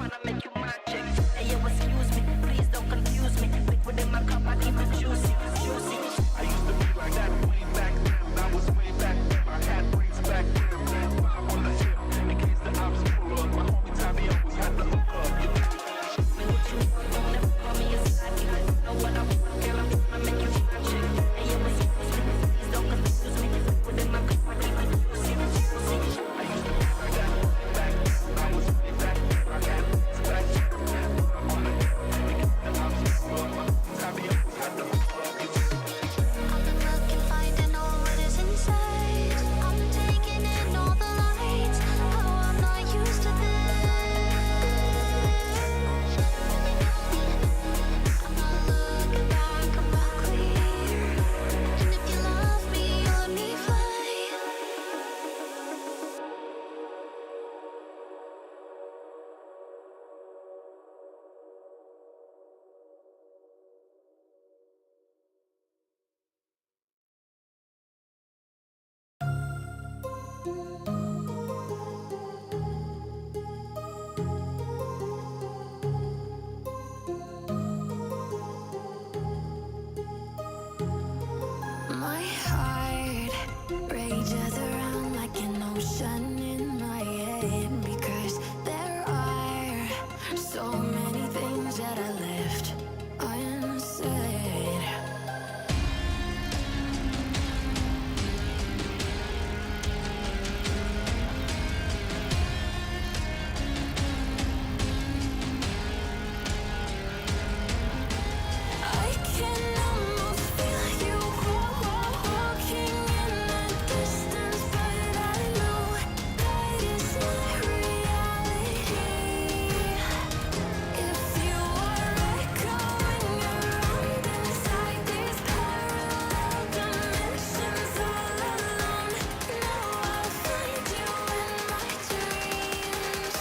wanna make you my chick. Hey yo, excuse me, please don't confuse me. Liquid in my cup, I keep it juicy, juicy. I used to be like that way back then. I was way back then. I had braids back then. On the hip, in case the ops pull up. My homie Tommy always had the hook up. You know what you want, don't ever call me a sidekick. Know what I want, girl, I wanna make you my chick. Hey yo, excuse me, please don't confuse me. Liquid in my cup, I keep it juicy, juicy. I used to be like that way back then. I was way back then. I had braids back then. On the hip, in case the ops pull up. My homie Tommy always had the hook up. I've been looking, finding all what is inside. I'm taking in all the lights. Oh, I'm not used to this. I'm not looking back, I'm not clear. And if you love me, you let me fly. My heart rages around like an ocean in my head, because there are so many things that I left unsaid. I can almost feel you walking in the distance, but I know that is not reality. If you are echoing around inside these parallel dimensions all alone, now I'll find you in my dreams.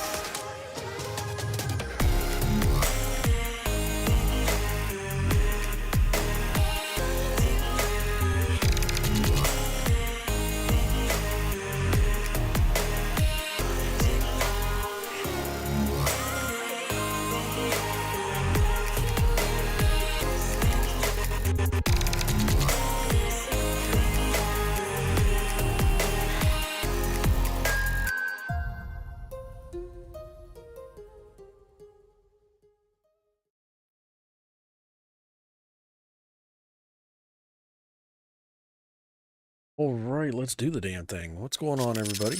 All right, let's do the damn thing. What's going on, everybody?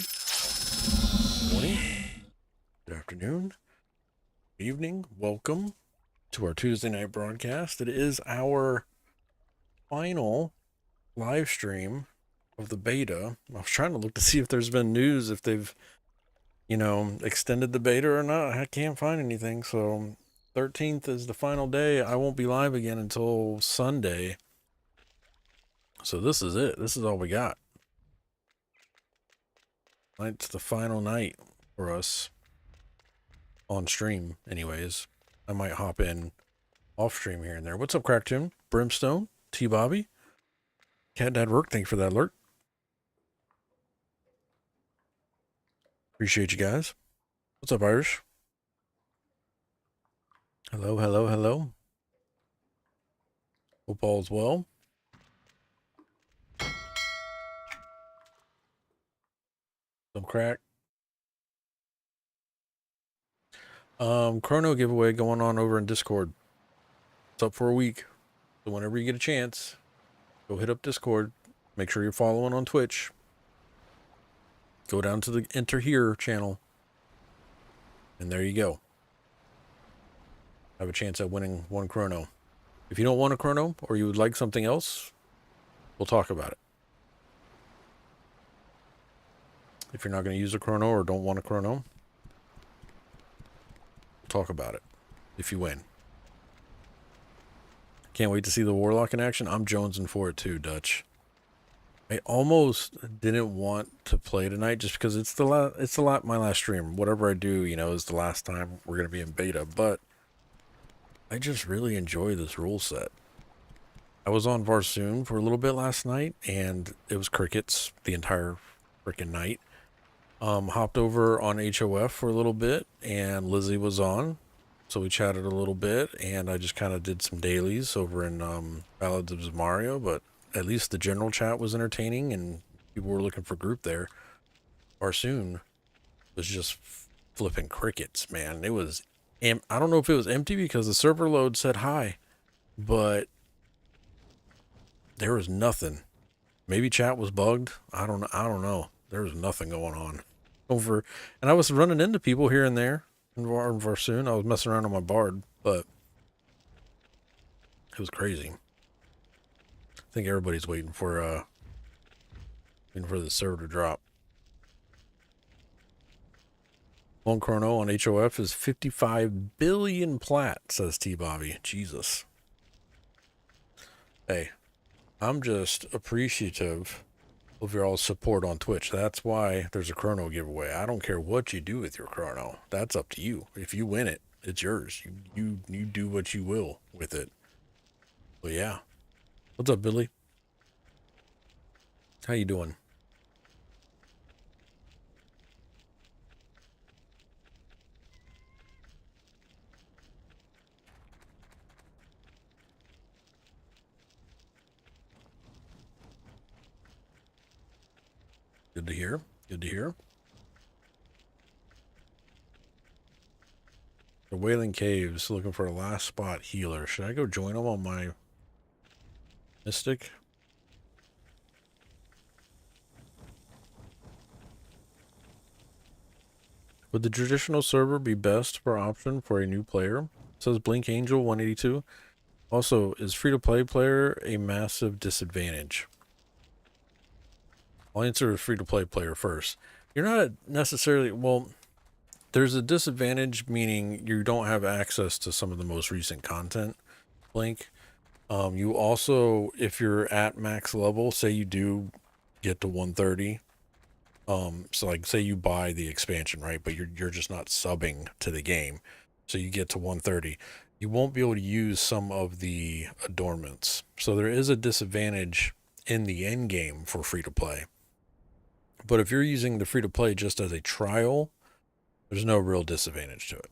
Morning, good afternoon, evening. Welcome to our Tuesday night broadcast. It is our final live stream of the beta. I was trying to look to see if there's been news, if they've, extended the beta or not. I can't find anything. So 13th is the final day. I won't be live again until Sunday. So this is it. This is all we got. Tonight's the final night for us on stream anyways. I might hop in off stream here and there. What's up, Cracktoon? Brimstone? T-Bobby? Cat Dad Work, thank you for that alert. Appreciate you guys. What's up, Irish? Hello, hello, hello. Hope all's well. Some crack. Chrono giveaway going on over in Discord. It's up for a week. So whenever you get a chance, go hit up Discord. Make sure you're following on Twitch. Go down to the Enter Here channel. And there you go. Have a chance at winning one chrono. If you don't want a chrono or you would like something else, we'll talk about it. If you're not going to use a chrono or don't want a chrono, we'll talk about it if you win. Can't wait to see the Warlock in action. I'm jonesing for it too, Dutch. I almost didn't want to play tonight just because it's my last stream. Whatever I do, is the last time we're going to be in beta, but I just really enjoy this rule set. I was on Varsoon for a little bit last night and it was crickets the entire freaking night. Hopped over on HOF for a little bit, and Lizzie was on, so we chatted a little bit, and I just kind of did some dailies over in Ballads of Mario, but at least the general chat was entertaining, and people were looking for group there. Barsoon was just flipping crickets, man. It was, I don't know if it was empty because the server load said hi, but there was nothing. Maybe chat was bugged. I don't know. There was nothing going on over, and I was running into people here and there in Varsoon. I was messing around on my Bard, but it was crazy. I think everybody's waiting for the server to drop. One chrono on HOF is 55 billion plat, says T Bobby. Jesus. Hey, I'm just appreciative of your all support on Twitch. That's why there's a chrono giveaway. I don't care what you do with your chrono. That's up to you. If you win it, it's yours. You do what you will with it. But yeah. What's up, Billy? How you doing? Good to hear. Good to hear. The Wailing Caves looking for a last spot healer. Should I go join them on my Mystic? Would the traditional server be best for option for a new player? Says Blink Angel 182. Also, is free-to-play player a massive disadvantage? I'll answer free-to-play player first. You're not necessarily, well, there's a disadvantage, meaning you don't have access to some of the most recent content, Blink. You also, if you're at max level, say you do get to 130, so like say you buy the expansion, right? But you're just not subbing to the game. So you get to 130. You won't be able to use some of the adornments. So there is a disadvantage in the end game for free-to-play. But if you're using the free-to-play just as a trial, there's no real disadvantage to it.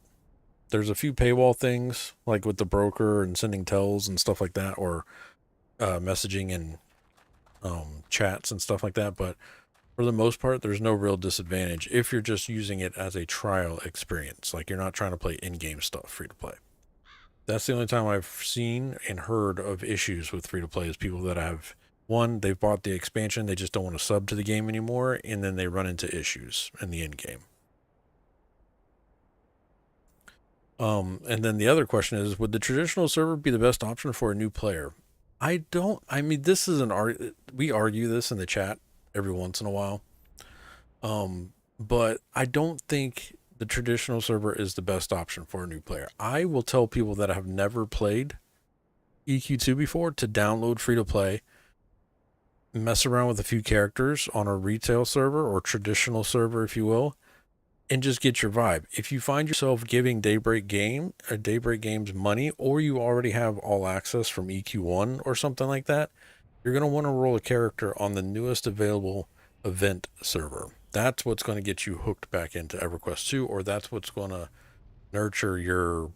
There's a few paywall things, like with the broker and sending tells and stuff like that, or messaging and chats and stuff like that. But for the most part, there's no real disadvantage if you're just using it as a trial experience. Like you're not trying to play in-game stuff free-to-play. That's the only time I've seen and heard of issues with free-to-play is people that have, one, they've bought the expansion, they just don't want to sub to the game anymore, and then they run into issues in the end game. And then the other question is, would the traditional server be the best option for a new player? I mean, this is we argue this in the chat every once in a while. But I don't think the traditional server is the best option for a new player. I will tell people that have never played EQ2 before to download free-to-play, mess around with a few characters on a retail server or traditional server, if you will, and just get your vibe. If you find yourself giving Daybreak Games money, or you already have all access from EQ1 or something like that, you're going to want to roll a character on the newest available event server. That's what's going to get you hooked back into EverQuest 2, or that's what's going to nurture your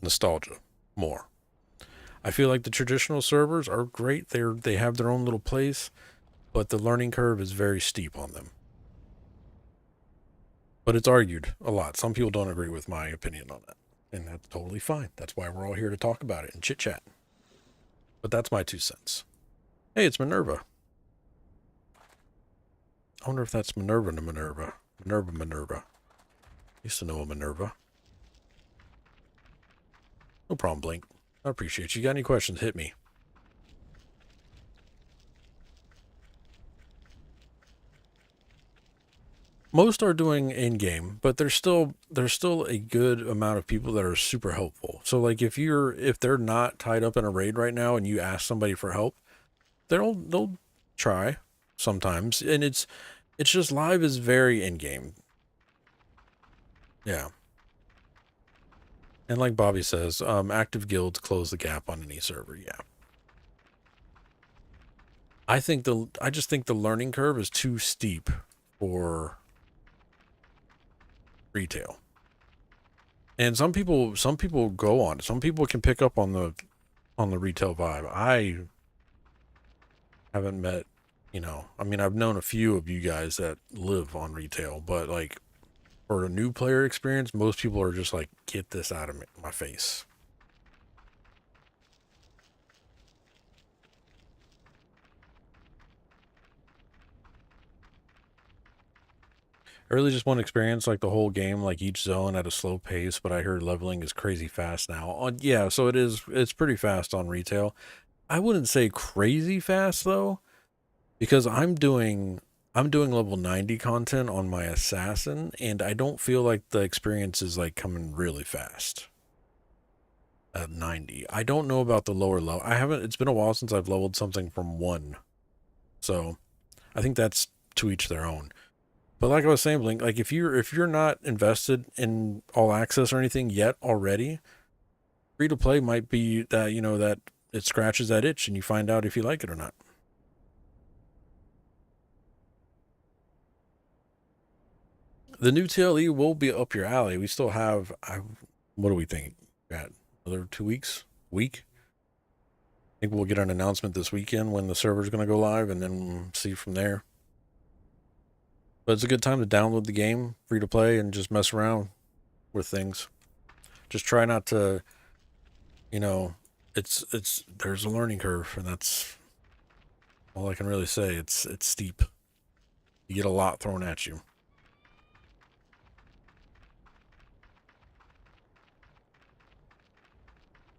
nostalgia more. I feel like the traditional servers are great. They have their own little place, but the learning curve is very steep on them. But it's argued a lot. Some people don't agree with my opinion on that, and that's totally fine. That's why we're all here to talk about it and chit-chat. But that's my 2 cents. Hey, it's Minerva. I wonder if that's Minerva to Minerva. Minerva. Used to know a Minerva. No problem, Blink. I appreciate you. Got any questions, hit me. Most are doing in-game, but there's still a good amount of people that are super helpful. So like if they're not tied up in a raid right now and you ask somebody for help, they'll try sometimes. And it's just live is very in-game. Yeah. And like Bobby says, active guilds close the gap on any server. Yeah. I just think the learning curve is too steep for retail. And some people go on it. Some people can pick up on the retail vibe. I haven't met, you know, I mean, I've known a few of you guys that live on retail, but like for a new player experience, most people are just like, get this out of my face. I really just want to experience like the whole game, like each zone at a slow pace, but I heard leveling is crazy fast now. Yeah, so it's pretty fast on retail. I wouldn't say crazy fast though, because I'm doing level 90 content on my assassin, and I don't feel like the experience is like coming really fast at 90. I don't know about the lower level. It's been a while since I've leveled something from 1. So I think that's to each their own. But like I was saying, Blink, like if you're not invested in all access or anything yet already, free to play might be that, you know, that it scratches that itch and you find out if you like it or not. The new TLE will be up your alley. We still have, what do we think? Got another 2 weeks? Week? I think we'll get an announcement this weekend when the server's going to go live, and then see from there. But it's a good time to download the game, free to play, and just mess around with things. Just try not to, you know, there's a learning curve, and that's all I can really say. It's steep. You get a lot thrown at you.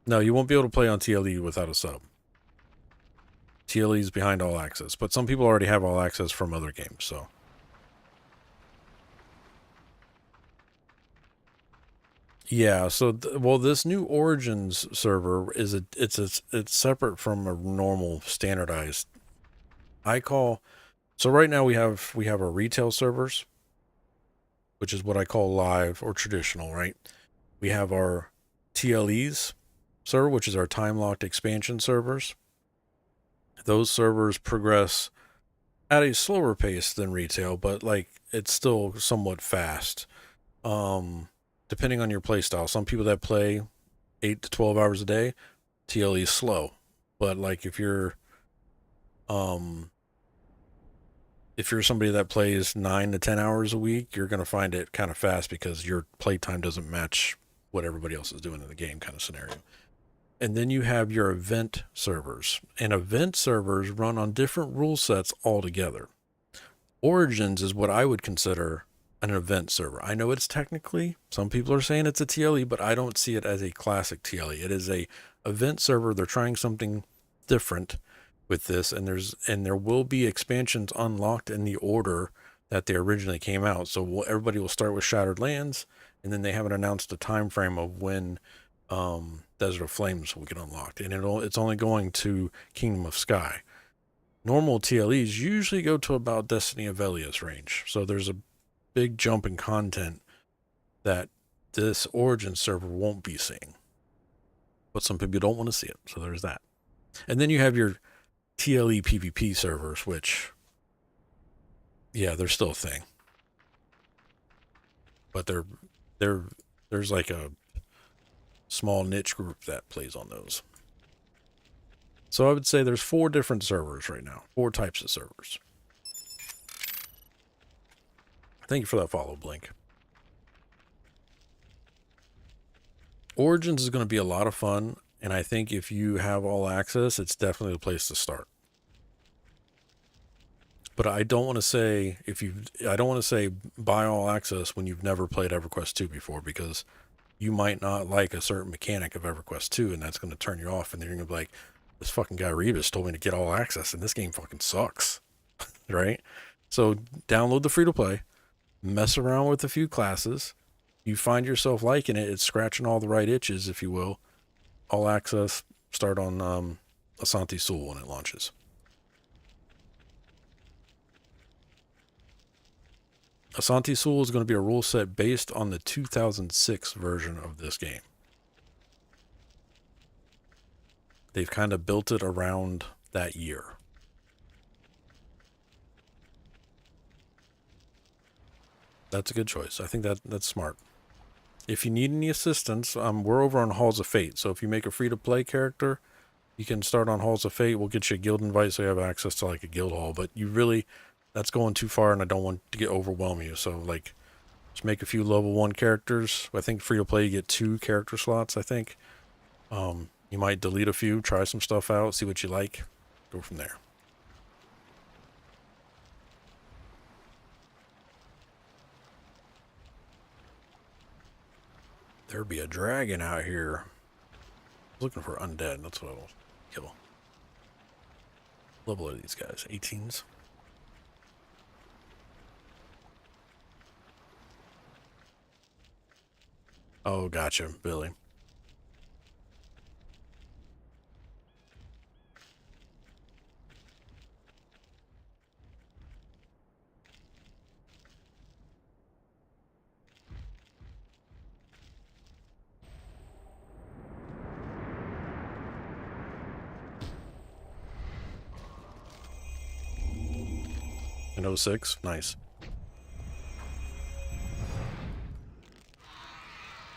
No, you won't be able to play on TLE without a sub. TLE is behind all access, but some people already have all access from other games, so. Yeah, so well, this new Origins server is it's separate from a normal standardized. So right now we have our retail servers, which is what I call live or traditional, right? We have our TLEs server, which is our time-locked expansion servers. Those servers progress at a slower pace than retail, but like it's still somewhat fast. Depending on your play style. Some people that play 8 to 12 hours a day, TLE is slow. But like if you're somebody that plays 9 to 10 hours a week, you're going to find it kind of fast because your playtime doesn't match what everybody else is doing in the game kind of scenario. And then you have your event servers. And event servers run on different rule sets altogether. Origins is what I would consider an event server. I know it's technically, some people are saying it's a TLE, but I don't see it as a classic TLE. It is a event server. They're trying something different with this, and there will be expansions unlocked in the order that they originally came out. So everybody will start with Shattered Lands, and then they haven't announced a time frame of when Desert of Flames will get unlocked, and it's only going to Kingdom of Sky. Normal TLEs usually go to about Destiny of Elia's range, so there's a big jump in content that this Origin server won't be seeing. But some people don't want to see it, so there's that. And then you have your TLE PvP servers, which, yeah, they're still a thing. But there's like a small niche group that plays on those. So I would say there's 4 different servers right now, 4 types of servers. Thank you for that follow, Blink. Origins is going to be a lot of fun, and I think if you have all access, it's definitely the place to start. But I don't want to say buy all access when you've never played EverQuest 2 before, because you might not like a certain mechanic of EverQuest 2, and that's going to turn you off, and then you're going to be like, this fucking guy Rebus told me to get all access, and this game fucking sucks, right? So download the free-to-play, mess around with a few classes. You find yourself liking it. It's scratching all the right itches, if you will. All access, start on Asante Sul when it launches. Asante Sul is going to be a rule set based on the 2006 version of this game. They've kind of built it around that year. That's a good choice. I think that's smart. If you need any assistance, we're over on Halls of Fate. So if you make a free-to-play character, you can start on Halls of Fate. We'll get you a guild invite so you have access to like a guild hall. But you really, that's going too far, and I don't want to get overwhelm you. So like, just make a few level 1 characters. I think free-to-play you get 2 character slots. I think. You might delete a few, try some stuff out, see what you like, go from there. There'd be a dragon out here. I was looking for undead. That's what I want to kill. Level are these guys? 18s? Oh, gotcha, Billy. An 06? Nice.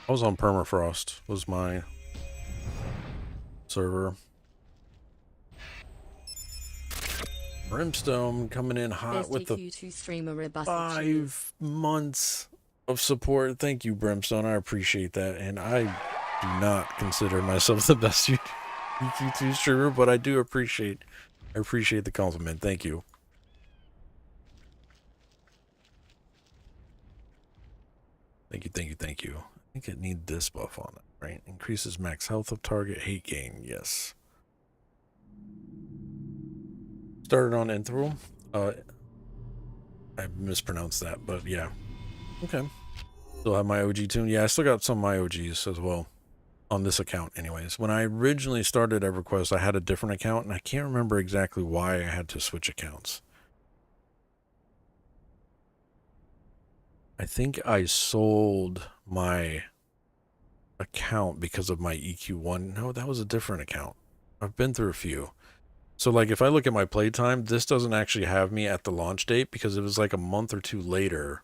I was on Permafrost, was my server. Brimstone coming in hot with the 5 months of support. Thank you, Brimstone. I appreciate that. And I do not consider myself the best EQ2 streamer, but I do appreciate the compliment. Thank you. Thank you. I think it needs this buff on it, right? Increases max health of target, hate gain, yes. Started on Enthrall. I mispronounced that, but yeah. Okay. Still have my OG tune. Yeah, I still got some of my OGs as well. On this account, anyways. When I originally started EverQuest, I had a different account, and I can't remember exactly why I had to switch accounts. I think I sold my account because of my EQ1. No, that was a different account. I've been through a few. So like if I look at my playtime, this doesn't actually have me at the launch date because it was like a month or 2 later,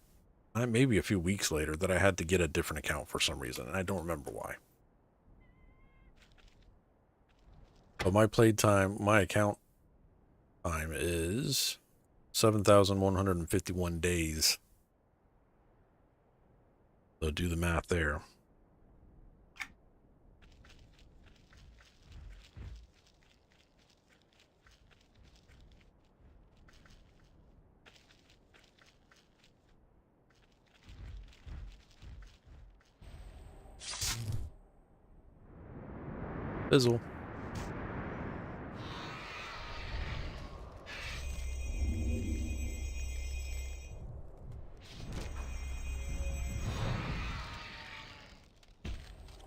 maybe a few weeks later, that I had to get a different account for some reason, and I don't remember why. But my playtime, my account time is 7,151 days. So do the math there. Fizzle.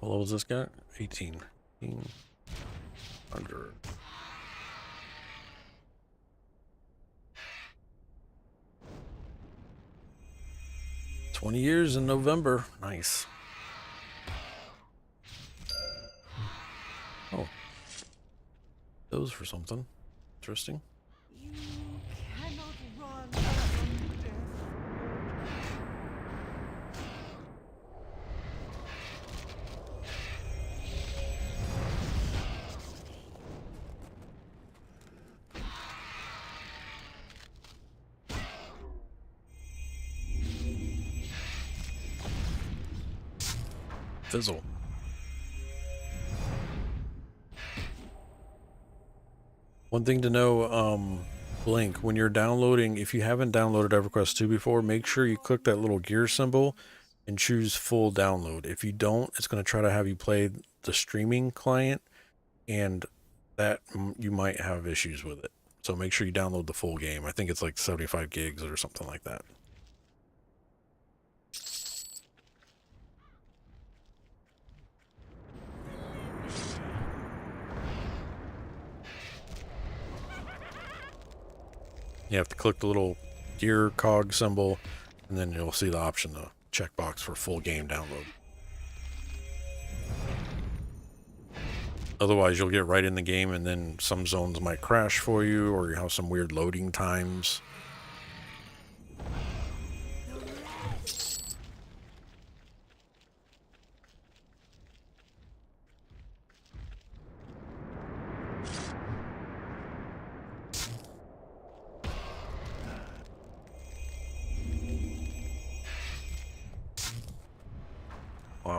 What level is this guy? 18. 100. $20 years in November. Nice. Oh. Those for something. Interesting. You cannot run from death. Fizzle. One thing to know, Blink, when you're downloading, if you haven't downloaded EverQuest 2 before, make sure you click that little gear symbol and choose full download. If you don't, it's going to try to have you play the streaming client, and that you might have issues with it. So make sure you download the full game. I think it's like 75 gigs or something like that. You have to click the little gear cog symbol, and then you'll see the option, the checkbox for full game download. Otherwise, you'll get right in the game, and then some zones might crash for you, or you have some weird loading times.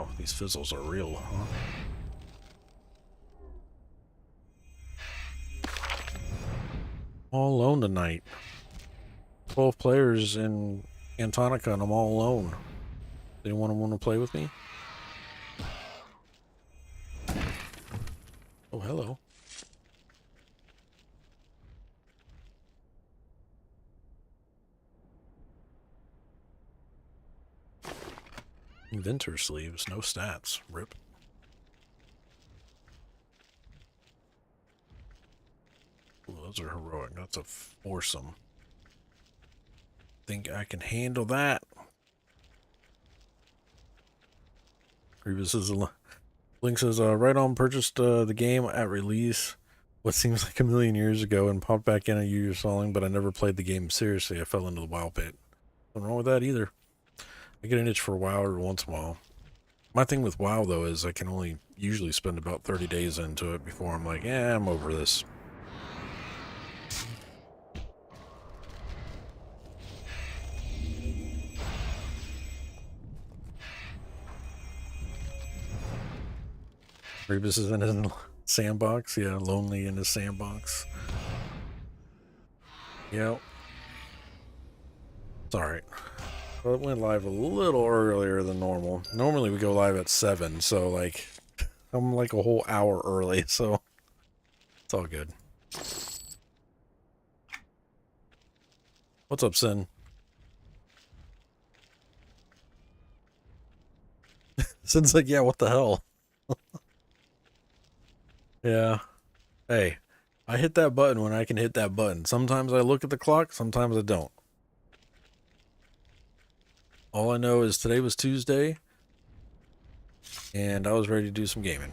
Wow, these fizzles are real, huh? All alone tonight. 12 players in Antonica and I'm all alone. Anyone want to play with me? Oh, hello. Inventor sleeves, no stats. Rip. Ooh, those are heroic. That's a foursome. Think I can handle that. Grievous says, Link says, right on, purchased the game at release, what seems like a million years ago, and popped back in a year following, but I never played the game seriously. I fell into the WoW pit. Nothing wrong with that either. I get an itch for WoW every once in a while. My thing with WoW, though, is I can only usually spend about 30 days into it before I'm like, yeah, I'm over this. Rebus is in his sandbox. Yeah, lonely in his sandbox. Yep. It's alright. Well, it went live a little earlier than normal. Normally we go live at 7, so like I'm like a whole hour early, so it's all good. What's up, Sin? Sin's like, yeah, what the hell? Yeah. Hey, I hit that button when I can hit that button. Sometimes I look at the clock, sometimes I don't. All I know is today was Tuesday, and I was ready to do some gaming.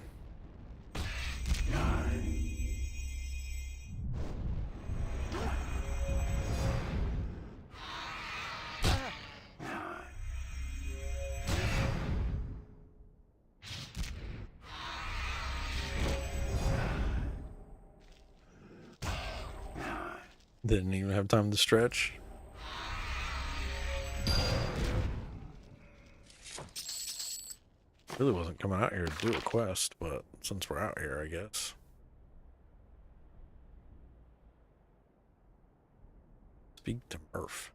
Didn't even have time to stretch. Really wasn't coming out here to do a quest, but since we're out here, I guess. Speak to Murph.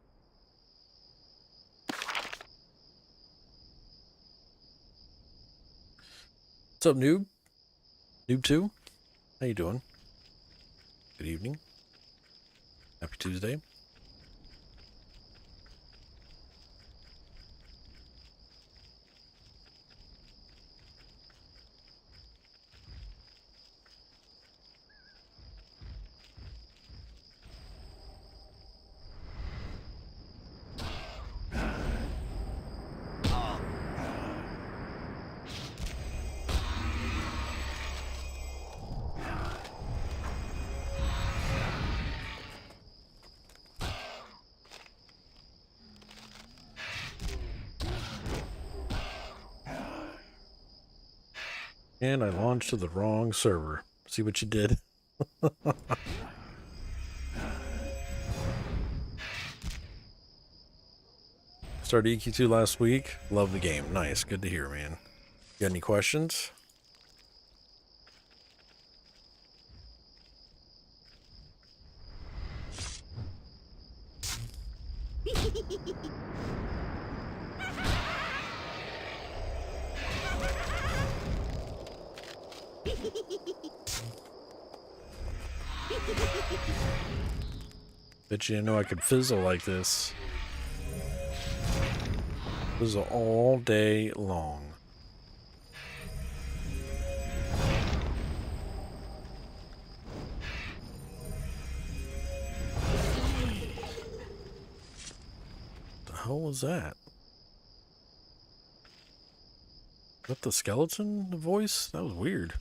What's up, noob? Noob 2? How you doing? Good evening. Happy Tuesday. And I launched to the wrong server. See what you did? Started EQ2 last week. Love the game. Nice. Good to hear, man. Got any questions? Bet you didn't know I could fizzle like this. Fizzle all day long. The hell was that? Is that the skeleton voice? That was weird.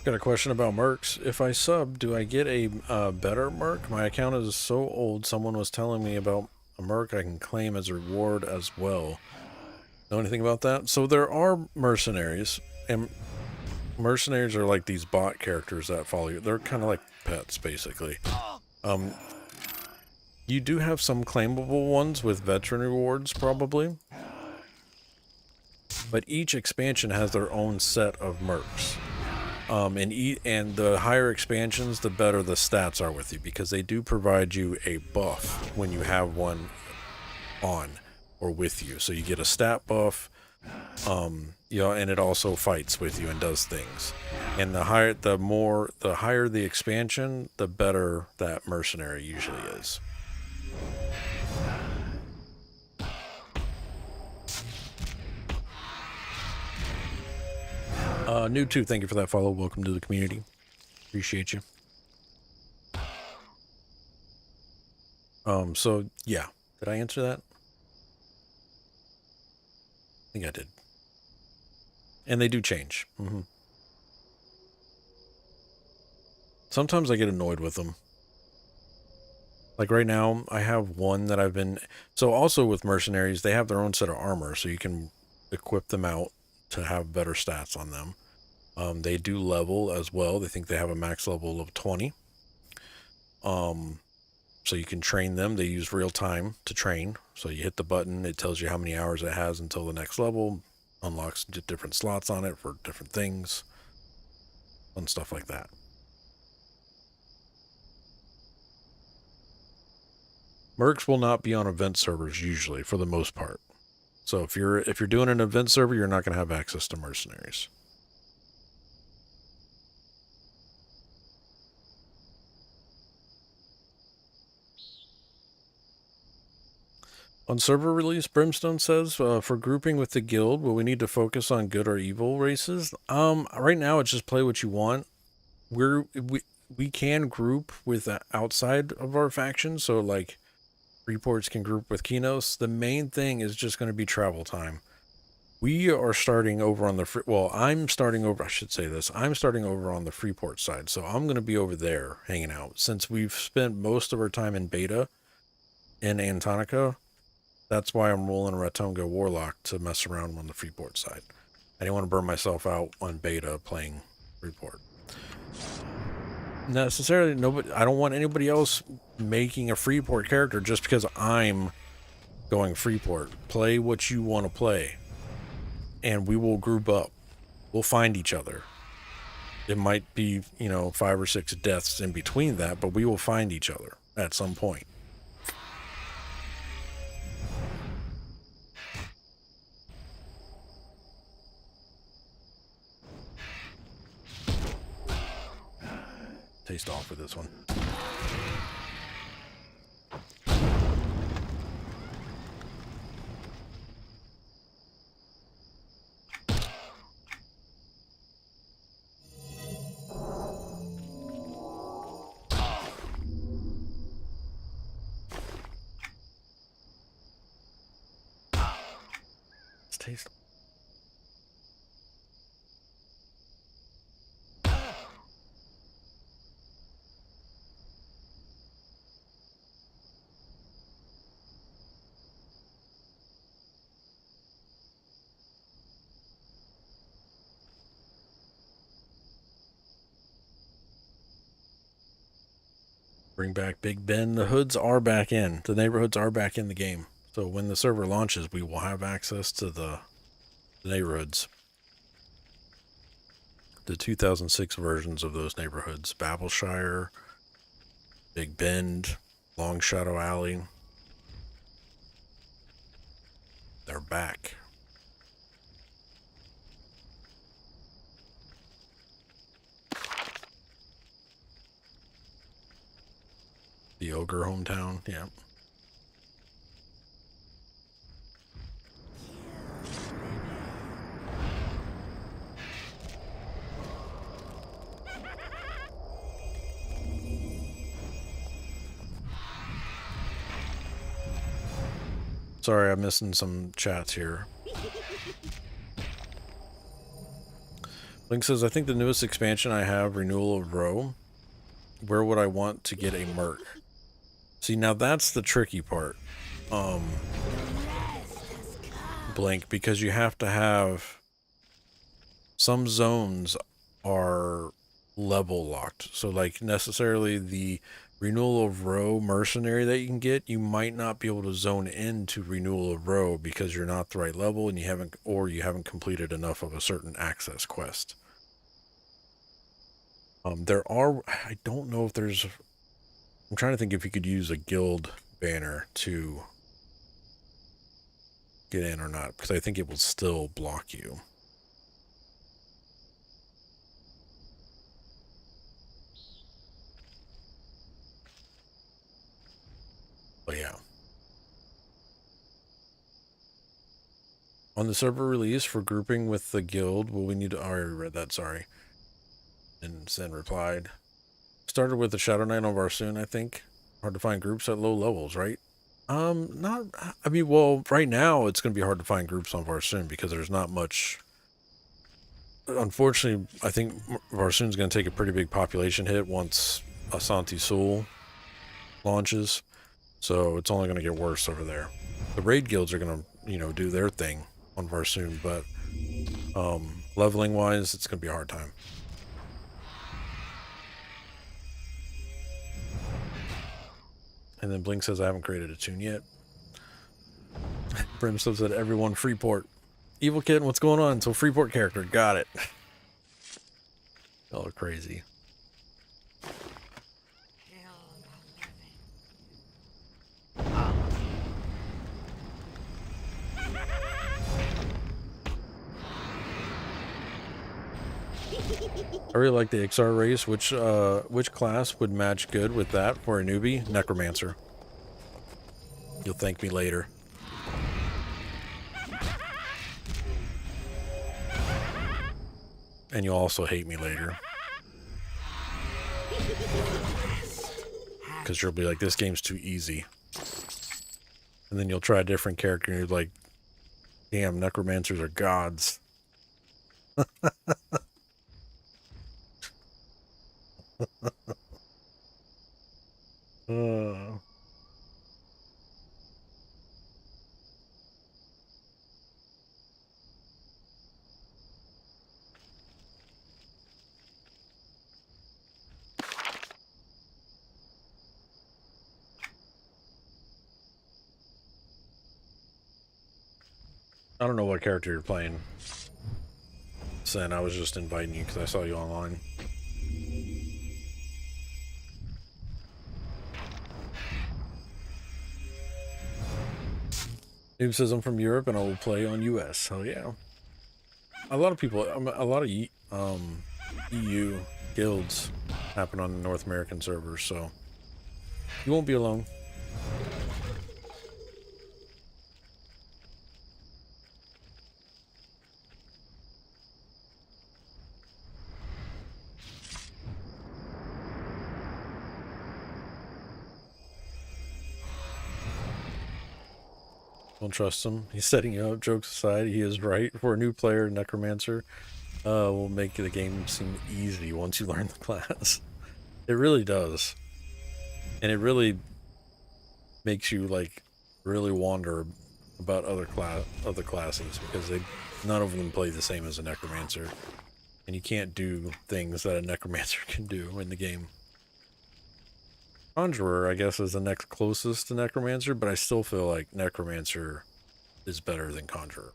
Got a question about mercs. If I sub, do I get a better merc? My account is so old, someone was telling me about a merc I can claim as a reward as well. Know anything about that? So there are mercenaries, and Mercenaries are like these bot characters that follow you. They're kind of like pets, basically. You do have some claimable ones with veteran rewards, probably. But each expansion has their own set of mercs. And the higher expansions, the better the stats are with you, because they do provide you a buff when you have one on or with you. So you get a stat buff, you know, and it also fights with you and does things. And the higher the expansion, the better that mercenary usually is. New 2, thank you for that follow. Welcome to the community. Appreciate you. So yeah, did I answer that? I think I did. And they do change. Sometimes I get annoyed with them. Like right now, I have one that I've been... So also with mercenaries, they have their own set of armor, so you can equip them out to have better stats on them. They do level as well. They think they have a max level of 20. So you can train them. They use real time to train. So you hit the button, it tells you how many hours it has until the next level. Unlocks different slots on it for different things. And stuff like that. Mercs will not be on event servers usually, for the most part. So if you're doing an event server, you're not going to have access to mercenaries. On server release, Brimstone says, for grouping with the guild, will we need to focus on good or evil races? Right now it's just play what you want. We can group with outside of our faction, so like Reports can group with Kinos. The main thing is just going to be travel time. We are starting over on the I'm starting over on the Freeport side, so I'm going to be over there hanging out. Since we've spent most of our time in beta in Antonica, that's why I'm rolling a Ratonga Warlock to mess around on the Freeport side. I didn't want to burn myself out on beta playing Freeport. Necessarily, I don't want anybody else making a Freeport character just because I'm going Freeport. Play what you want to play. And we will group up. We'll find each other. It might be, 5 or 6 deaths in between that, but we will find each other at some point. Taste off for this one. Let's taste. Bring back Big Ben. The hoods are back in. The neighborhoods are back in the game. So when the server launches, we will have access to the neighborhoods. The 2006 versions of those neighborhoods. Babelshire, Big Bend, Long Shadow Alley. They're back. The Ogre hometown, yeah. Sorry, I'm missing some chats here. Link says, I think the newest expansion I have, Renewal of Row. Where would I want to get a merc? See, now that's the tricky part. Blink, because you have to have some zones are level locked. So like necessarily the renewal of row mercenary that you can get, you might not be able to zone into renewal of row because you're not the right level and you haven't completed enough of a certain access quest. I don't know if there's, I'm trying to think if you could use a guild banner to get in or not, because I think it will still block you. But yeah. On the server release for grouping with the guild, well, we need to, I already read that, sorry. And Zen replied. Started with the Shadow Knight on Varsoon, I think. Hard to find groups at low levels, right? Not, I mean, well, right now it's going to be hard to find groups on Varsoon because there's not much. Unfortunately, I think Varsoon's going to take a pretty big population hit once Asante Sul launches. So it's only going to get worse over there. The raid guilds are going to, do their thing on Varsoon, but leveling wise, it's going to be a hard time. And then Blink says, I haven't created a tune yet. Brimstone said, everyone Freeport. Evil Kid, what's going on? So Freeport character, got it. Y'all are crazy. I really like the XR race. Which class would match good with that for a newbie? Necromancer. You'll thank me later. And you'll also hate me later. Because you'll be like, this game's too easy. And then you'll try a different character and you're like, damn, necromancers are gods. I don't know what character you're playing. Sen, I was just inviting you because I saw you online. Noob says I'm from Europe and I will play on US. Hell yeah. A lot of people, a lot of EU guilds happen on the North American servers, so you won't be alone. Don't trust him. He's setting you up. Jokes aside, he is right. For a new player, Necromancer will make the game seem easy once you learn the class. It really does. And it really makes you like really wonder about other classes because none of them play the same as a Necromancer. And you can't do things that a Necromancer can do in the game. Conjurer, I guess, is the next closest to Necromancer, but I still feel like Necromancer is better than Conjurer.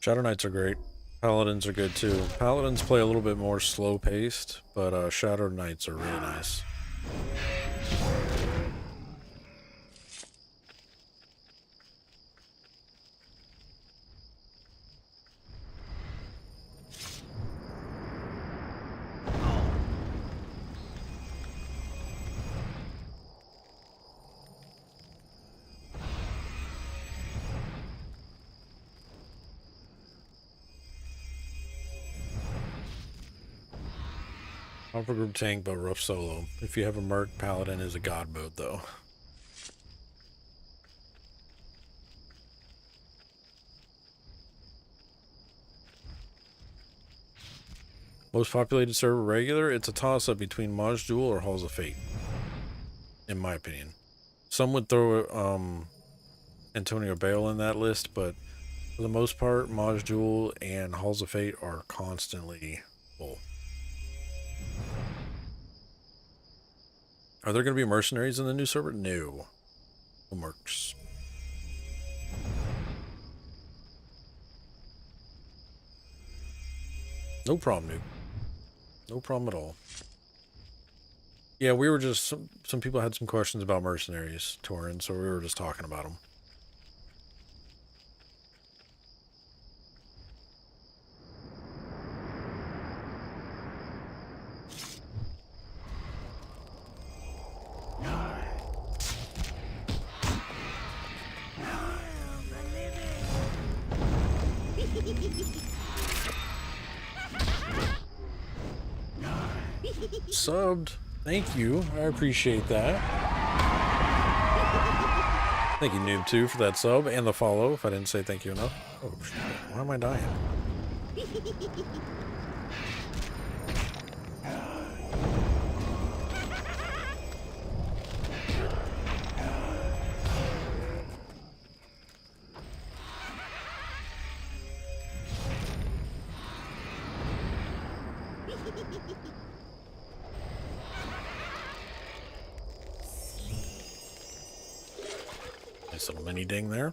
Shadow Knights are great. Paladins are good too. Paladins play a little bit more slow-paced, but Shadow Knights are really nice. Powerful group tank, but rough solo. If you have a Merc, Paladin is a god mode, though. Most populated server regular, it's a toss-up between Maj Duel or Halls of Fate, in my opinion. Some would throw Antonio Bale in that list, but for the most part, Maj Duel and Halls of Fate are constantly full. Are there going to be mercenaries in the new server? No. No mercs. No problem, dude. No problem at all. Yeah, we were just... Some people had some questions about mercenaries, Torin, so we were just talking about them. Subbed. Thank you. I appreciate that. Thank you, Noob2, for that sub and the follow, if I didn't say thank you enough. Oh, shit. Why am I dying? Nice little mini ding there.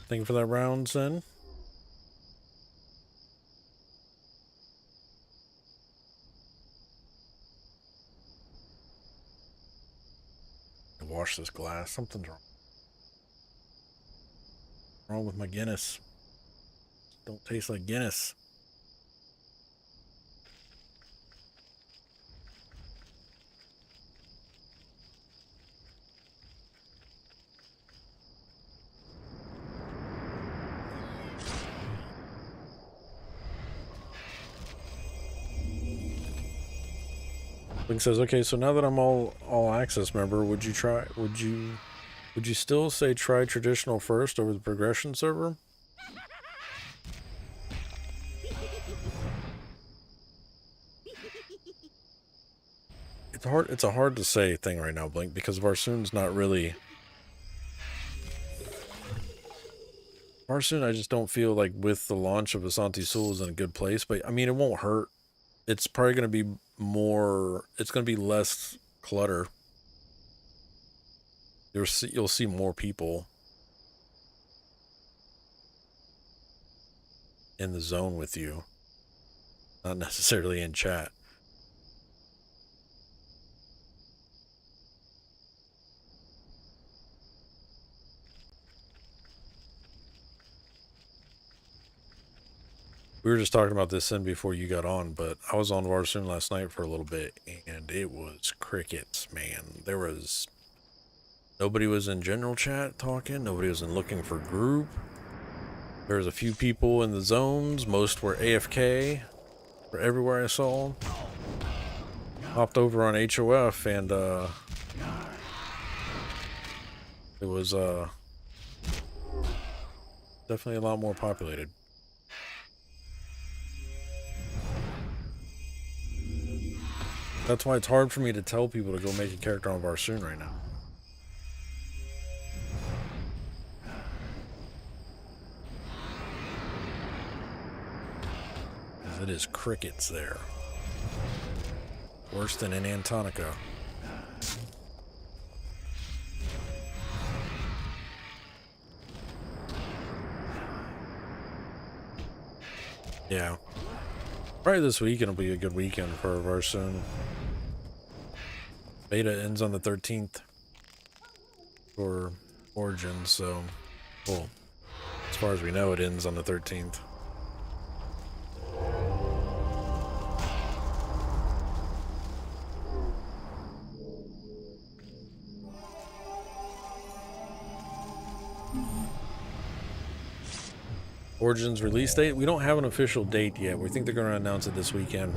Thank you for that round, Zen. Wash this glass. Something's wrong. Wrong with my Guinness. Don't taste like Guinness. Link says, okay, so now that I'm all access member, would you still say try traditional first over the progression server? It's a hard to say thing right now, Blink, because Varsoon's not really... Varsoon, I just don't feel like with the launch of Asante Soul is in a good place, but I mean, it won't hurt. It's probably going to be more... It's going to be less clutter. You'll see more people in the zone with you, not necessarily in chat. We were just talking about this in before you got on, but I was on Varsoon last night for a little bit, and it was crickets, man. Nobody was in general chat talking. Nobody was in looking for group. There was a few people in the zones. Most were AFK. For everywhere I saw. Hopped over on HOF, and it was definitely a lot more populated. That's why it's hard for me to tell people to go make a character on Varsoon right now. It is crickets there. Worse than in Antonica. Yeah. Probably this weekend will be a good weekend for Varsoon. Beta ends on the 13th for Origins, so, well, as far as we know, it ends on the 13th. Origins release date? We don't have an official date yet. We think they're going to announce it this weekend.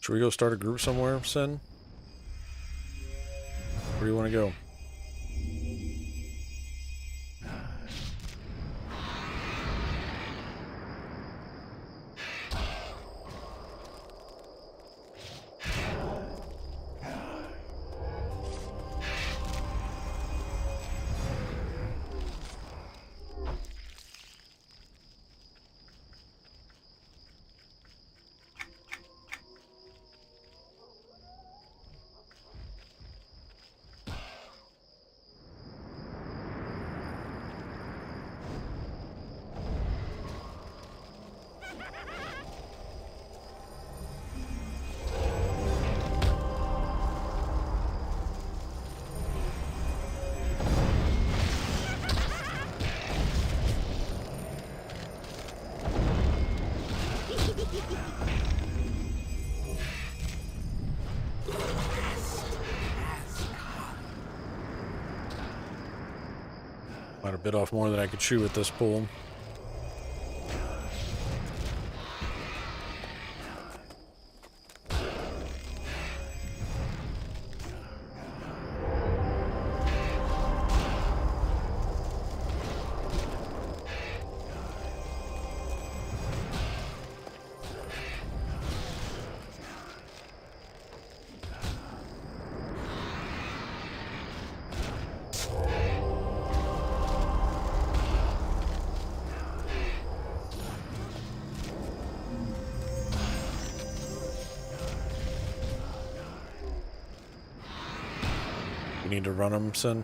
Should we go start a group somewhere, Sen? Where do you want to go? Might have bit off more than I could chew with this pull. We need to run them, son.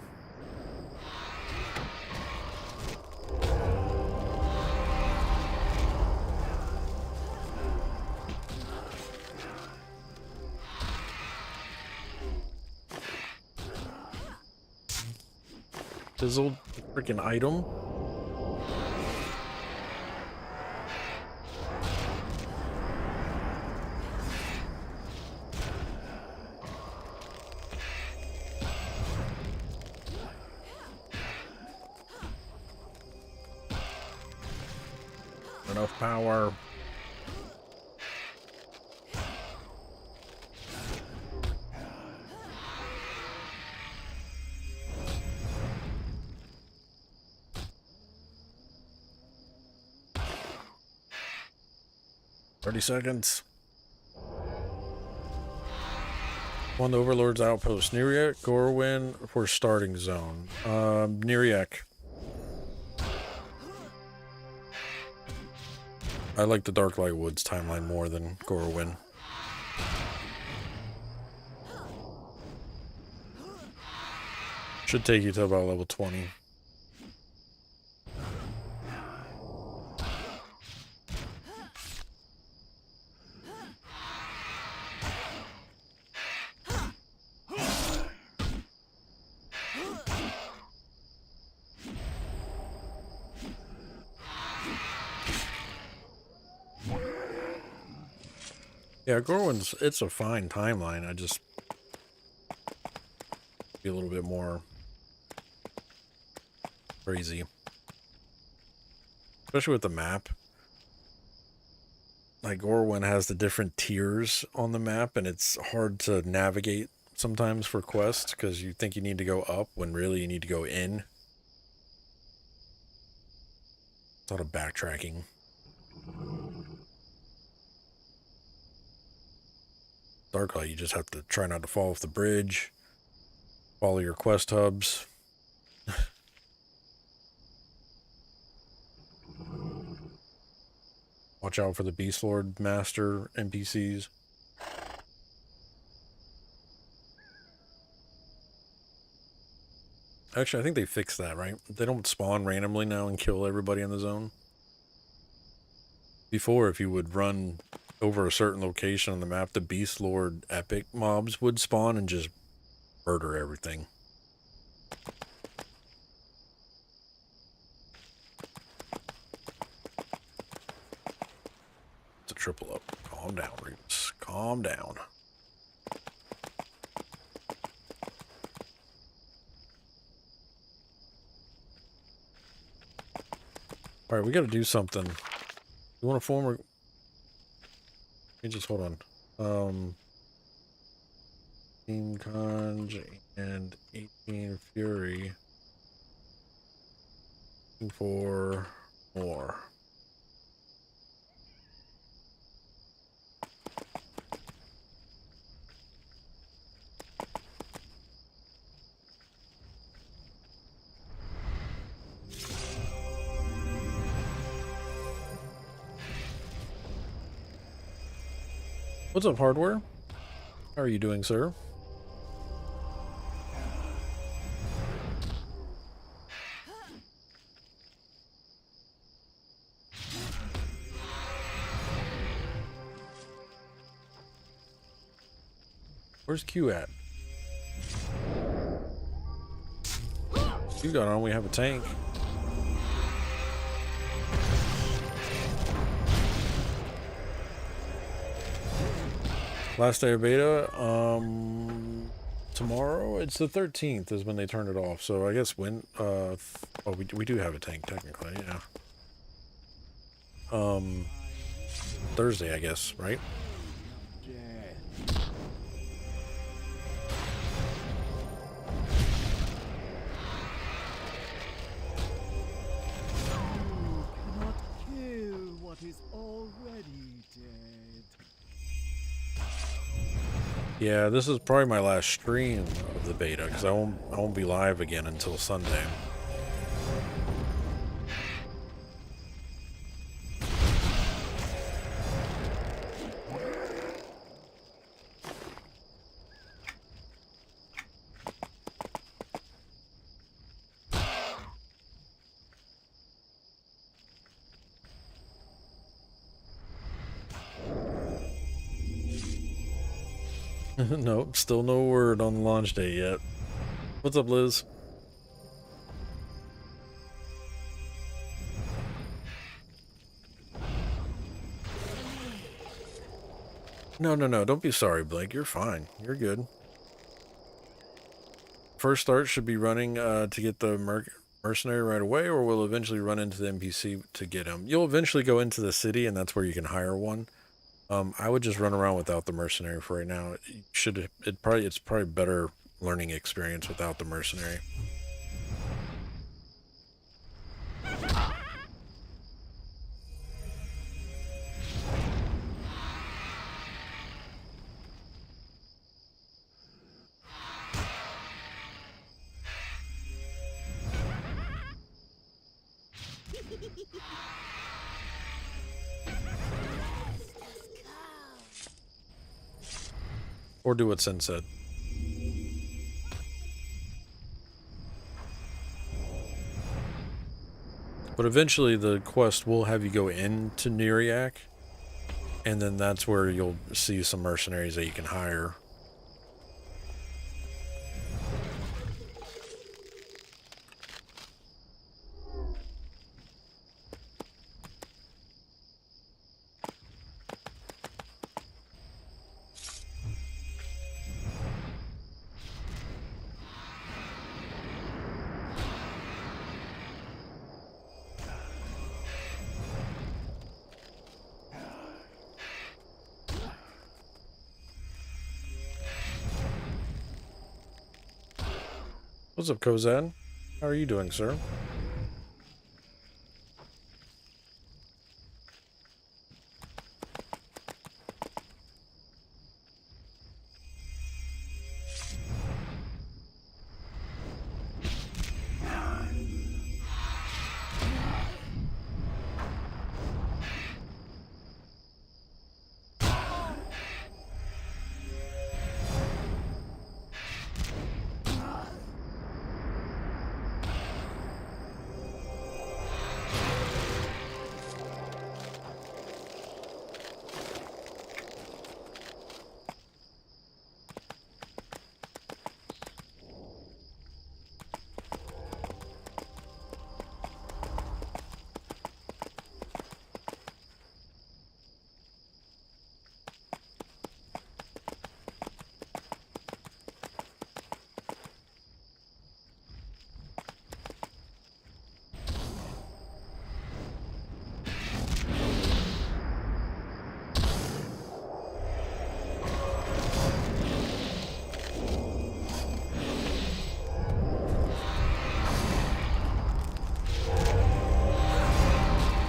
Fizzled freaking item. Enough power. "30 seconds. On the Overlord's outpost. Neriak, Gorwin for starting zone. Neriak. I like the Darklight Woods timeline more than Gorwin. Should take you to about level 20. Yeah, Gorwin's, it's a fine timeline. I just be a little bit more crazy. Especially with the map. Like, Gorwin has the different tiers on the map, and it's hard to navigate sometimes for quests, because you think you need to go up when really you need to go in. It's a lot of backtracking. Darklight, you just have to try not to fall off the bridge. Follow your quest hubs. Watch out for the Beast Lord Master NPCs. Actually, I think they fixed that, right? They don't spawn randomly now and kill everybody in the zone. before, if you would run over a certain location on the map, the Beast Lord epic mobs would spawn and just murder everything. It's a triple up. Calm down, Reeves. Calm down. Alright, we gotta do something. You wanna form a... Let me just hold on. 18 Conj and 18 Fury. For more. What's up, Hardware? How are you doing, sir? Where's Q at? Q got on, we have a tank. Last day of beta, tomorrow? It's the 13th is when they turn it off, so I guess when, oh, we do have a tank, technically, yeah. Thursday, I guess, right? Cannot kill what is already dead. Yeah, this is probably my last stream of the beta, because I won't be live again until Sunday. Nope, still no word on the launch day yet. What's up, Liz? No, don't be sorry, Blake. You're fine. You're good. First start should be running to get the Mercenary right away, or we'll eventually run into the NPC to get him. You'll eventually go into the city, and that's where you can hire one. I would just run around without the Mercenary for right now. It's probably better learning experience without the Mercenary. Or do what Sen said. But eventually the quest will have you go into Neriak, and then that's where you'll see some mercenaries that you can hire. What's up, Kozan? How are you doing, sir?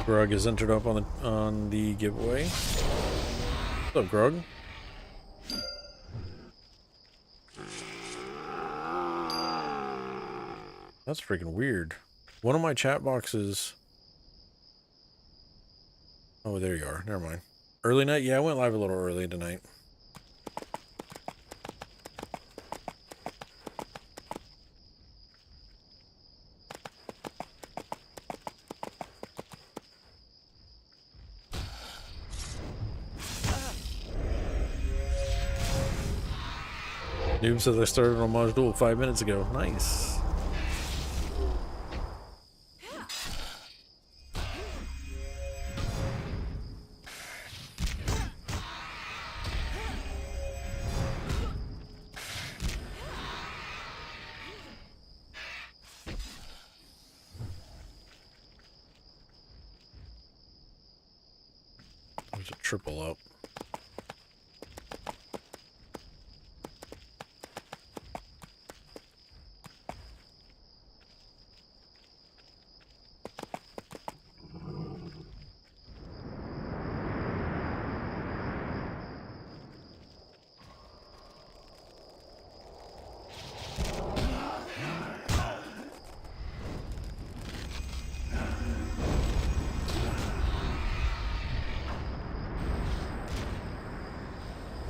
Grug is entered up on the giveaway. What's up, Grug? That's freaking weird. One of my chat boxes. Oh, there you are. Never mind. Early night? Yeah, I went live a little early tonight. Noob says I started on Module 5 minutes ago. Nice. There's a triple up.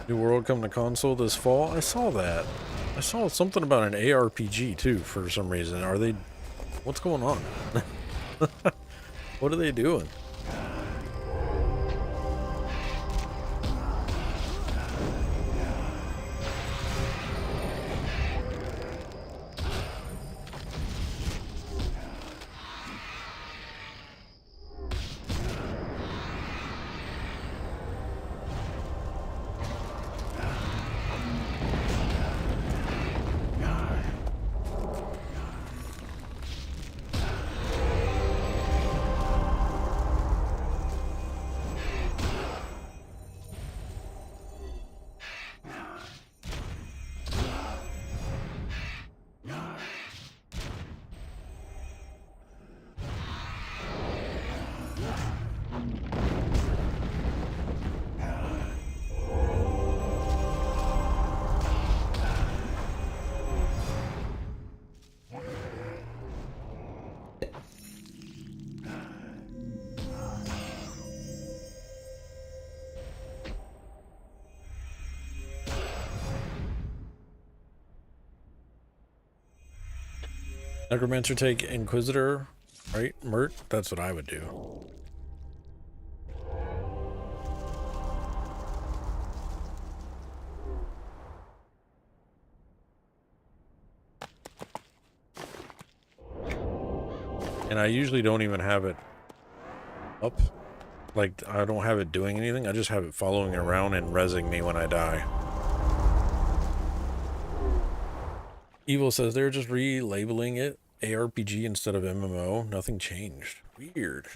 New World coming to console this fall? I saw that. I saw something about an ARPG too for some reason. Are they... What's going on? What are they doing? Necromancer take Inquisitor, right? Mert? That's what I would do. And I usually don't even have it up. Like, I don't have it doing anything. I just have it following around and rezzing me when I die. Evil says they're just relabeling it ARPG instead of MMO. Nothing changed. Weird.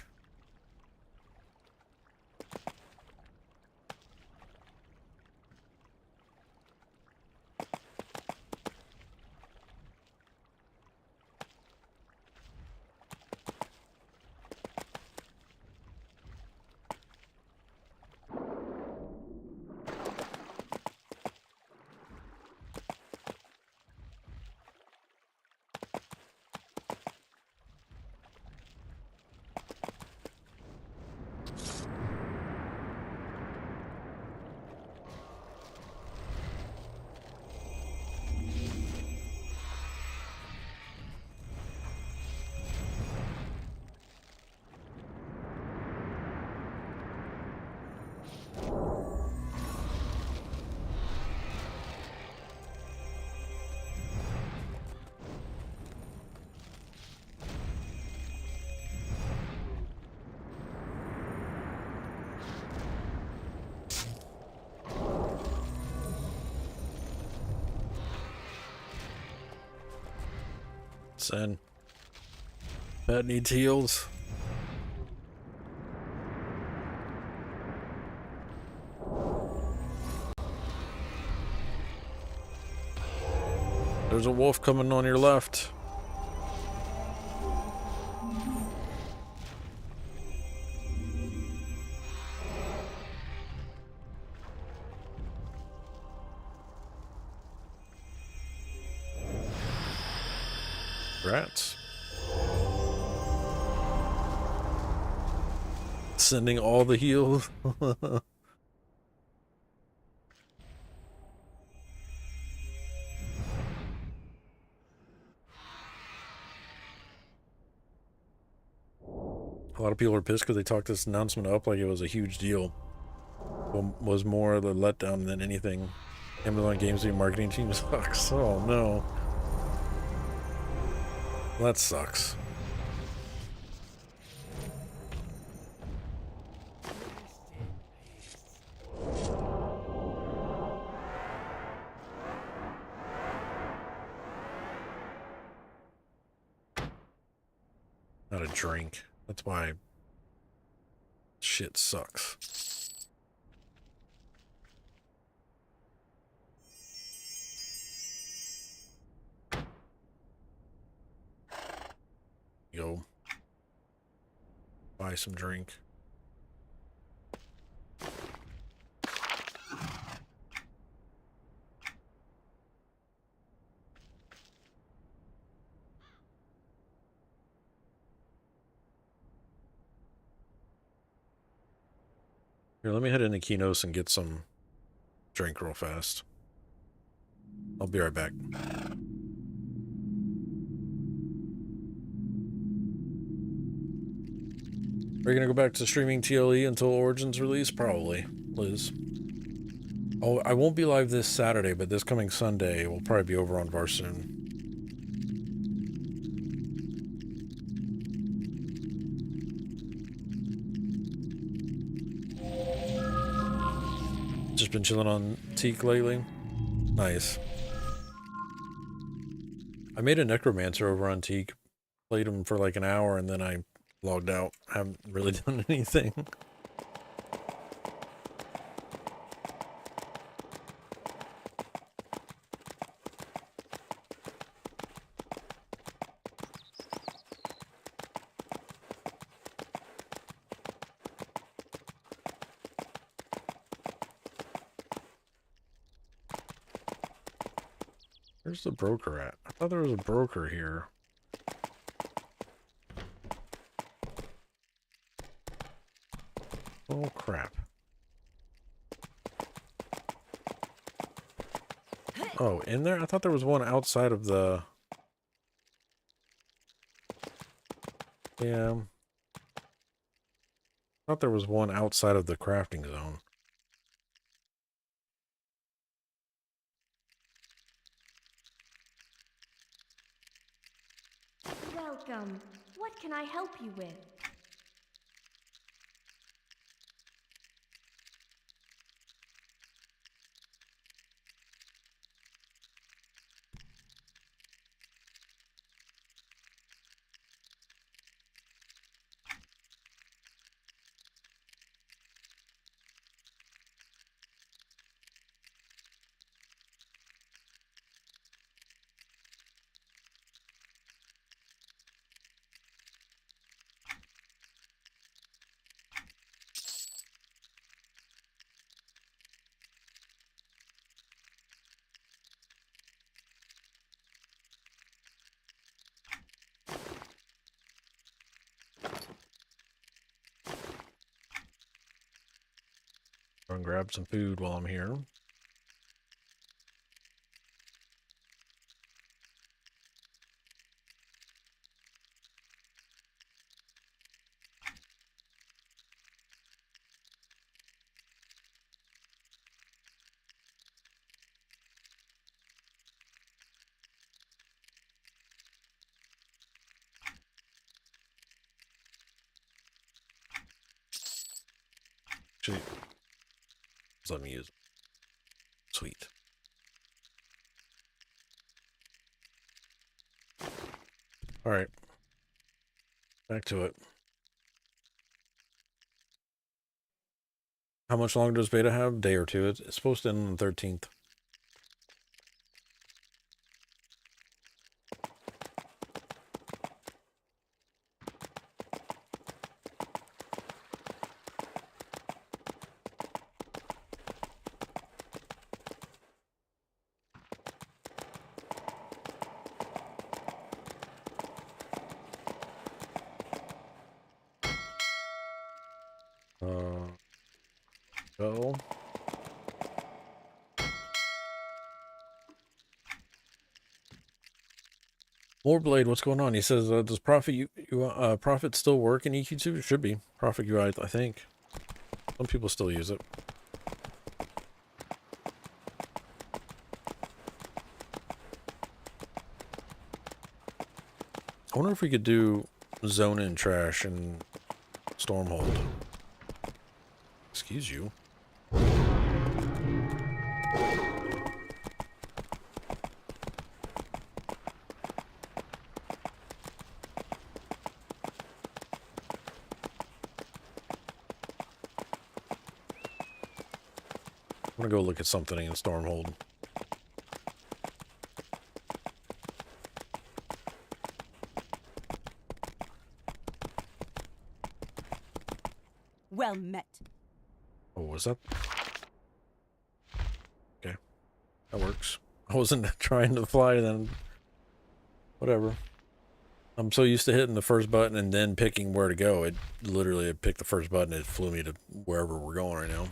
Send. Pet needs heals. There's a wolf coming on your left. Congrats. Sending all the heals. A lot of people are pissed because they talked this announcement up like it was a huge deal. Was more of a letdown than anything. Amazon Games marketing team sucks. Oh no. That sucks. Not a drink. That's why shit sucks. Go buy some drink. Here, let me head into Kinos and get some drink real fast. I'll be right back. Are you gonna go back to streaming TLE until Origins release? Probably, Liz. Oh, I won't be live this Saturday, but this coming Sunday we'll probably be over on Varsoon. Just been chilling on Teak lately. Nice. I made a Necromancer over on Teak. Played him for like an hour and then I logged out. Haven't really done anything. Where's the broker at? I thought there was a broker here. Oh crap. Oh, in there? I thought there was one outside of the... Yeah. I thought there was one outside of the crafting zone. Welcome. What can I help you with? Go and grab some food while I'm here. Actually, just let me use it. Sweet. All right. Back to it. How much longer does beta have? Day or two. It's supposed to end on the 13th. Well. Moreblade, what's going on? He says, does Profit still work in EQ2? It should be. Profit UI, I think. Some people still use it. I wonder if we could do zone in trash and Stormhold. Excuse you. I'm gonna go look at something in Stormhold. Well met. Oh, was that? Okay. That works. I wasn't trying to fly then. Whatever. I'm so used to hitting the first button and then picking where to go. It literally picked the first button. It flew me to wherever we're going right now.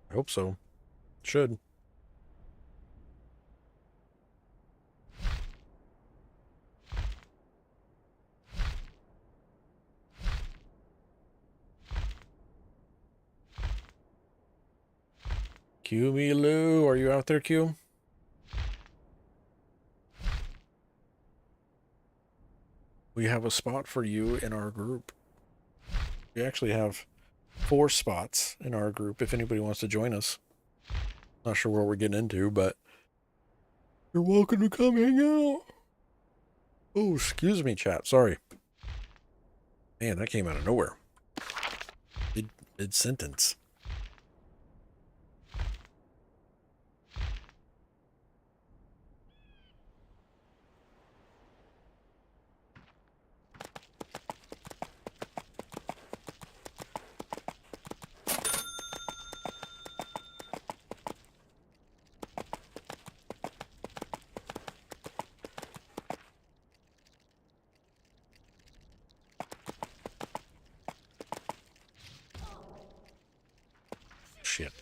I hope so. Should. Q me Lou, are you out there, Q? We have a spot for you in our group. We actually have 4 spots in our group if anybody wants to join us. Not sure what we're getting into, but you're welcome to come hang out. Oh, excuse me, chat. Sorry. Man, that came out of nowhere. Mid sentence. Shit.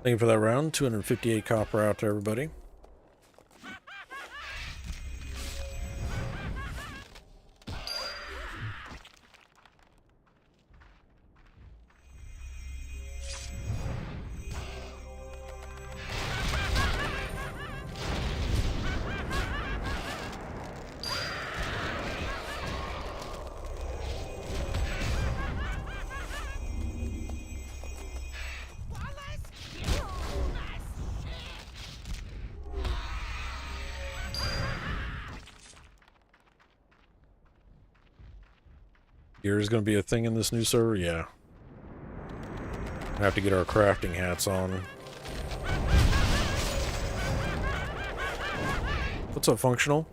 Thank you for that round. 258 copper out to everybody. Gear is going to be a thing in this new server? Yeah. I have to get our crafting hats on. What's up, Functional?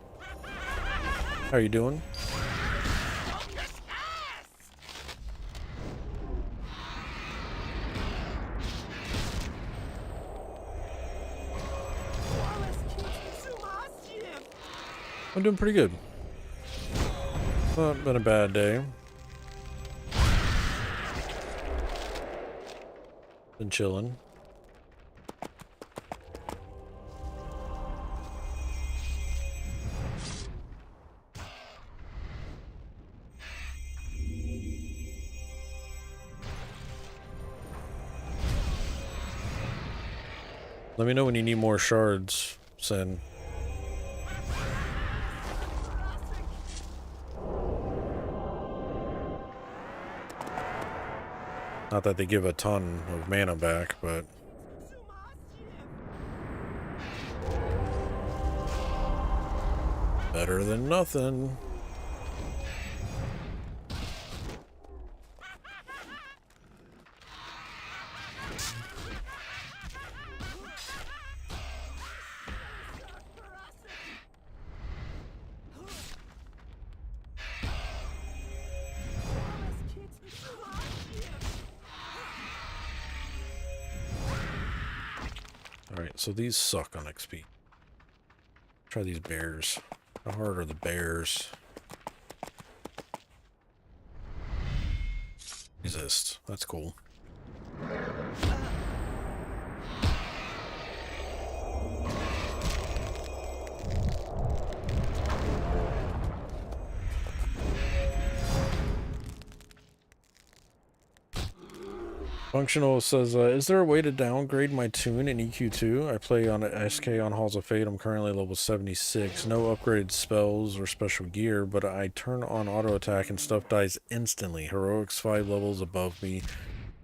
How you doing? I'm doing pretty good. Not been a bad day. Been chilling. Let me know when you need more shards, Sen. Not that they give a ton of mana back, but better than nothing. Alright, so these suck on XP. Try these bears. How hard are the bears? Resist. That's cool. Functional says, is there a way to downgrade my tune in EQ2? I play on SK on Halls of Fate. I'm currently level 76. No upgraded spells or special gear, but I turn on auto attack and stuff dies instantly. Heroics 5 levels above me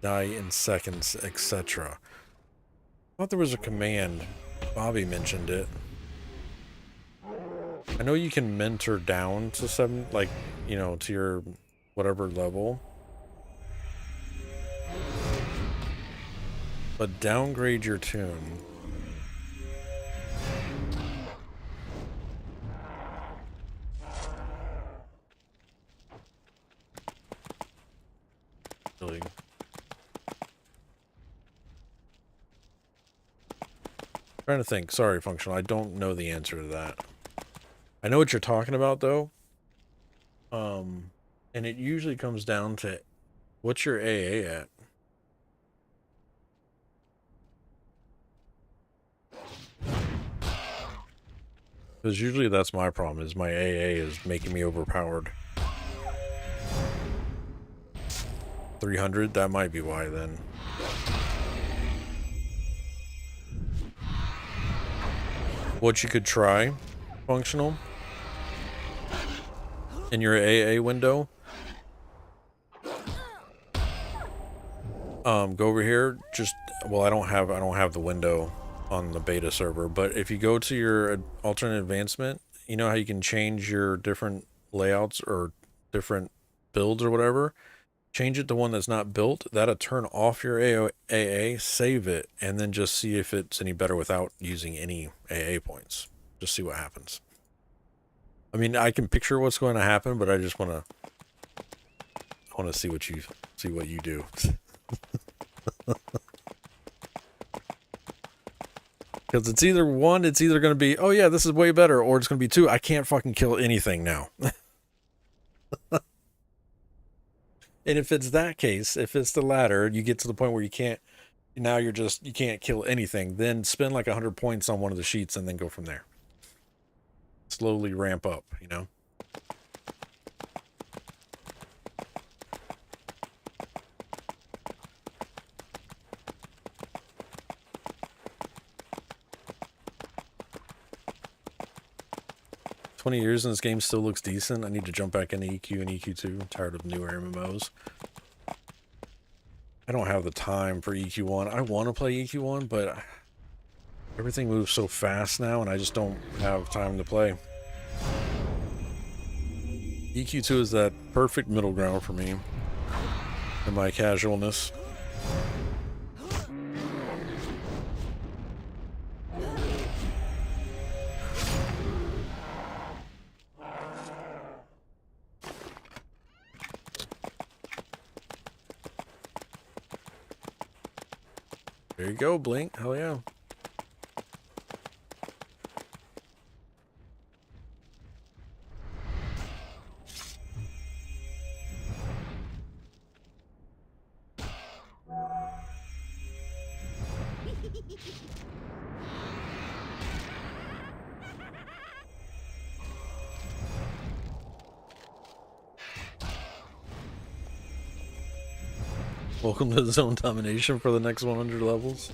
die in seconds, etc. I thought there was a command. Bobby mentioned it. I know you can mentor down to 7, like, you know, to your whatever level. But downgrade your tune. Really. Trying to think. Sorry, Functional. I don't know the answer to that. I know what you're talking about, though. And it usually comes down to what's your AA at? Because usually that's my problem, is my AA is making me overpowered. 300? That might be why, then. What you could try, Functional, in your AA window, go over here, just, well, I don't have the window on the beta server, but if you go to your alternate advancement, you know how you can change your different layouts or different builds or whatever, change it to one that's not built. That'll turn off your AA, save it, and then just see if it's any better without using any AA points. Just see what happens. I mean, I can picture what's going to happen, but I just want to see what you do. Because it's either one, it's either going to be, oh yeah, this is way better, or it's going to be two, I can't fucking kill anything now. And if it's that case, if it's the latter, you get to the point where you can't, now you can't kill anything, then spend like 100 points on one of the sheets and then go from there. Slowly ramp up, you know? $20 and this game still looks decent. I need to jump back into EQ and EQ2. I'm tired of newer MMOs. I don't have the time for EQ1. I want to play EQ1, but everything moves so fast now, and I just don't have time to play. EQ2 is that perfect middle ground for me and my casualness. There you go, Blink. Hell yeah. Welcome to the zone domination for the next 100 levels.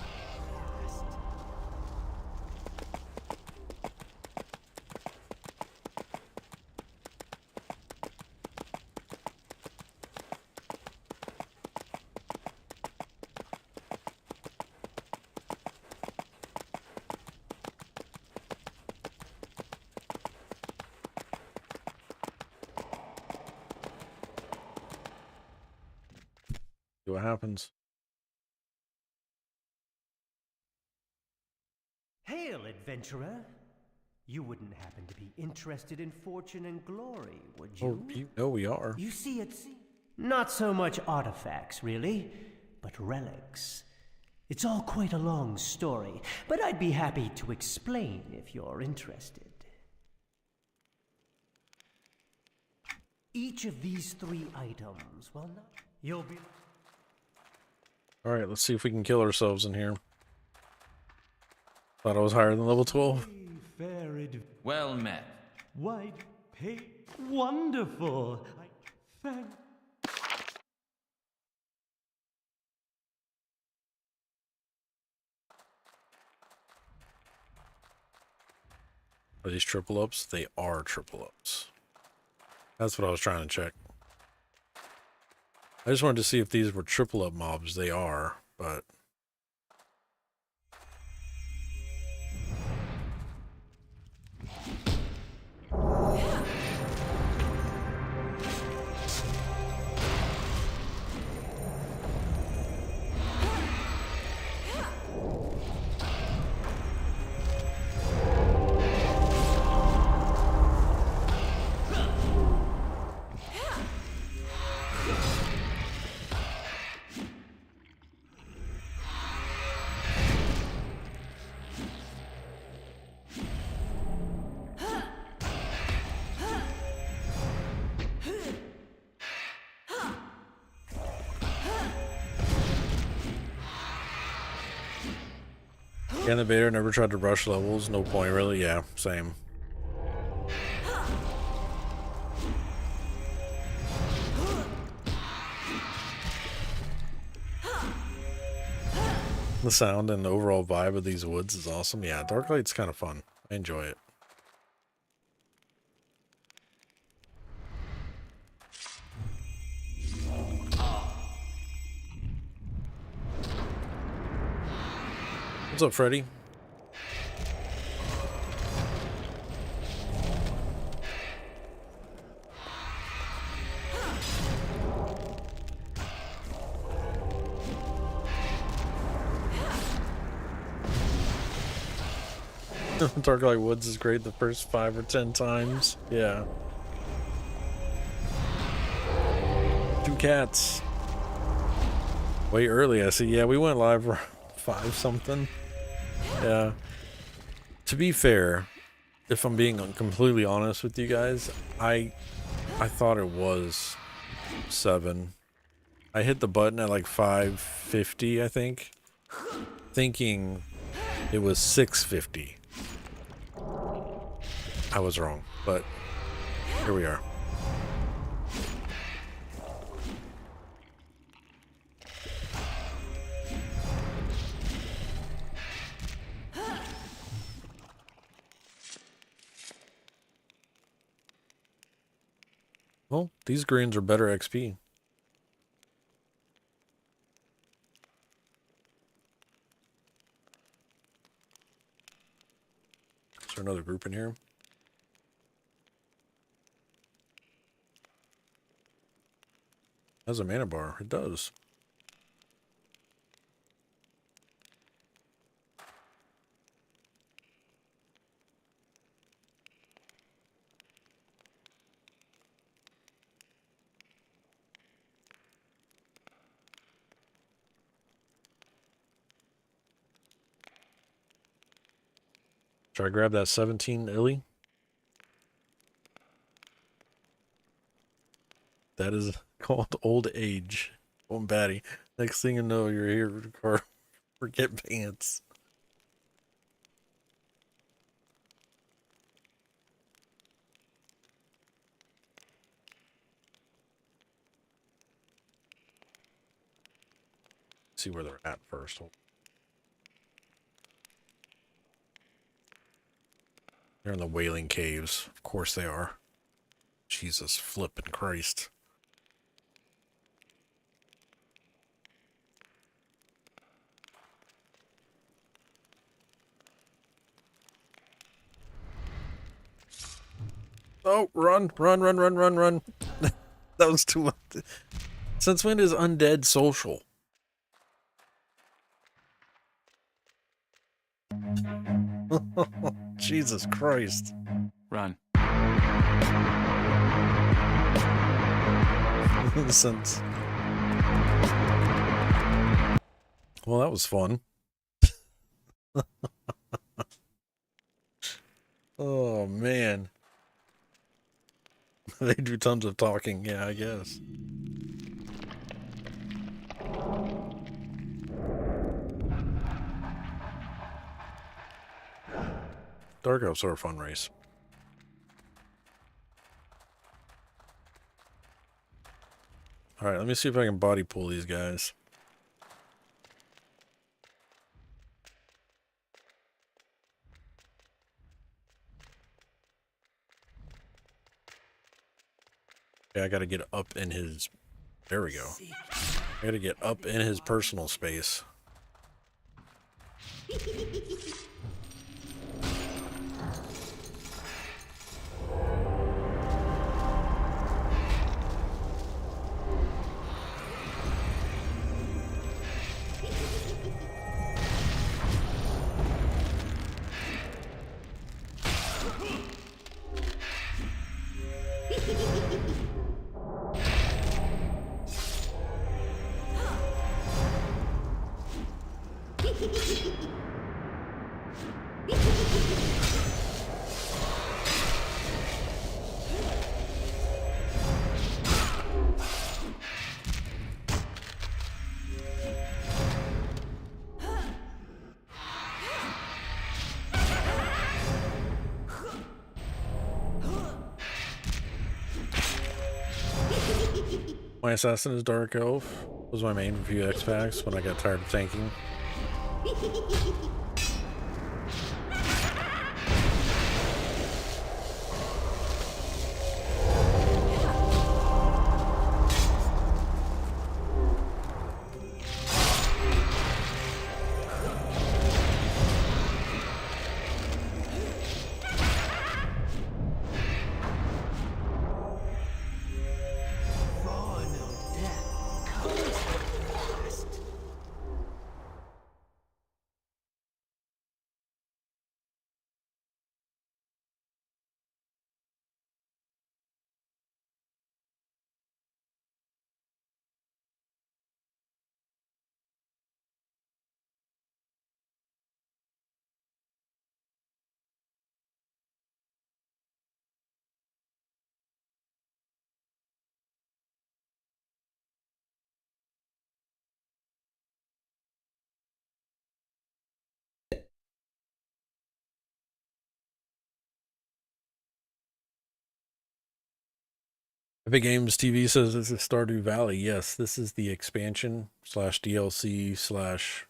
See what happens. Hail, adventurer! You wouldn't happen to be interested in fortune and glory, would you? Oh, you know we are. You see, it's not so much artifacts, really, but relics. It's all quite a long story, but I'd be happy to explain if you're interested. Each of these 3 items, well, not... You'll be... Alright, let's see if we can kill ourselves in here. Thought I was higher than level 12. Well met. White paint. Wonderful. Thank. Are these triple ups? They are triple ups. That's what I was trying to check. I just wanted to see if these were triple up mobs. They are, but... Yeah, the beta never tried to rush levels. No point, really. Yeah, same. The sound and the overall vibe of these woods is awesome. Yeah, Darklight's kind of fun. I enjoy it. What's up, Freddy? Darklight Woods is great the first 5 or 10 times. Yeah. 2 cats. Way early, I see. Yeah, we went live for 5 something. Yeah. To be fair, if I'm being completely honest with you guys, I thought it was 7. I hit the button at like 5:50, I think, thinking it was 6:50. I was wrong, but here we are. Well, these greens are better XP. Is there another group in here? Has a mana bar. It does. Try to grab that 17 illy. That is called old age. Oh, batty. Next thing you know, you're here for forget pants. See where they're at first. They're in the Wailing Caves. Of course they are. Jesus flippin' Christ. Oh, run, run, run, run, run, run. That was too much. Since when is undead social? Jesus Christ. Run. Since... Well, that was fun. Oh, man. They do tons of talking, yeah, I guess. Dark Elves are a fun race. Alright, let me see if I can body pull these guys. Yeah, I gotta get up in his... There we go. I gotta get up in his personal space. My assassin is Dark Elf. Was my main for a few X packs when I got tired of tanking. Epic Games TV says this is Stardew Valley. Yes, this is the expansion slash DLC slash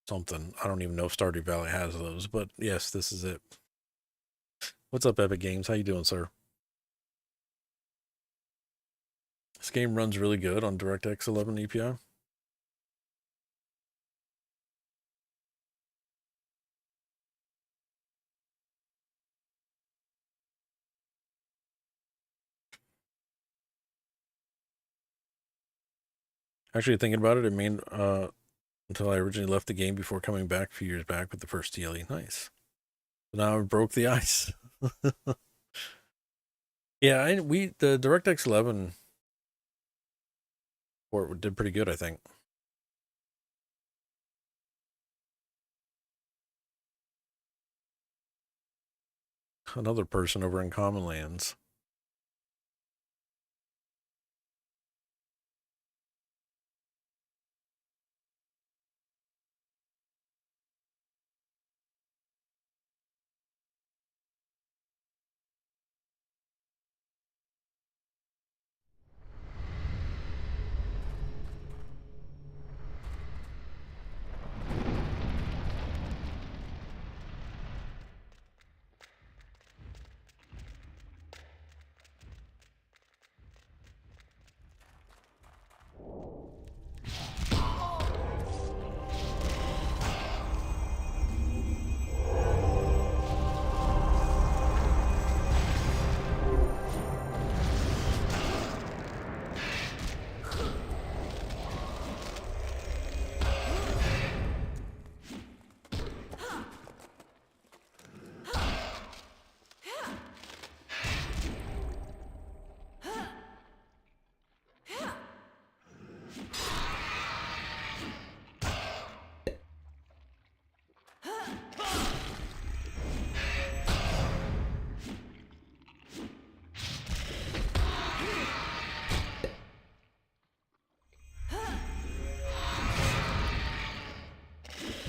something. I don't even know if Stardew Valley has those, but yes, this is it. What's up, Epic Games? How you doing, sir? This game runs really good on DirectX 11 API. Actually, thinking about it, it made until I originally left the game before coming back a few years back with the first TLE. Nice. So now I broke the ice. Yeah, the DirectX 11 port did pretty good, I think. Another person over in Common Lands.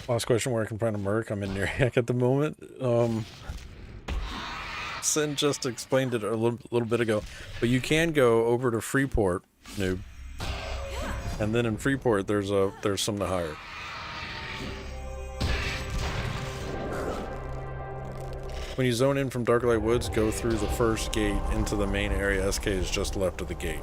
Last question, where I can find a merc? I'm in Neriac at the moment. Sin just explained it a little bit ago, but you can go over to Freeport, noob, and then in Freeport there's some to hire. When you zone in from Darklight Woods, go through the first gate into the main area. SK is just left of the gate.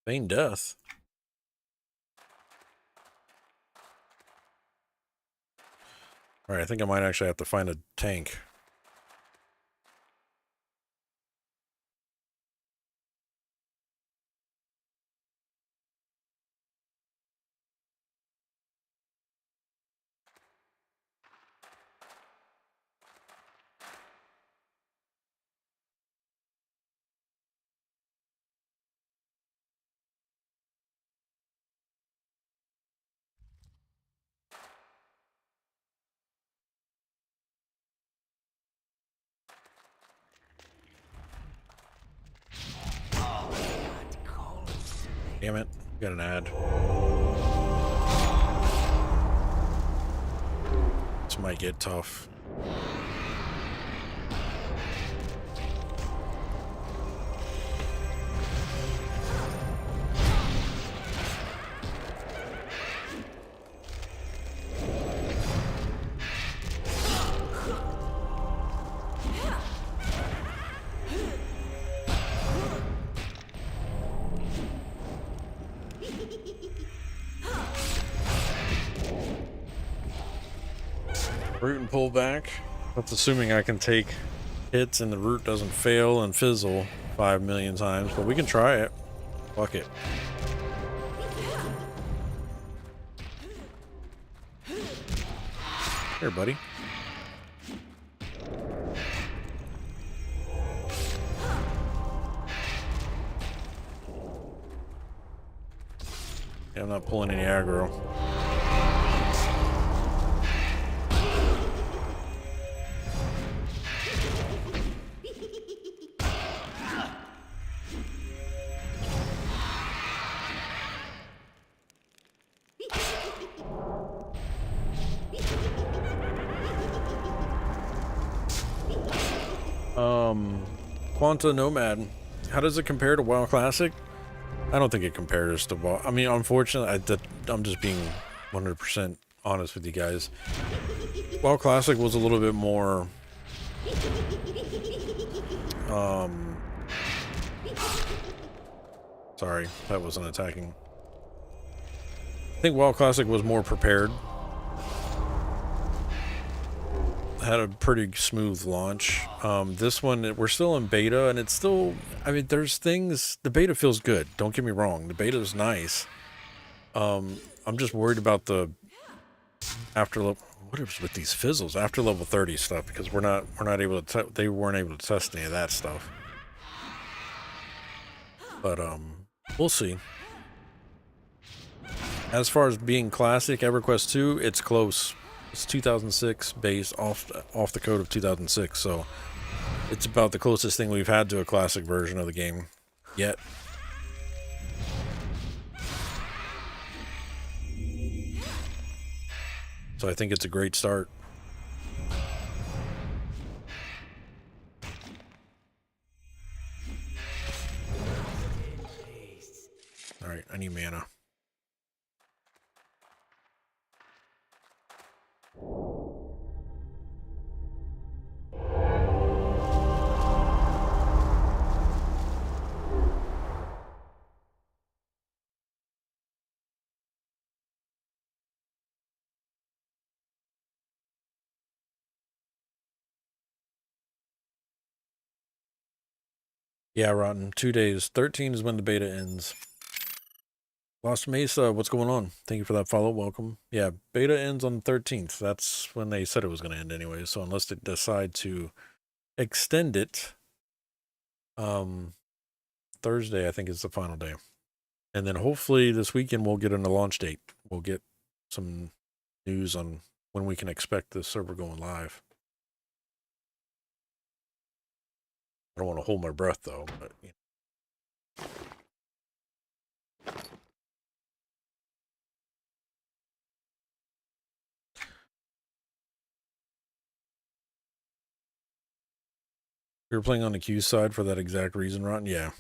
Vain death. Alright, I think I might actually have to find a tank. Damn it, got an ad. This might get tough. Root and pull back. That's assuming I can take hits and the root doesn't fail and fizzle 5 million times, but we can try it. Fuck it. Here, buddy. Yeah, I'm not pulling any aggro. Quanta Nomad, how does it compare to WoW Classic? I don't think it compares to WoW. I mean, unfortunately, I'm just being 100% honest with you guys. WoW Classic was a little bit more... Sorry, that wasn't attacking. I think WoW Classic was more prepared. Had a pretty smooth launch. This one, we're still in beta, and it's still, I mean, there's things, the beta feels good, don't get me wrong, the beta is nice. I'm just worried about the after level, what is with these fizzles, after level 30 stuff, because we're not able to, they weren't able to test any of that stuff. But, we'll see. As far as being classic, EverQuest 2, it's close. It's 2006 base off the code of 2006, so it's about the closest thing we've had to a classic version of the game yet. So I think it's a great start. All right, I need mana. Yeah, Rotten. 2 days. 13 is when the beta ends. Lost Mesa, what's going on? Thank you for that follow. Welcome. Yeah, beta ends on the 13th. That's when they said it was going to end anyway. So unless they decide to extend it, Thursday, I think, is the final day. And then hopefully this weekend we'll get a launch date. We'll get some news on when we can expect the server going live. I don't want to hold my breath though, but you know. You were playing on the Q side for that exact reason, Ron? Yeah.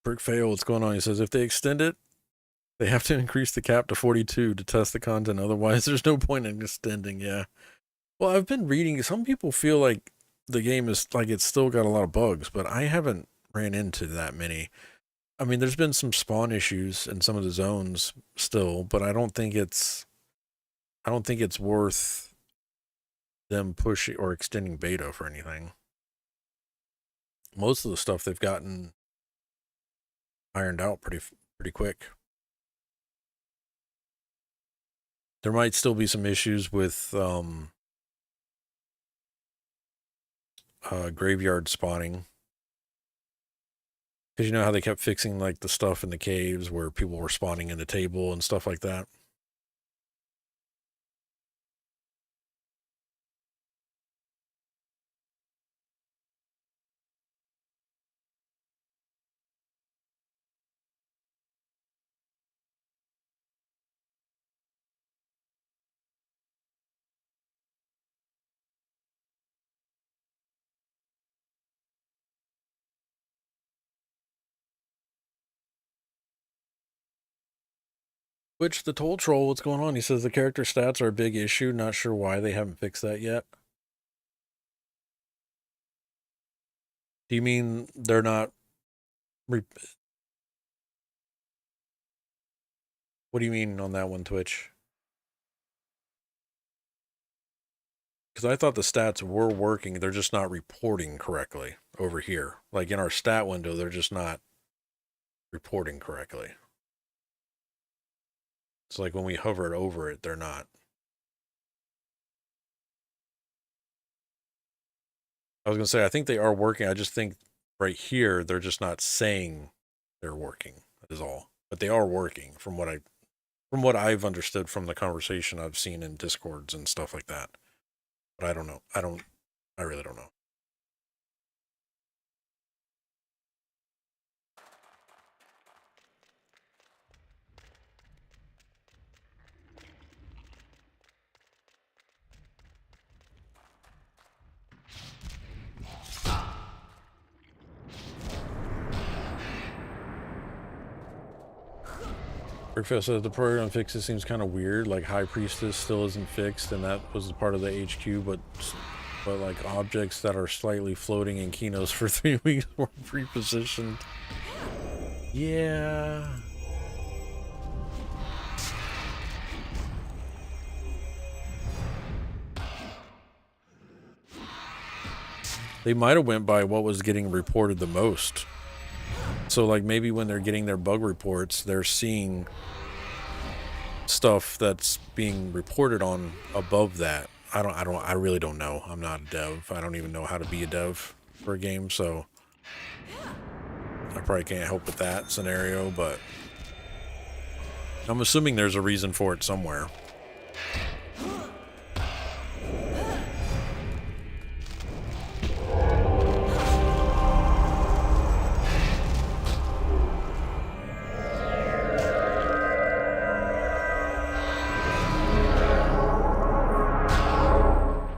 Brick Fail, what's going on? He says, if they extend it, they have to increase the cap to 42 to test the content. Otherwise, there's no point in extending. Yeah. Well, I've been reading. Some people feel like the game is like it's still got a lot of bugs, but I haven't ran into that many. I mean, there's been some spawn issues in some of the zones still, but I don't think it's worth them pushing or extending beta for anything. Most of the stuff they've gotten ironed out pretty quick. There might still be some issues with graveyard spawning, because you know how they kept fixing like the stuff in the caves where people were spawning in the table and stuff like that. Which the Toll Troll, what's going on? He says the character stats are a big issue. Not sure why they haven't fixed that yet. Do you mean they're not? What do you mean on that one, Twitch? Because I thought the stats were working. They're just not reporting correctly over here. Like in our stat window, they're just not reporting correctly. It's like when we hover over it, they're not. I was going to say, I think they are working. I just think right here, they're just not saying they're working. That is all. But they are working from what I've understood from the conversation I've seen in Discords and stuff like that. But I don't know. I really don't know. Rickfail says the program fixes seems kind of weird. Like High Priestess still isn't fixed, and that was part of the HQ, but like objects that are slightly floating in Kinos for 3 weeks were pre-positioned. Yeah. They might have went by what was getting reported the most. So like maybe when they're getting their bug reports, they're seeing stuff that's being reported on above that. I really don't know. I'm not a dev. I don't even know how to be a dev for a game, so I probably can't help with that scenario, but I'm assuming there's a reason for it somewhere.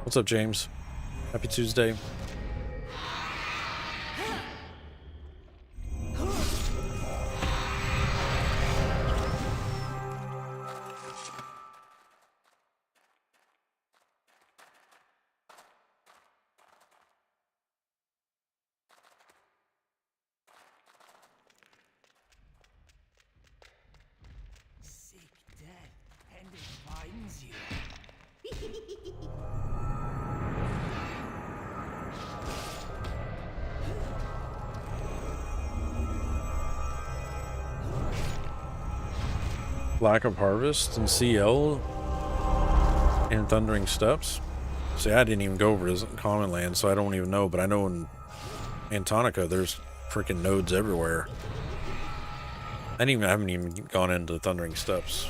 What's up, James? Happy Tuesday. Seek death, and it finds you. Lack of harvest and CL and Thundering Steps. See, I didn't even go over his common land, so I don't even know, but I know in Antonica there's freaking nodes everywhere. I haven't even gone into Thundering Steps.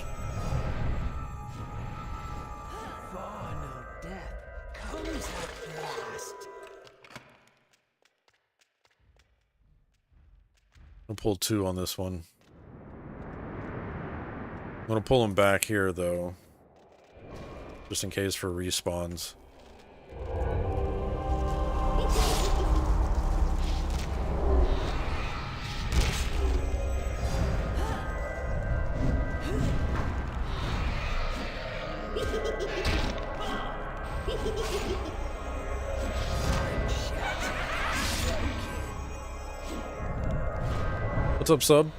I'll pull 2 on this one. I'm gonna pull them back here though, just in case for respawns. What's up, sub?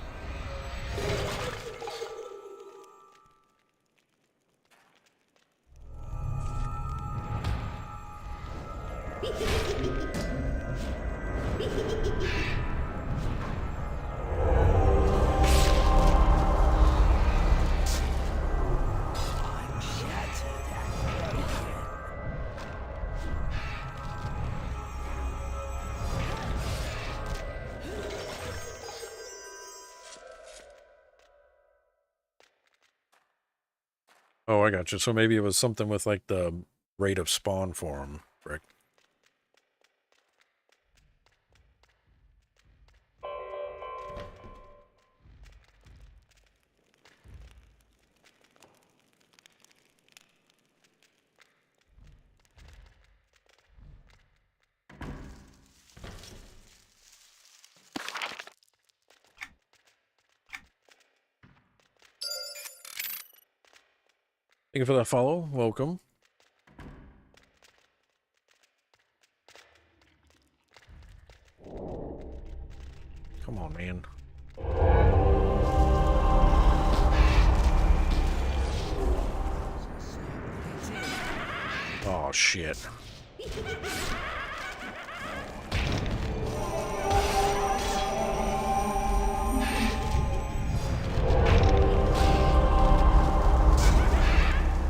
Oh, I got you. So maybe it was something with like the rate of spawn for them, Rick. Thank you for that follow. Welcome. Come on, man. Oh, shit.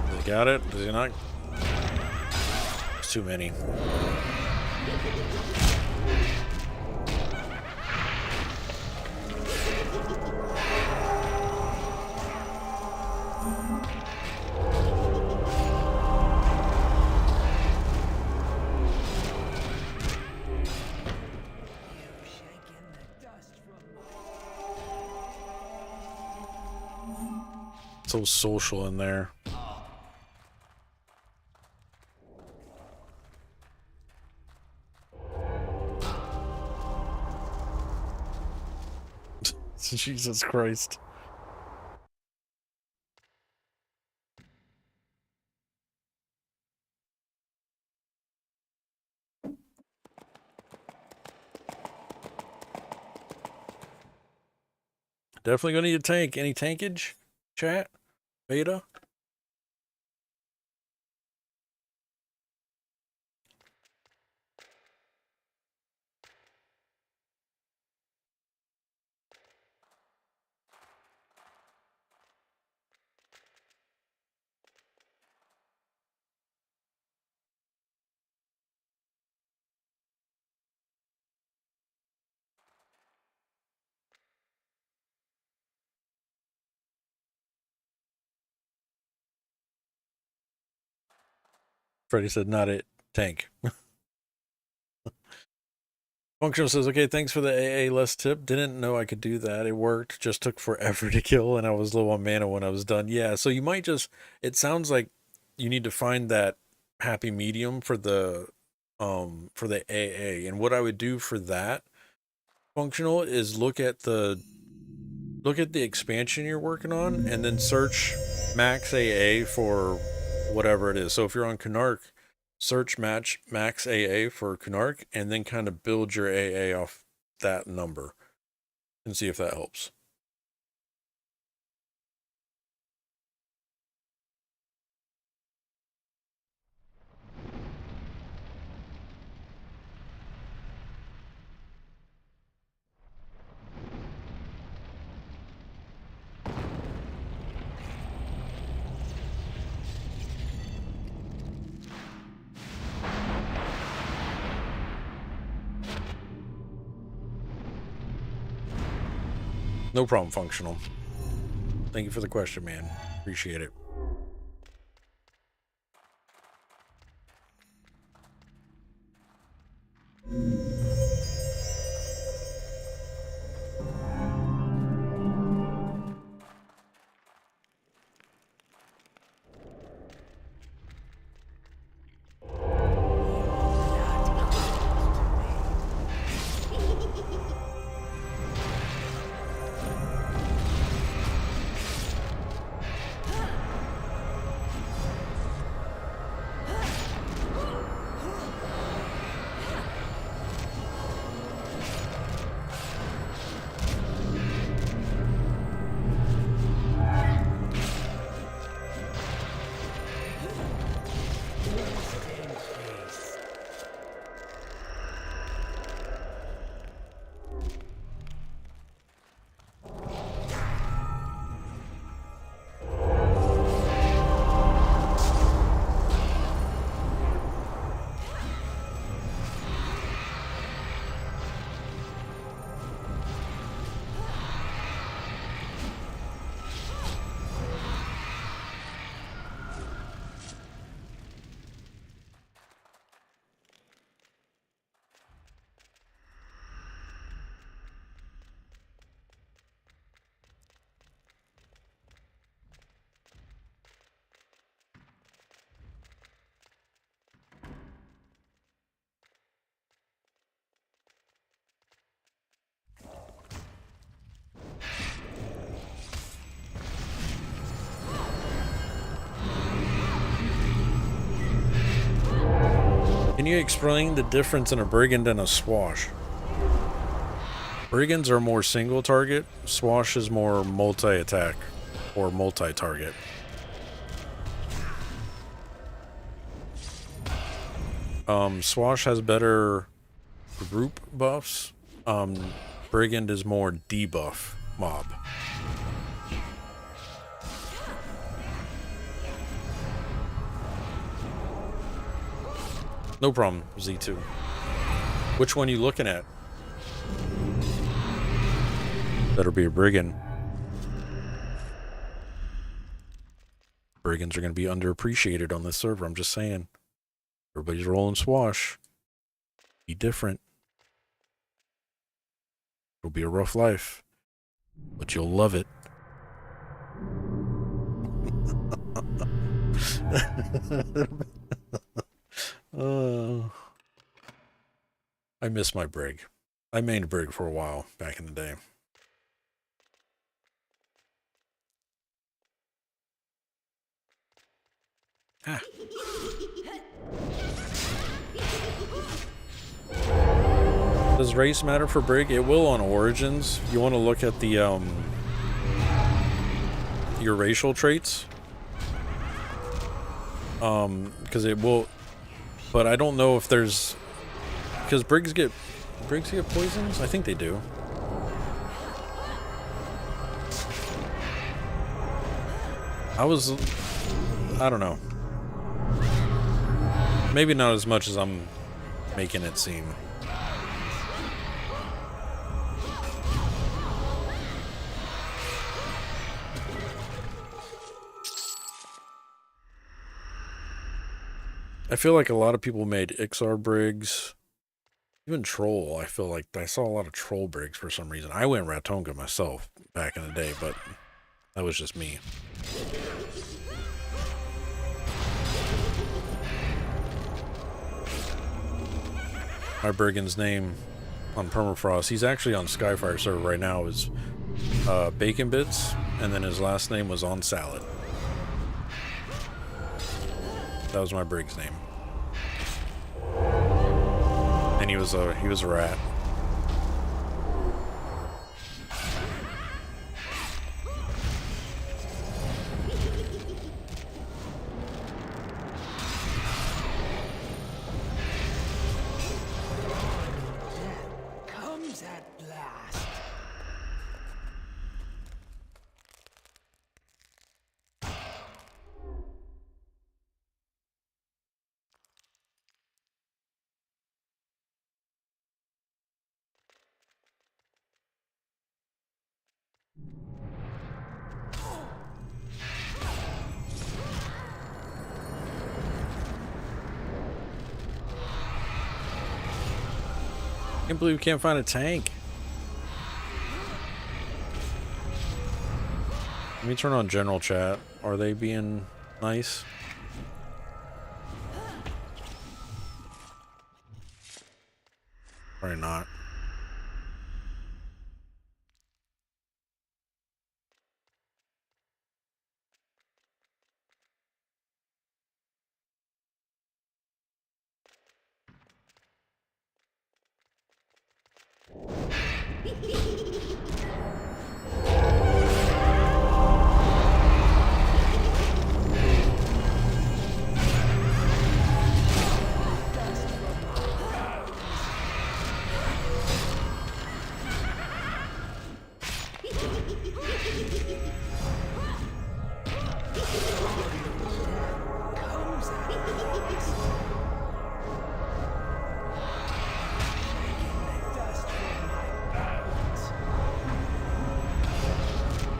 Does he got it? Does he not? It's too many. So social in there. Jesus Christ. Definitely gonna need a tank. Any tankage? Chat? Beta? Freddy said, not it. Tank. Functional says, okay, thanks for the AA less tip. Didn't know I could do that. It worked. Just took forever to kill, and I was low on mana when I was done. Yeah, so you might just... It sounds like you need to find that happy medium for the AA. And what I would do for that, Functional, is look at the expansion you're working on, and then search max AA for whatever it is. So if you're on Canark, search max AA for Canark, and then kind of build your AA off that number and see if that helps. No problem, Functional. Thank you for the question, man. Appreciate it. Can you explain the difference in a brigand and a swash? Brigands are more single target. Swash is more multi-attack or multi-target. Swash has better group buffs. Brigand is more debuff mob. No problem, Z2. Which one you looking at? Better be a brigand. Brigands are going to be underappreciated on this server, I'm just saying. Everybody's rolling swash. Be different. It'll be a rough life, but you'll love it. I miss my brig. I mained brig for a while back in the day. Ah. Does race matter for brig? It will on Origins. You want to look at the your racial traits. Because it will, but I don't know if there's, because brigs get poisons? I think they do. I don't know. Maybe not as much as I'm making it seem. I feel like a lot of people made Ixar brigs. Even Troll, I feel like I saw a lot of Troll brigs for some reason. I went Ratonga myself back in the day, but that was just me. My brigand's name on Permafrost, he's actually on Skyfire server right now, is Bacon Bits, and then his last name was On Salad. That was my brig's name. And he was a rat. Comes at last. I can't believe we can't find a tank. Let me turn on general chat. Are they being nice? Probably not.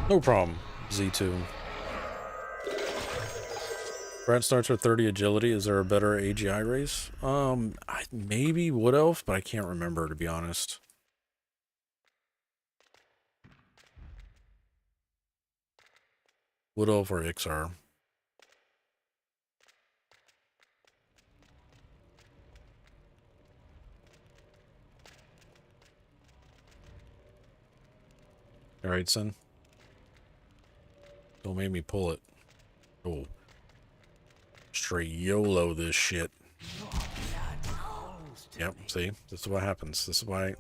No problem, Z2. Brad starts with 30 agility. Is there a better AGI race? Maybe Wood Elf, but I can't remember, to be honest. Wood Elf or Ixar? Alright, son. Don't make me pull it. Oh. Straight YOLO this shit. Yep, see? This is what happens. This is why...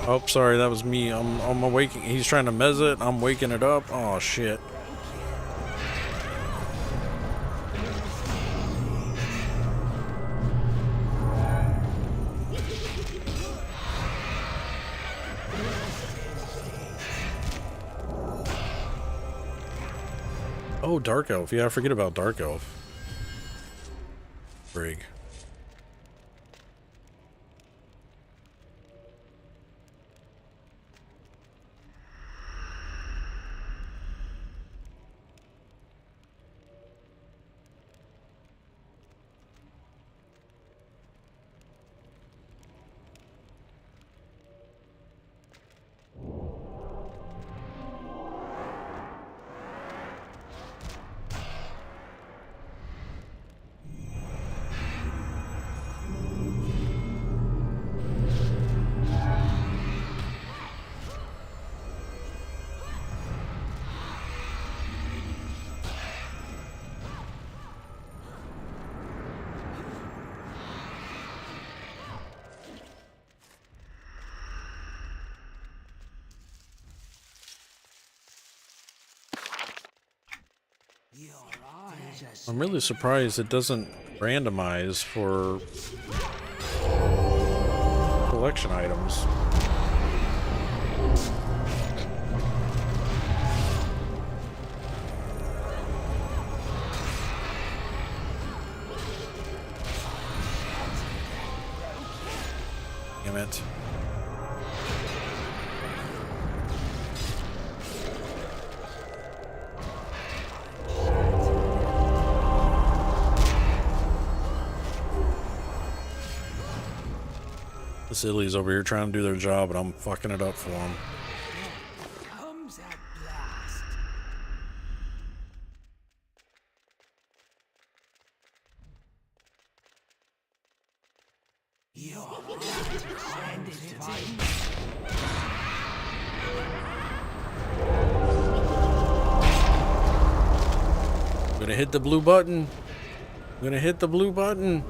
Oh, sorry, that was me. I'm awaking. He's trying to mez it. I'm waking it up. Oh, shit. Oh, Dark Elf. Yeah, I forget about Dark Elf. Brig. I'm really surprised it doesn't randomize for collection items. Damn it. The sillies over here trying to do their job, and I'm fucking it up for them. Comes at last. I'm gonna hit the blue button. I'm gonna hit the blue button.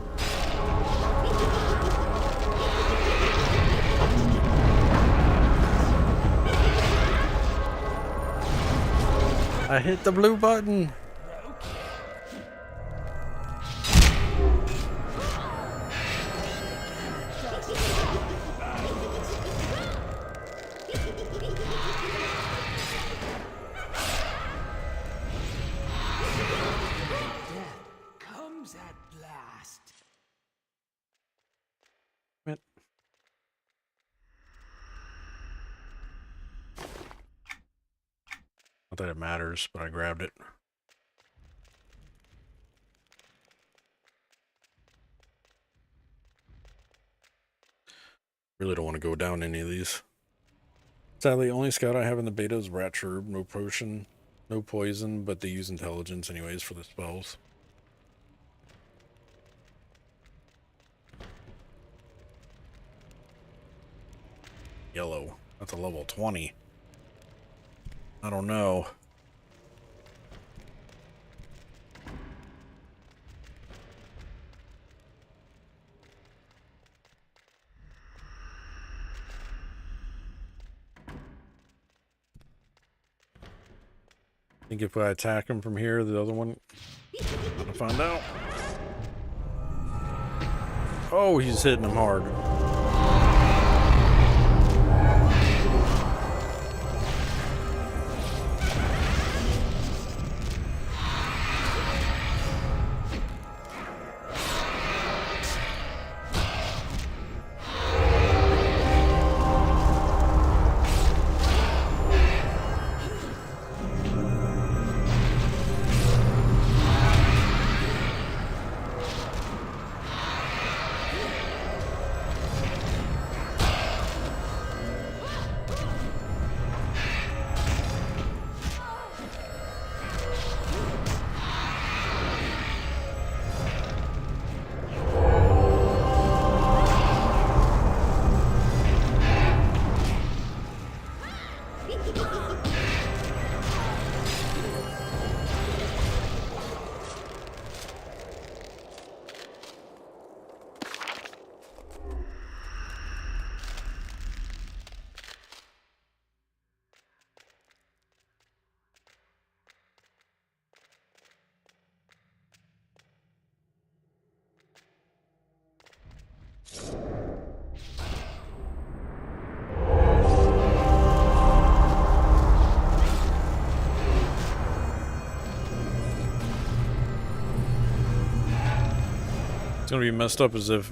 I hit the blue button. Comes at last. Man. Not that it matters, but I grabbed it. Really don't want to go down any of these. Sadly, only scout I have in the beta is Rat Shrub. No potion, no poison, but they use intelligence anyways for the spells. Yellow. That's a level 20. I don't know. I think if I attack him from here, the other one, I'm gonna find out. Oh, he's hitting him hard. It's gonna be messed up as if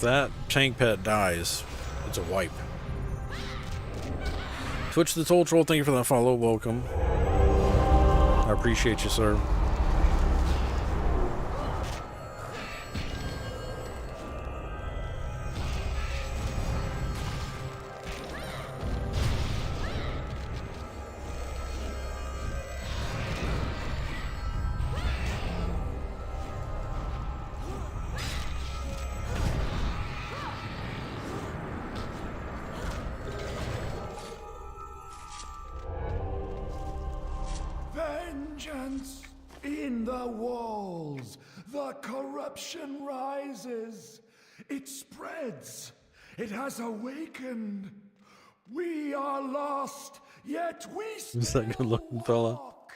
that tank pet dies, it's a wipe. Twitch the Toll Troll, thank you for that follow. Welcome. I appreciate you, sir. Vengeance in the walls. The corruption rises. It spreads. It has awakened. We are lost, yet we Who's that good-looking fella? walk.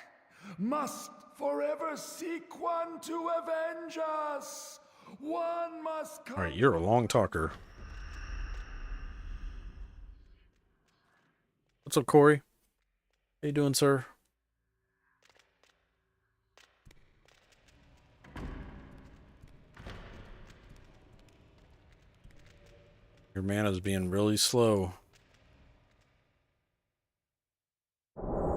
Must forever seek one to avenge us. One must come. All right, you're a long talker. What's up, Corey? How you doing, sir? Your mana's being really slow. Oh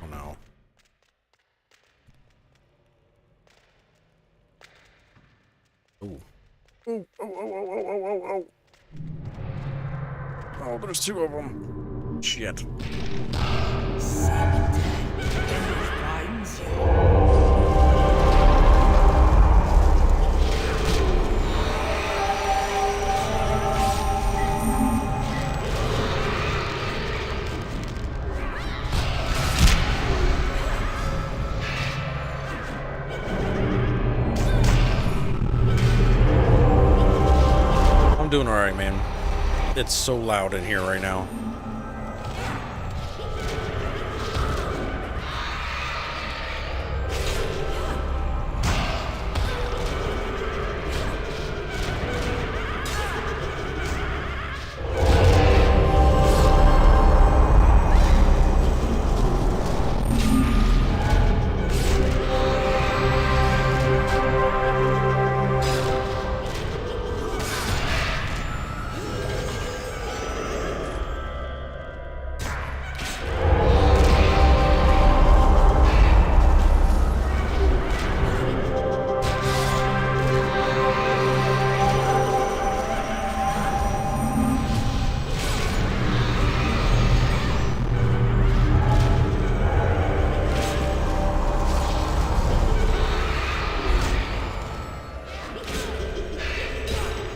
no. Ooh. Oh, oh, oh, oh, oh, oh, oh, oh. Oh, there's two of them. Shit. I'm doing alright, man. It's so loud in here right now.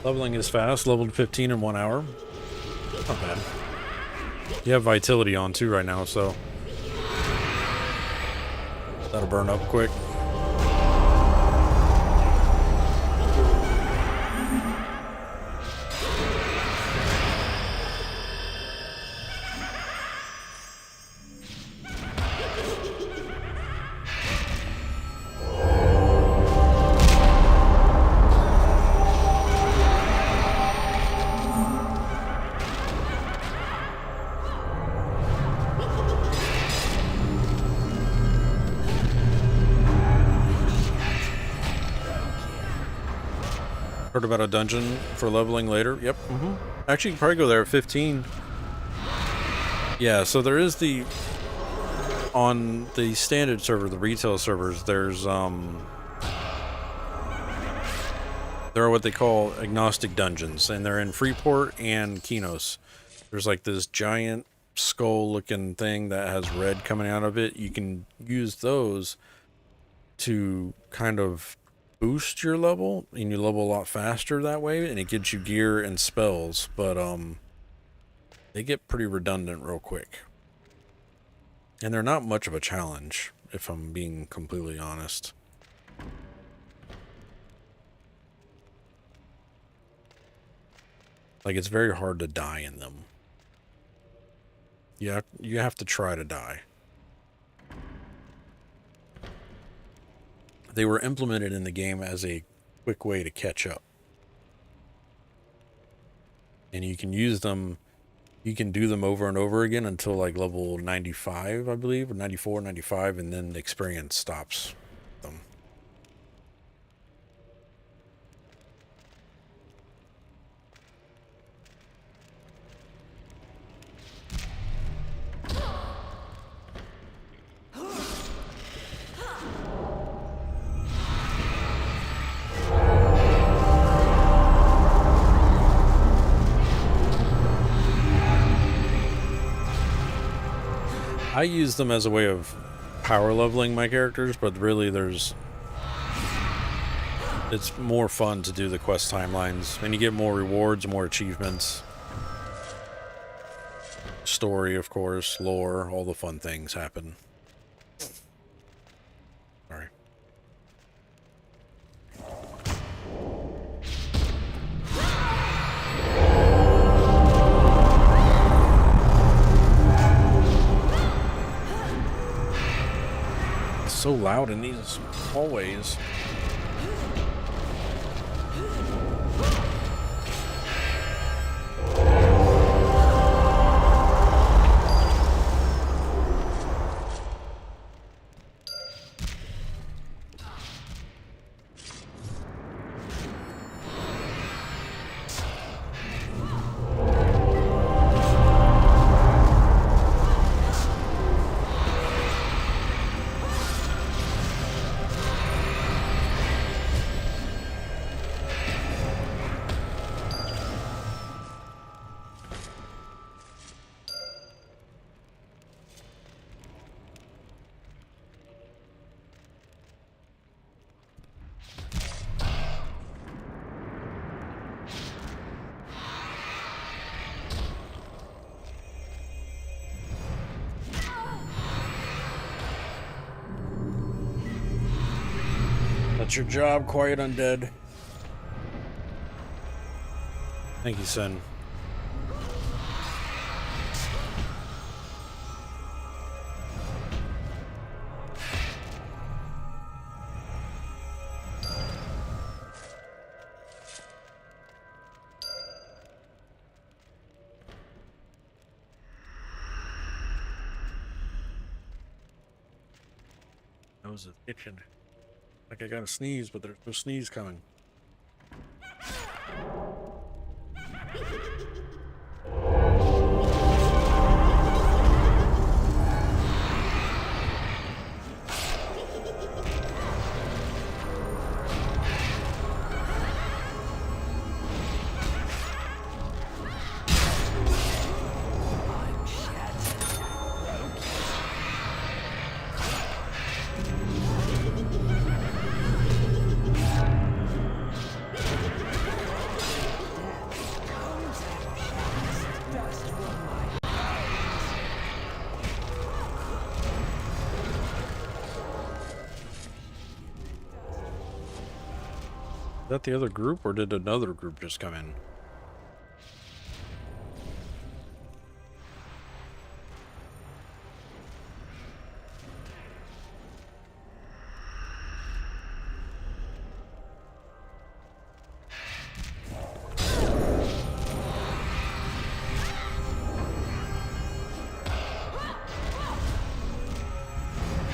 Leveling is fast, leveled 15 in 1 hour. Not bad. You have vitality on too right now, so that'll burn up quick. Heard about a dungeon for leveling later? Yep. Actually, you can probably go there at 15. Yeah, so there is on the standard server, the retail servers, there's there are what they call agnostic dungeons, and they're in Freeport and Kinos. There's like this giant skull looking thing that has red coming out of it. You can use those to kind of boost your level, and you level a lot faster that way, and it gives you gear and spells, but they get pretty redundant real quick. And they're not much of a challenge, if I'm being completely honest. Like, it's very hard to die in them. You have to try to die. They were implemented in the game as a quick way to catch up. And you can use them you can do them over and over again until like level 95, I believe, or 94, 95, and then the experience stops them. I use them as a way of power leveling my characters, but really it's more fun to do the quest timelines, and you get more rewards, more achievements, story, of course, lore, all the fun things happen. Sorry. So loud in these hallways. That's your job, quiet undead. Thank you, son. That was a itching. Like I got a sneeze, but there's no sneeze coming. Is that the other group, or did another group just come in?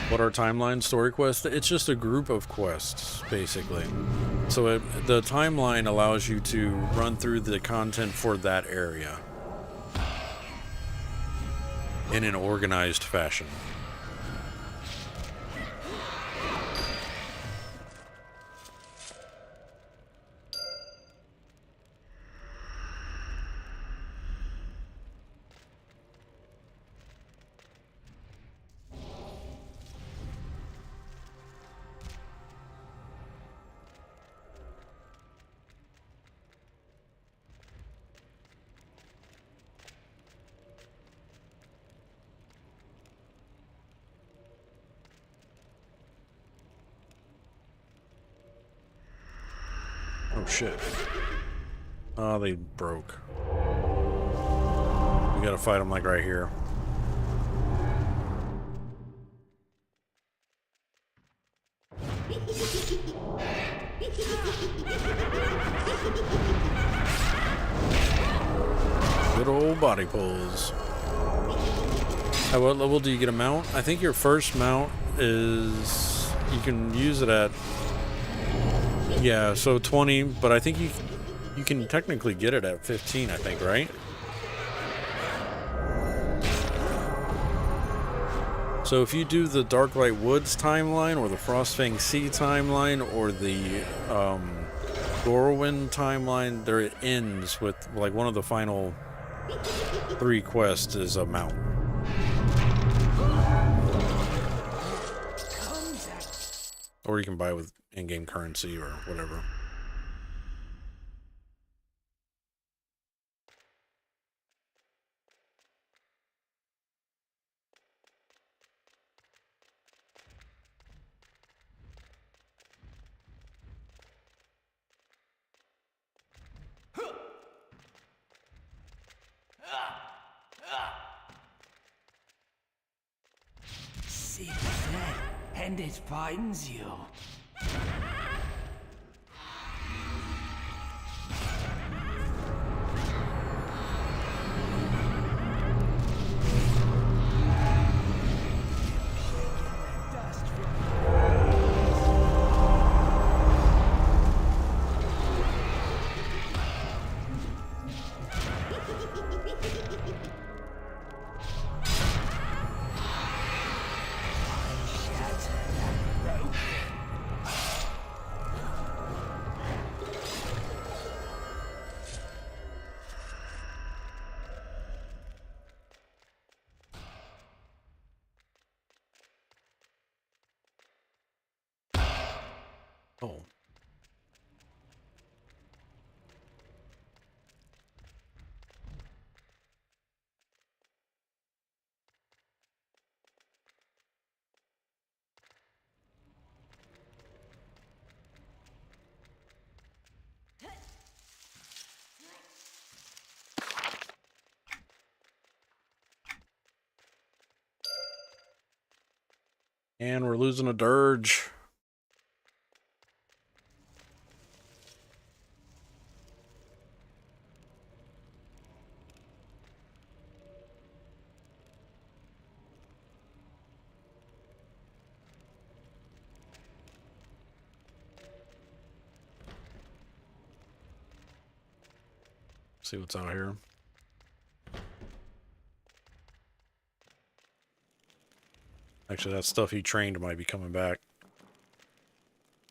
What are timeline story quests? It's just a group of quests, basically. So the timeline allows you to run through the content for that area in an organized fashion. Oh shit. Oh, they broke. We gotta fight them like right here. Good Good old body pulls. At what level do you get a mount? I think your first mount is... You can use it at... Yeah, so 20, but I think you can technically get it at 15, I think, right? So if you do the Darklight Woods timeline, or the Frostfang Sea timeline, or the Dorwyn timeline, there it ends with like one of the final 3 quests is a mount. Or you can buy with in-game currency or whatever. Sit there, and it finds you. Oh. And we're losing a dirge. See what's out here. Actually, that stuff he trained might be coming back.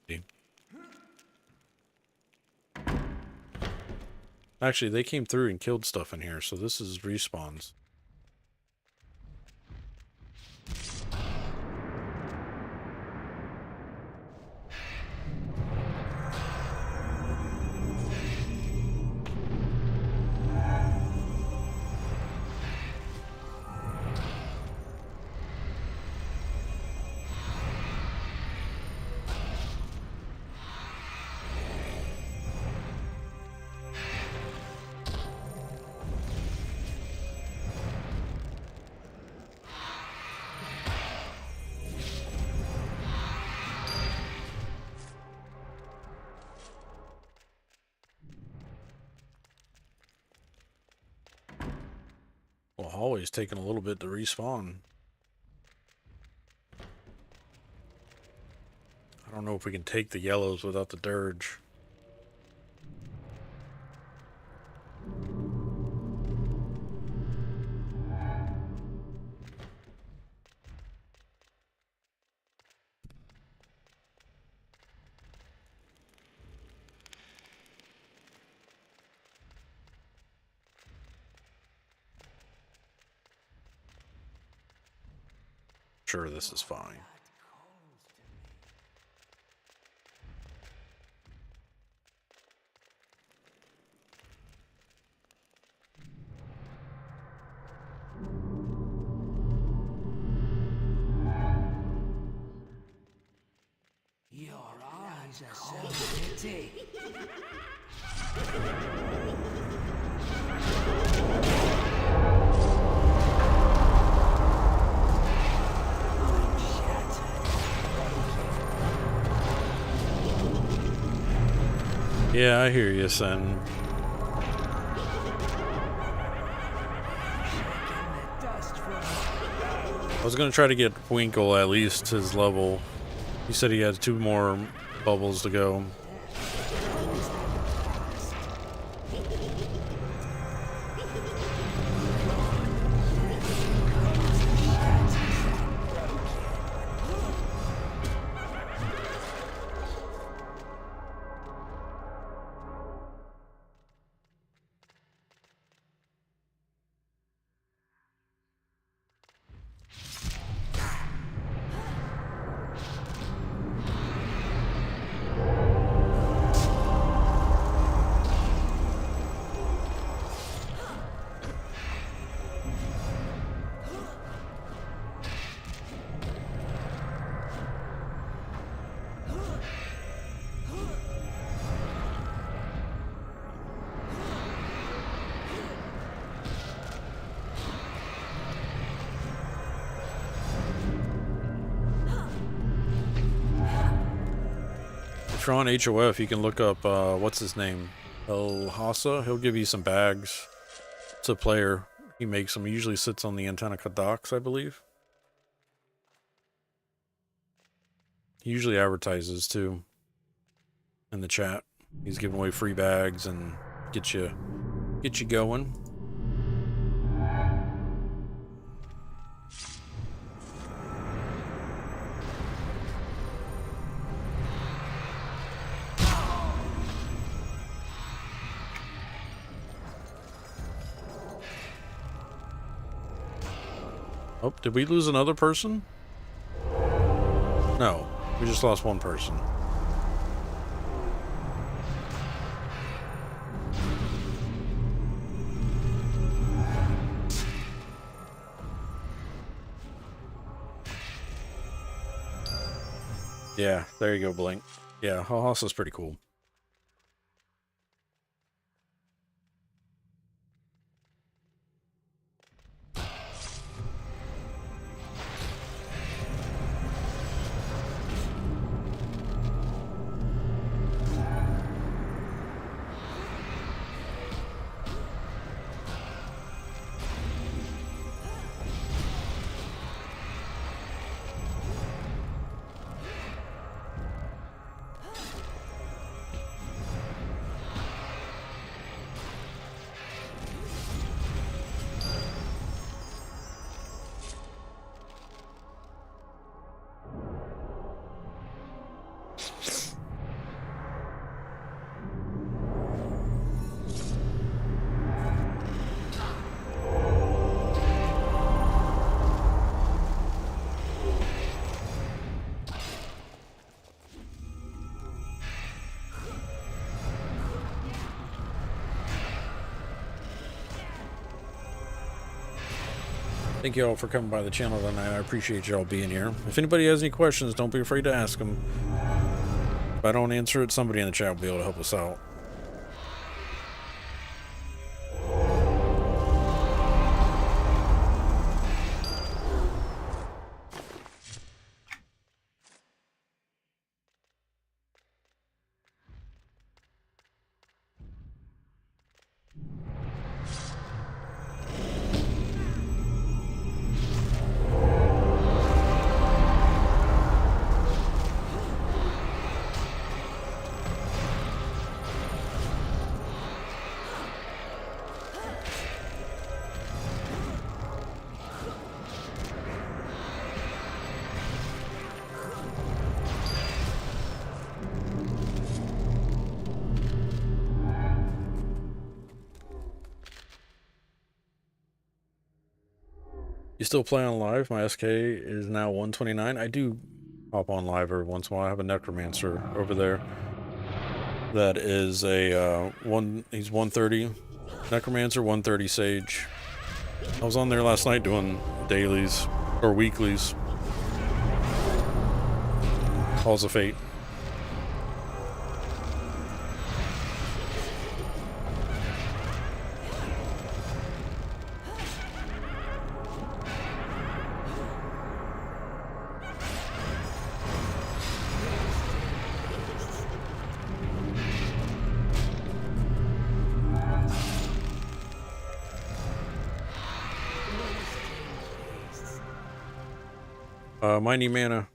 See. Actually, they came through and killed stuff in here, so this is respawns. Well, hallway's taking a little bit to respawn. I don't know if we can take the yellows without the dirge. Sure, this is fine. Your eyes are so pretty. Yeah, I hear you, son. was gonna try to get Winkle at least his level. He said he had 2 more bubbles to go. If you're on HOF, you can look up, what's his name? El Hassa. He'll give you some bags. It's a player. He makes them. He usually sits on the Antonica docks, I believe. He usually advertises, too, in the chat. He's giving away free bags and get you going. Oh, did we lose another person? No, we just lost one person. Yeah, there you go, Blink. Yeah, Hahassa's pretty cool. Thank you all for coming by the channel tonight. I appreciate y'all being here. If anybody has any questions, don't be afraid to ask them. If I don't answer it, somebody in the chat will be able to help us out. You still play on live? My SK is now 129. I do hop on live every once in a while. I have a necromancer over there that is a he's 130 necromancer, 130 sage. I was on there last night doing dailies or weeklies. Halls of Fate. Might need mana.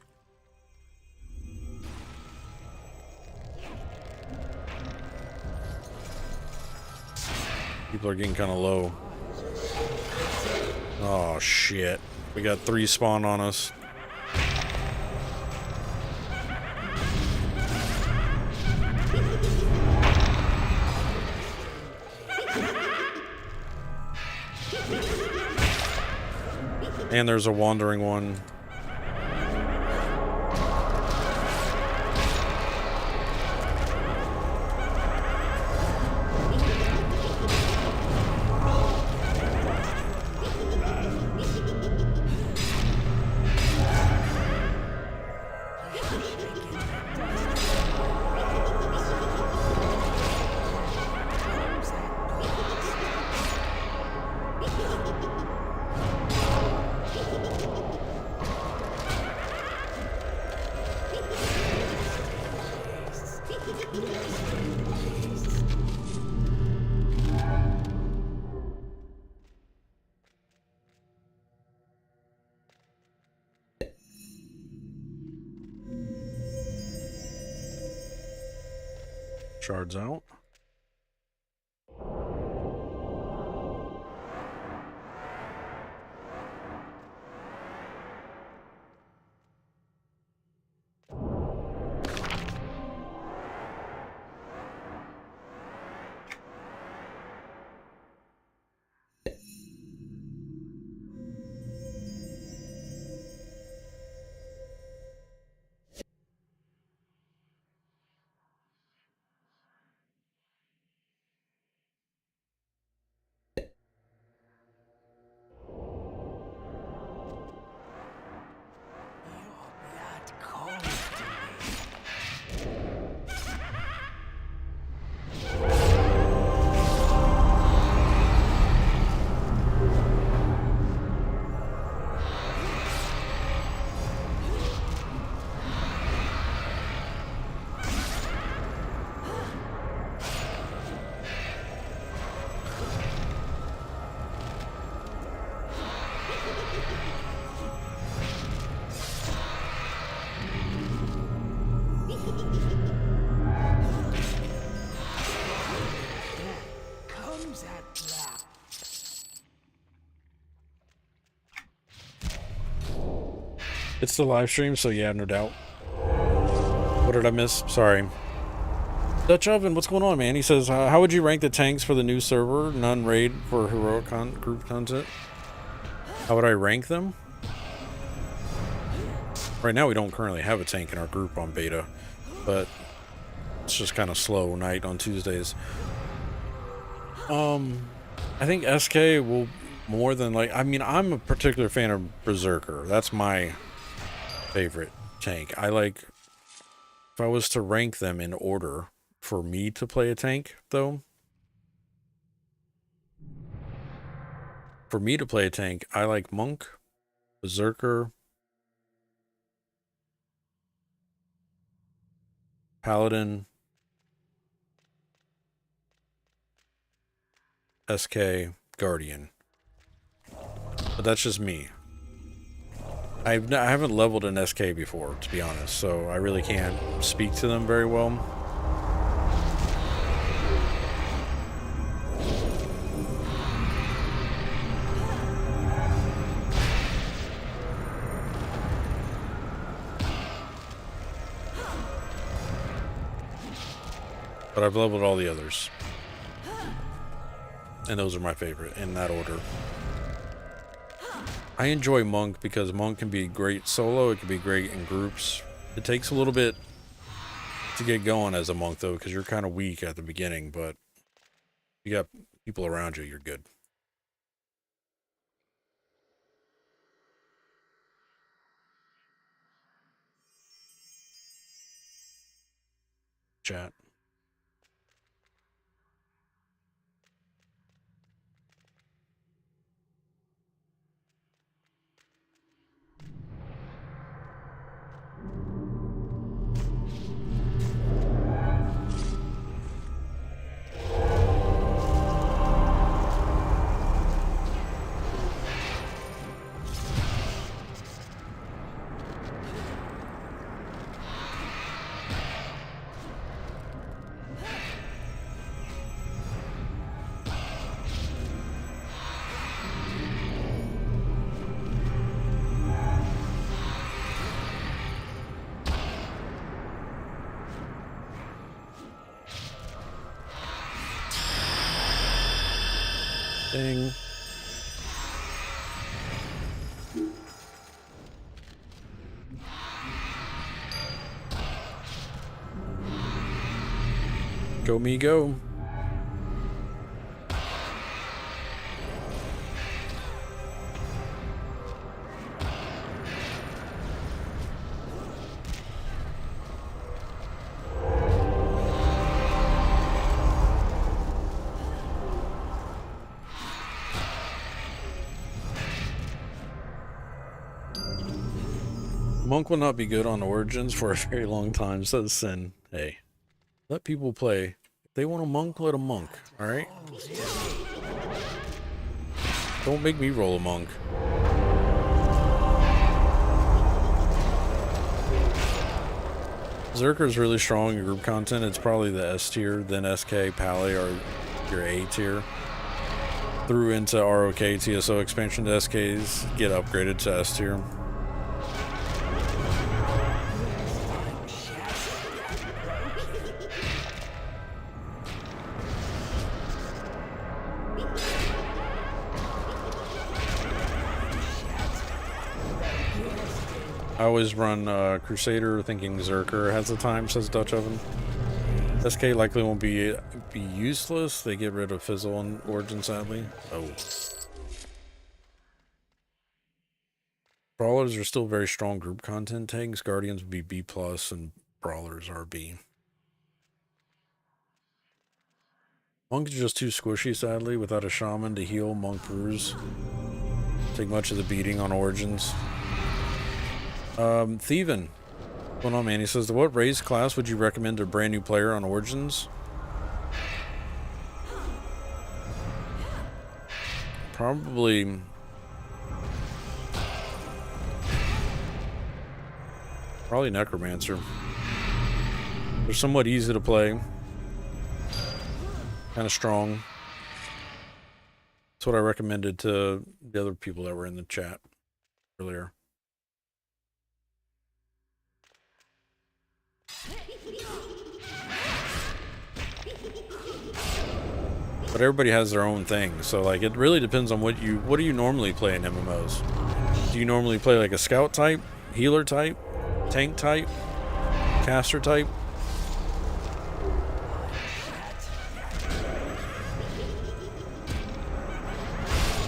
People are getting kind of low. Oh shit. We got 3 spawn on us. And there's a wandering one. Shards out. It's the live stream, so yeah, no doubt. What did I miss? Sorry. Dutch Oven, what's going on, man? He says, how would you rank the tanks for the new server? None raid for heroic group content. How would I rank them? Right now, we don't currently have a tank in our group on beta, but it's just kind of slow night on Tuesdays. I think SK will more than like, I mean, I'm a particular fan of Berserker. That's my favorite tank. I like, if I was to rank them in order for me to play a tank, though, for me to play a tank, I like Monk, Berserker, Paladin, SK, Guardian. But that's just me. I haven't leveled an SK before, to be honest, so I really can't speak to them very well. But I've leveled all the others. And those are my favorite, in that order. I enjoy Monk because Monk can be great solo, it can be great in groups. It takes a little bit to get going as a Monk, though, because you're kind of weak at the beginning, but you got people around you, you're good. Chat. thing. Go me go. Monk will not be good on Origins for a very long time, says Sin. Hey, let people play. If they want a monk, let a monk, alright? Don't make me roll a monk. Zerker's really strong in group content. It's probably the S tier, then SK, Pally, or your A tier. Through into ROK, TSO expansion to SKs, get upgraded to S tier. I always run Crusader thinking Zerker has the time, says Dutch Oven. SK likely won't be useless. They get rid of Fizzle on Origin, sadly. Oh. Brawlers are still very strong group content tanks. Guardians would be B+, and Brawlers are B. Monk is just too squishy, sadly, without a Shaman to heal. Monk brews. Take much of the beating on Origins. Thievin. What's going on, man? He says, what race class would you recommend to a brand new player on Origins? Probably Necromancer. They're somewhat easy to play. Kind of strong. That's what I recommended to the other people that were in the chat earlier. But everybody has their own thing, so like it really depends on what do you normally play in MMOs? Do you normally play like a scout type, healer type, tank type, caster type?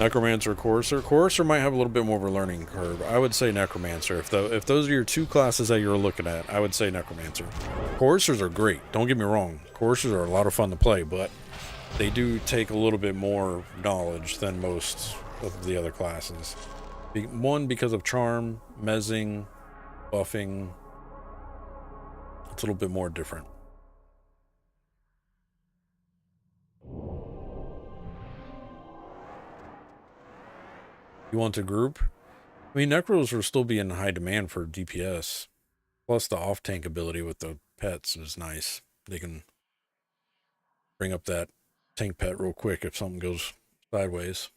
Necromancer, Courser. Courser might have a little bit more of a learning curve. I would say Necromancer. If those are your two classes that you're looking at, I would say Necromancer. Coursers are great. Don't get me wrong. Coursers are a lot of fun to play, but they do take a little bit more knowledge than most of the other classes. One, because of charm, mezzing, buffing. It's a little bit more different. You want to group? I mean, Necros will still be in high demand for DPS. Plus the off-tank ability with the pets is nice. They can bring up that tank pet real quick if something goes sideways.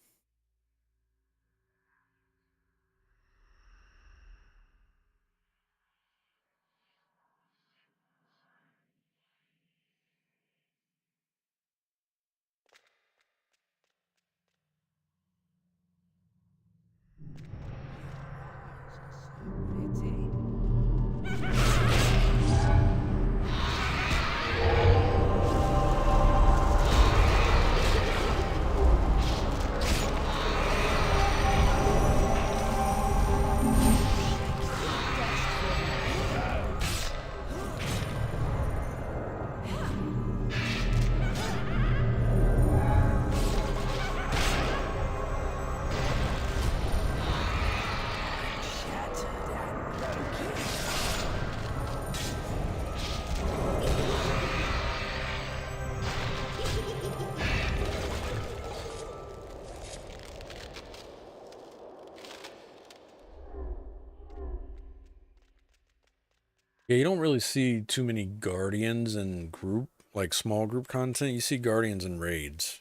Yeah, you don't really see too many Guardians in group, like small group content. You see Guardians in raids.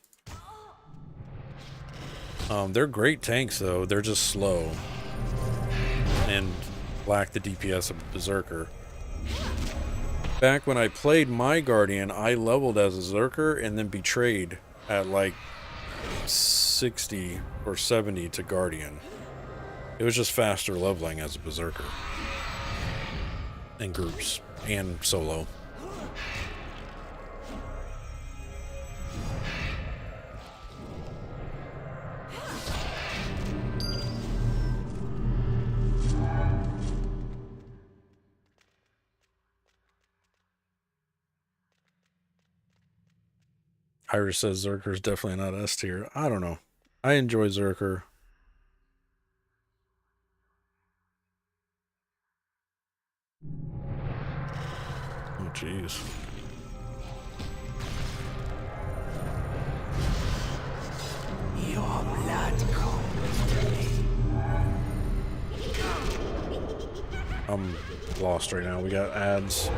They're great tanks, though. They're just slow and lack the DPS of Berserker. Back when I played my Guardian, I leveled as a Berserker and then betrayed at like 60 or 70 to Guardian. It was just faster leveling as a Berserker. In groups and solo. Irish says Zerker's definitely not S tier. I don't know. I enjoy Zerker. Oh, jeez. Your blood calls to me. I'm lost right now. We got ads.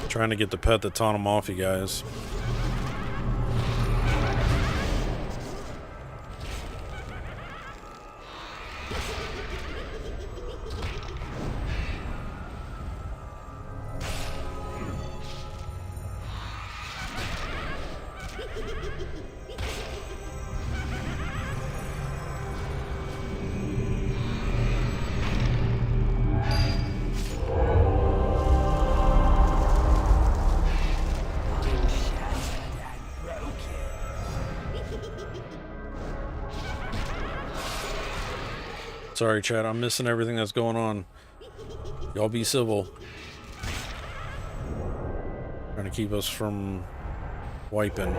Trying to get the pet that's on him off, you guys. Sorry, chat. I'm missing everything that's going on. Y'all be civil. Trying to keep us from wiping.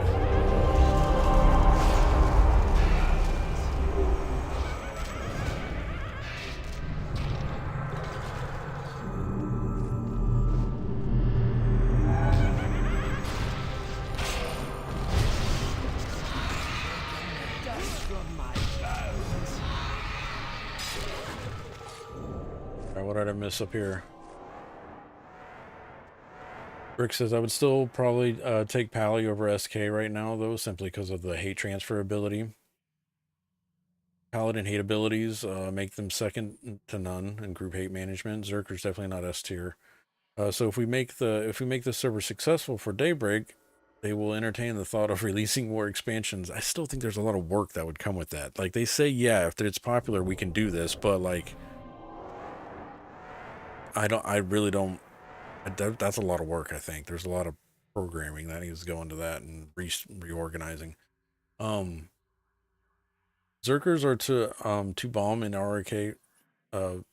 What did I miss up here? Rick says I would still probably take Pally over SK right now, though, simply because of the hate transfer ability. Paladin hate abilities make them second to none in group hate management. Zerker's definitely not S tier. So if we make the server successful for Daybreak, they will entertain the thought of releasing more expansions. I still think there's a lot of work that would come with that. Like, they say, yeah, if it's popular, we can do this, but like, I really don't. That's a lot of work. I think there's a lot of programming that needs to go into that and reorganizing. Zerkers are to 2 bomb in RK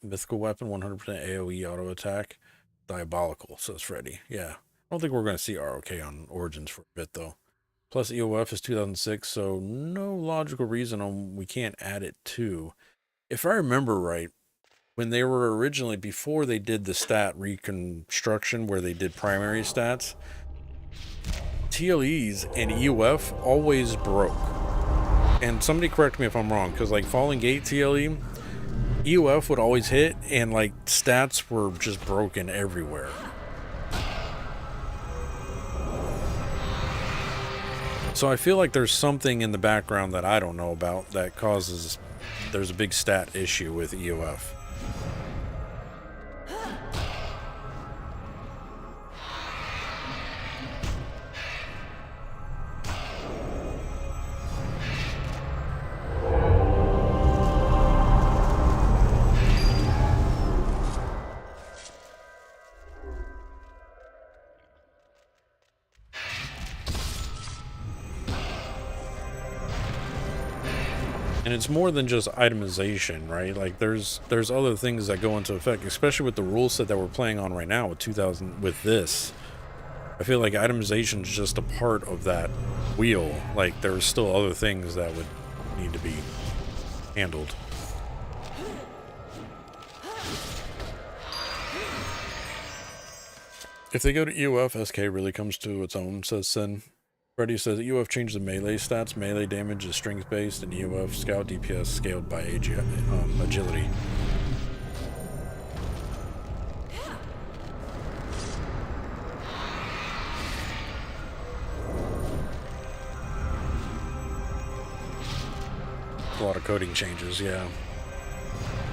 mythical weapon, 100% AoE auto attack, diabolical. Says Freddy. Yeah, I don't think we're going to see ROK on Origins for a bit though. Plus EOF is 2006, so no logical reason we can't add it to. If I remember right, when they were originally, before they did the stat reconstruction where they did primary stats, TLEs and EUF always broke. And somebody correct me if I'm wrong, because like Falling Gate TLE, EUF would always hit and like stats were just broken everywhere. So I feel like there's something in the background that I don't know about that causes there's a big stat issue with EUF. And it's more than just itemization, right? Like there's other things that go into effect, especially with the rule set that we're playing on right now with 2000 with this. I feel like itemization is just a part of that wheel. Like there's still other things that would need to be handled. If they go to EOF, SK really comes to its own, says Sin. Freddy says EOF changed the melee stats. Melee damage is strength based, and EOF scout DPS scaled by agility. A lot of coding changes, yeah.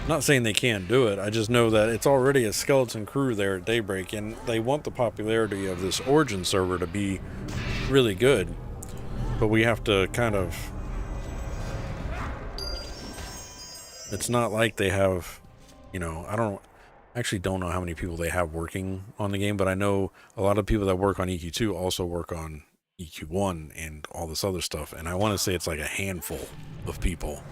Not saying they can't do it. I just know that it's already a skeleton crew there at Daybreak, and they want the popularity of this Origin server to be really good. But we have to kind of... It's not like they have, you know, actually don't know how many people they have working on the game, but I know a lot of people that work on EQ2 also work on EQ1 and all this other stuff, and I want to say it's like a handful of people.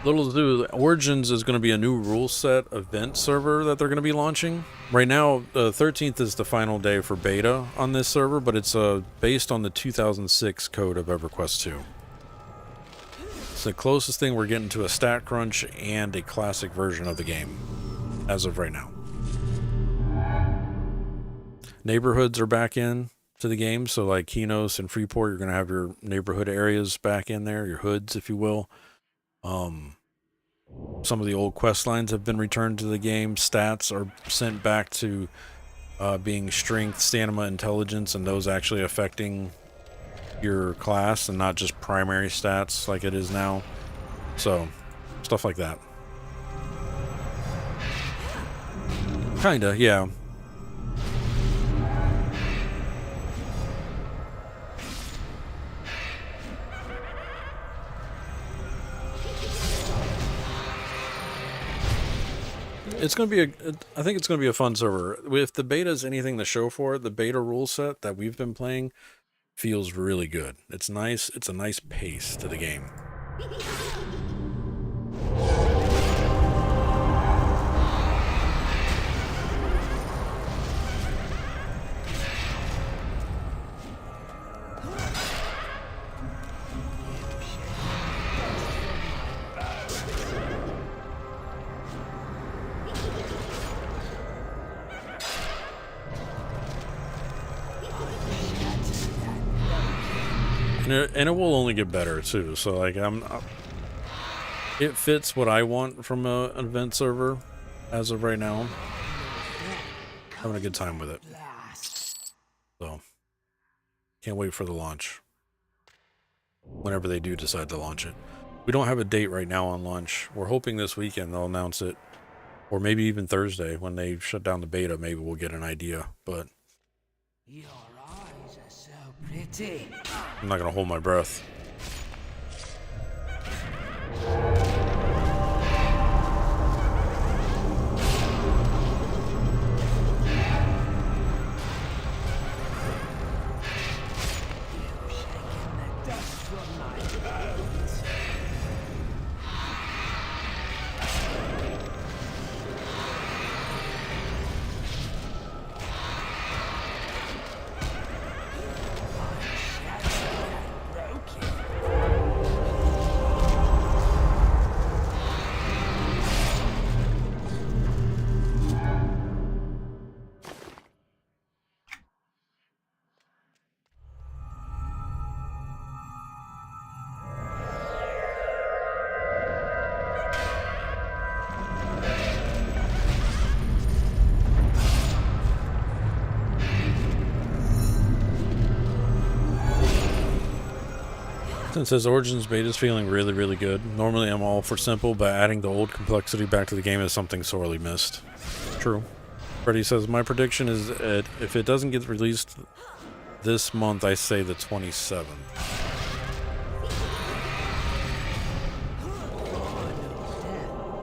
Little Zoo Origins is going to be a new rule set event server that they're going to be launching. Right now, the 13th is the final day for beta on this server, but it's based on the 2006 code of EverQuest 2. It's the closest thing we're getting to a stat crunch and a classic version of the game, as of right now. Neighborhoods are back in to the game, so like Kinos and Freeport, you're going to have your neighborhood areas back in there, your hoods, if you will. Some of the old quest lines have been returned to the game. Stats are sent back to being strength, stamina, intelligence, and those actually affecting your class and not just primary stats like it is now. So, stuff like that. Kinda, yeah. It's going to be I think it's going to be a fun server. If the beta is anything to show for it, the beta rule set that we've been playing feels really good. It's nice. It's a nice pace to the game. And it will only get better too. So like it fits what I want from an event server as of right now. Having a good time with it. So can't wait for the launch. Whenever they do decide to launch it. We don't have a date right now on launch. We're hoping this weekend they'll announce it. Or maybe even Thursday when they shut down the beta, maybe we'll get an idea. But Your eyes are so pretty. I'm not gonna hold my breath. Since this Origins beta is feeling really, really good. Normally I'm all for simple, but adding the old complexity back to the game is something sorely missed. True. Freddy says, my prediction is that if it doesn't get released this month, I say the 27th.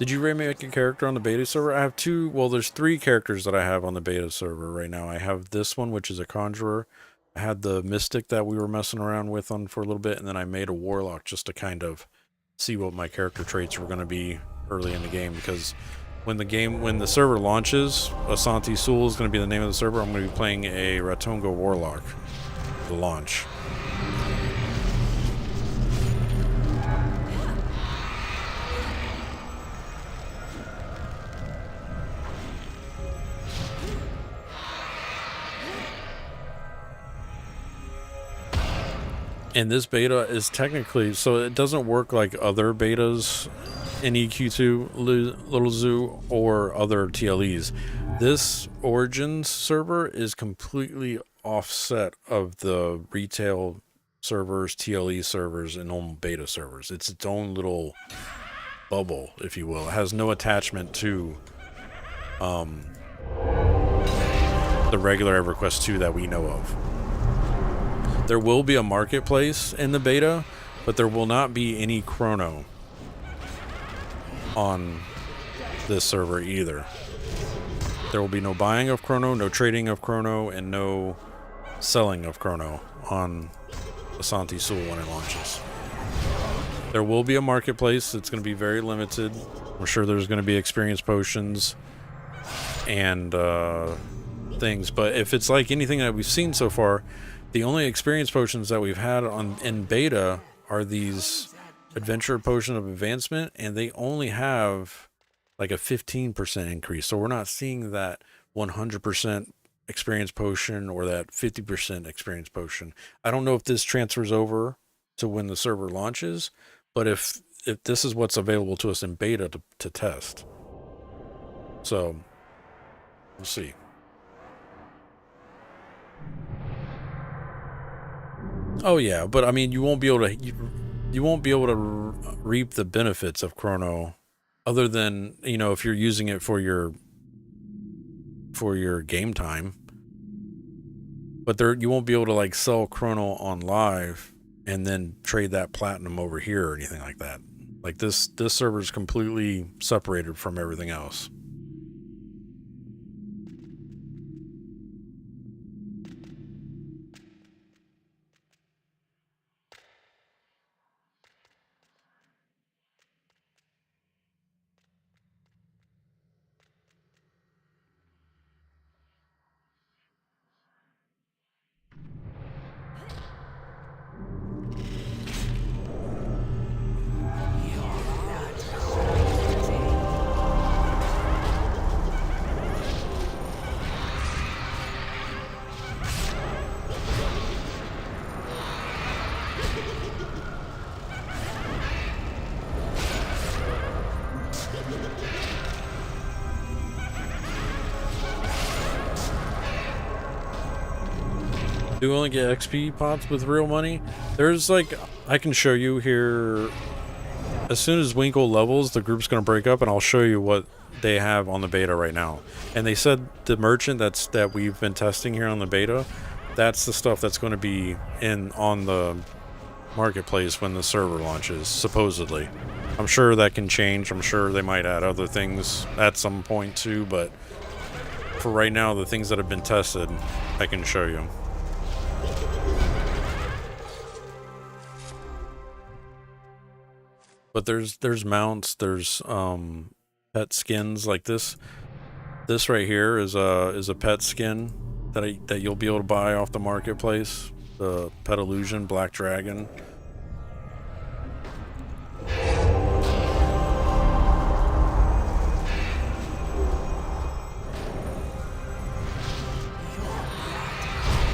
Did you remake a character on the beta server? I have two, well there's three characters that I have on the beta server right now. I have this one, which is a conjurer. I had the mystic that we were messing around with on for a little bit, and then I made a warlock just to kind of see what my character traits were going to be early in the game, because when the server launches, Asante Sul is going to be the name of the server. I'm going to be playing a Ratonga warlock at the launch. And this beta is technically, so it doesn't work like other betas in EQ2, Little Zoo, or other TLEs. This Origins server is completely offset of the retail servers, TLE servers, and normal beta servers. It's its own little bubble, if you will. It has no attachment to the regular EverQuest 2 that we know of. There will be a marketplace in the beta, but there will not be any chrono on this server either. There will be no buying of chrono, no trading of chrono, and no selling of chrono on Asante Sul when it launches. There will be a marketplace. It's going to be very limited. I'm sure there's going to be experience potions and things, but if it's like anything that we've seen so far, the only experience potions that we've had in beta are these adventure potion of advancement, and they only have like a 15% increase. So we're not seeing that 100% experience potion or that 50% experience potion. I don't know if this transfers over to when the server launches, but if this is what's available to us in beta to test. So we'll see. Oh yeah, but I mean, you won't be able to reap the benefits of chrono, other than, you know, if you're using it for your game time. But you won't be able to like sell chrono on live and then trade that platinum over here or anything like that. Like this server is completely separated from everything else. Do only get XP pots with real money? There's like, I can show you here. As soon as Winkle levels, the group's going to break up, and I'll show you what they have on the beta right now. And they said the merchant that we've been testing here on the beta, that's the stuff that's going to be on the marketplace when the server launches, supposedly. I'm sure that can change. I'm sure they might add other things at some point too, but for right now, the things that have been tested, I can show you. But there's mounts, there's pet skins like this. This right here is a pet skin that you'll be able to buy off the marketplace. The Pet Illusion Black Dragon.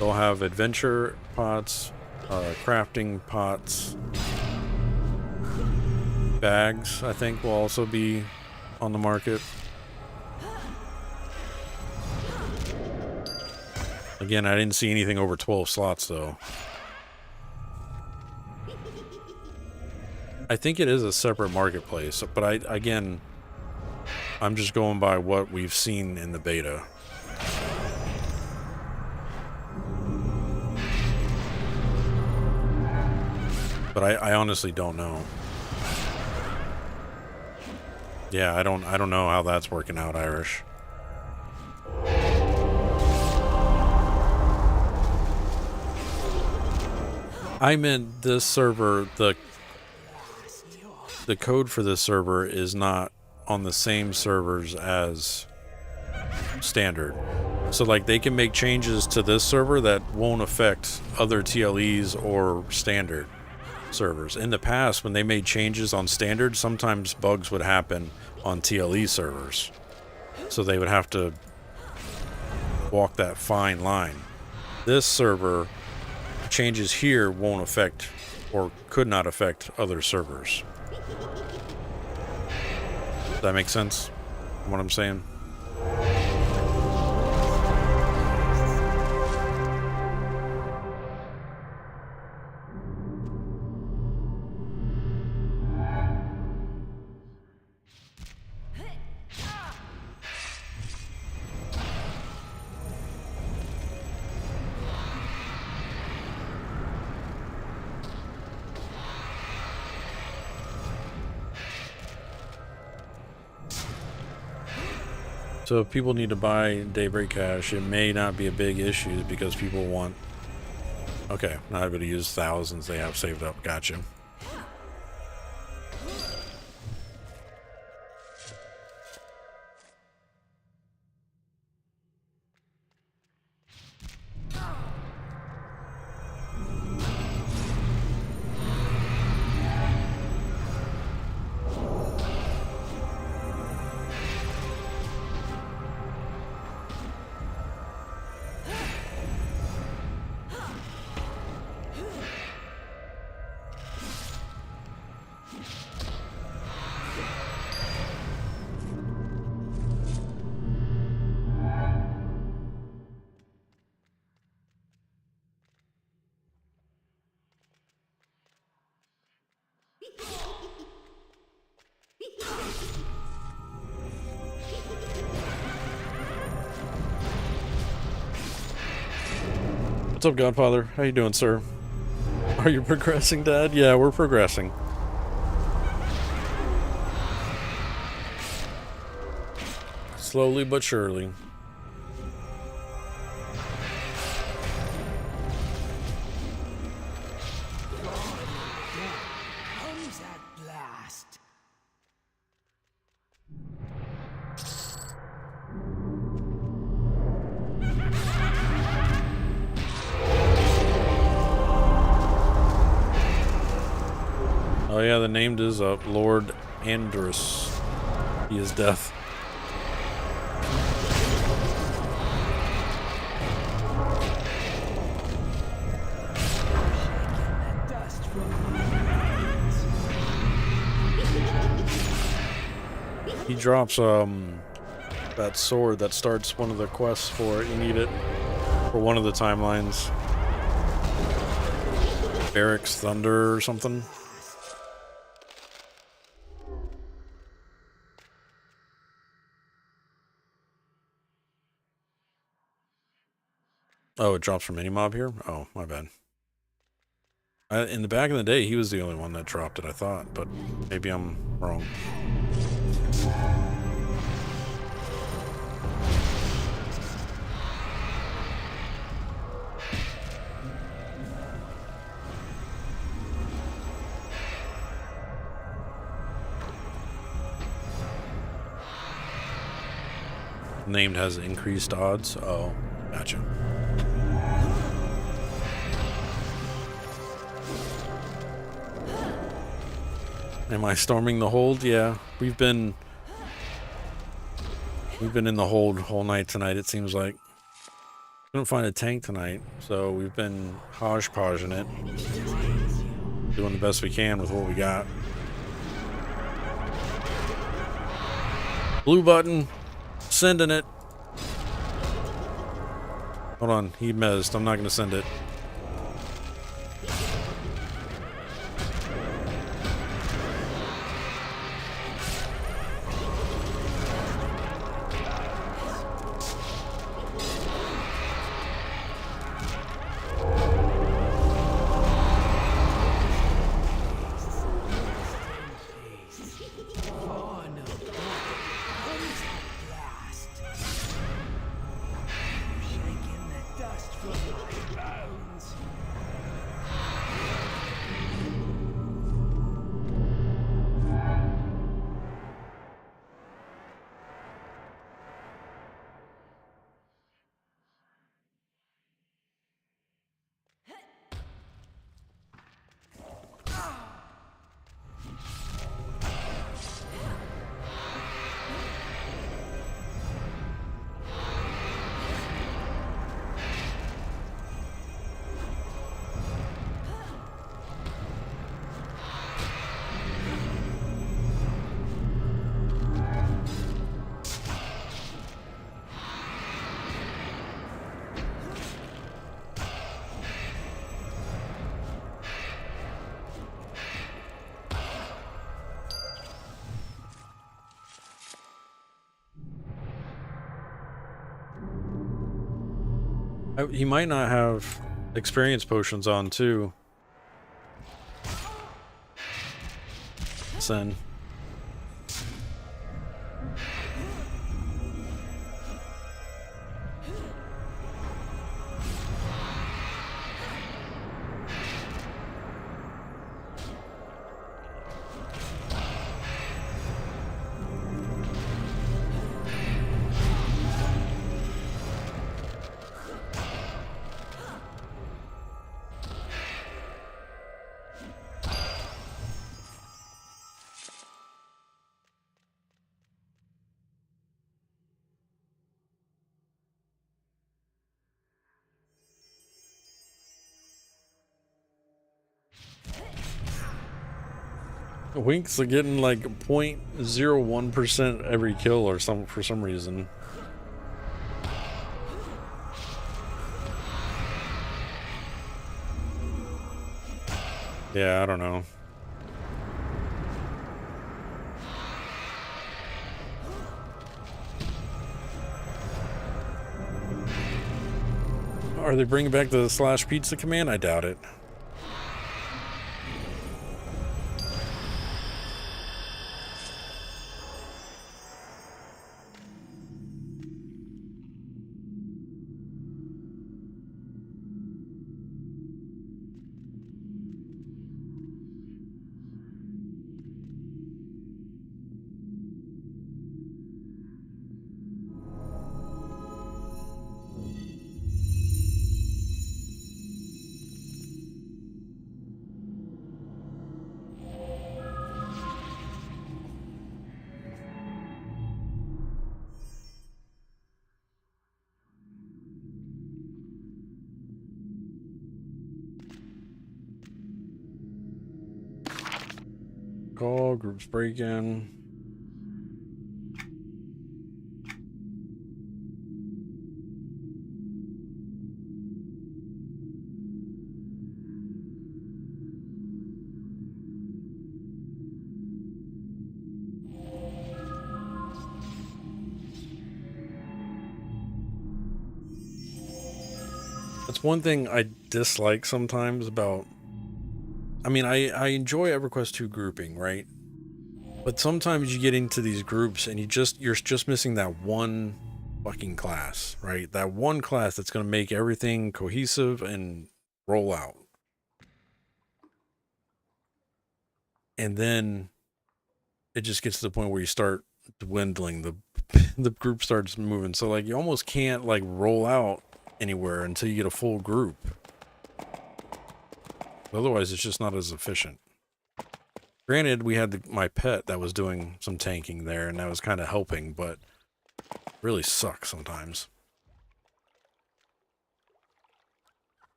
They'll have adventure pots, crafting pots. Bags, I think, will also be on the market. Again, I didn't see anything over 12 slots, though. I think it is a separate marketplace, but I'm just going by what we've seen in the beta. But I honestly don't know. Yeah, I don't know how that's working out, Irish. I meant this server, the code for this server is not on the same servers as standard. So like they can make changes to this server that won't affect other TLEs or standard servers. In the past, when they made changes on standard, sometimes bugs would happen on TLE servers. So they would have to walk that fine line. This server, changes here won't affect or could not affect other servers. Does that make sense? What I'm saying? So if people need to buy Daybreak Cash, it may not be a big issue because people want... Okay, not able to use thousands they have saved up. Gotcha. What's up, Godfather? How you doing, sir? Are you progressing, Dad? Yeah, we're progressing. Slowly but surely. Comes at last. Oh yeah, the name is Lord Andrus. He is death. He drops that sword that starts one of the quests for it. You need it for one of the timelines. Barracks Thunder or something. Oh, it drops from any mob here? Oh, my bad. In the back of the day, he was the only one that dropped it, I thought, but maybe I'm wrong. Named has increased odds. Oh, gotcha. Am I storming the hold? Yeah, we've been in the hold whole night tonight. It seems like couldn't find a tank tonight, so we've been hodgepodging it, doing the best we can with what we got. Blue button. Sending it. Hold on, he mezzed. I'm not going to send it. He might not have experience potions on, too. Winks are getting like 0.01% every kill or some for some reason. Yeah, I don't know. Are they bringing back the slash pizza command? I doubt it. Call, groups break in. That's one thing I dislike sometimes about... I mean, I enjoy EverQuest 2 grouping, right? But sometimes you get into these groups and you're just missing that one fucking class, right? That one class that's going to make everything cohesive and roll out. And then it just gets to the point where you start dwindling, the group starts moving. So like you almost can't like roll out anywhere until you get a full group. Otherwise it's just not as efficient. Granted, we had my pet that was doing some tanking there, and that was kind of helping, but it really sucks sometimes.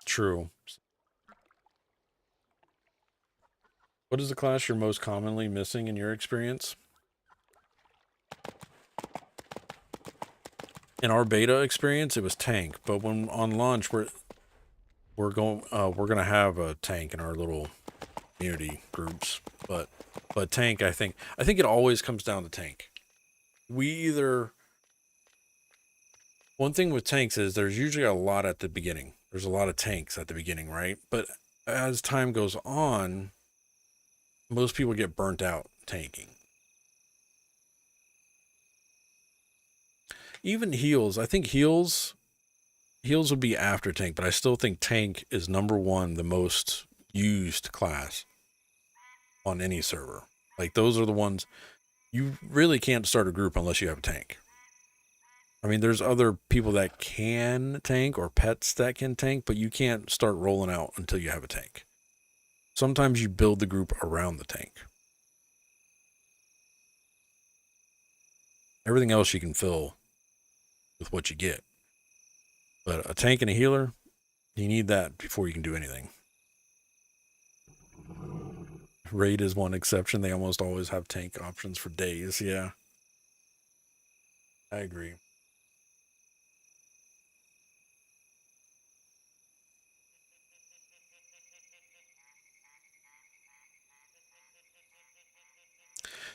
True. What is the class you're most commonly missing in your experience? In our beta experience, it was tank, but when on launch, we're gonna have a tank in our little community groups, but tank, I think it always comes down to tank. One thing with tanks is there's usually a lot at the beginning. There's a lot of tanks at the beginning, right? But as time goes on, most people get burnt out tanking. Even heals, I think heals would be after tank, but I still think tank is number one, the most used class on any server. Like those are the ones you really can't start a group unless you have a tank. I mean, there's other people that can tank or pets that can tank, but you can't start rolling out until you have a tank. Sometimes you build the group around the tank. Everything else you can fill with what you get. But a tank and a healer, you need that before you can do anything. Raid is one exception. They almost always have tank options for days. Yeah. I agree.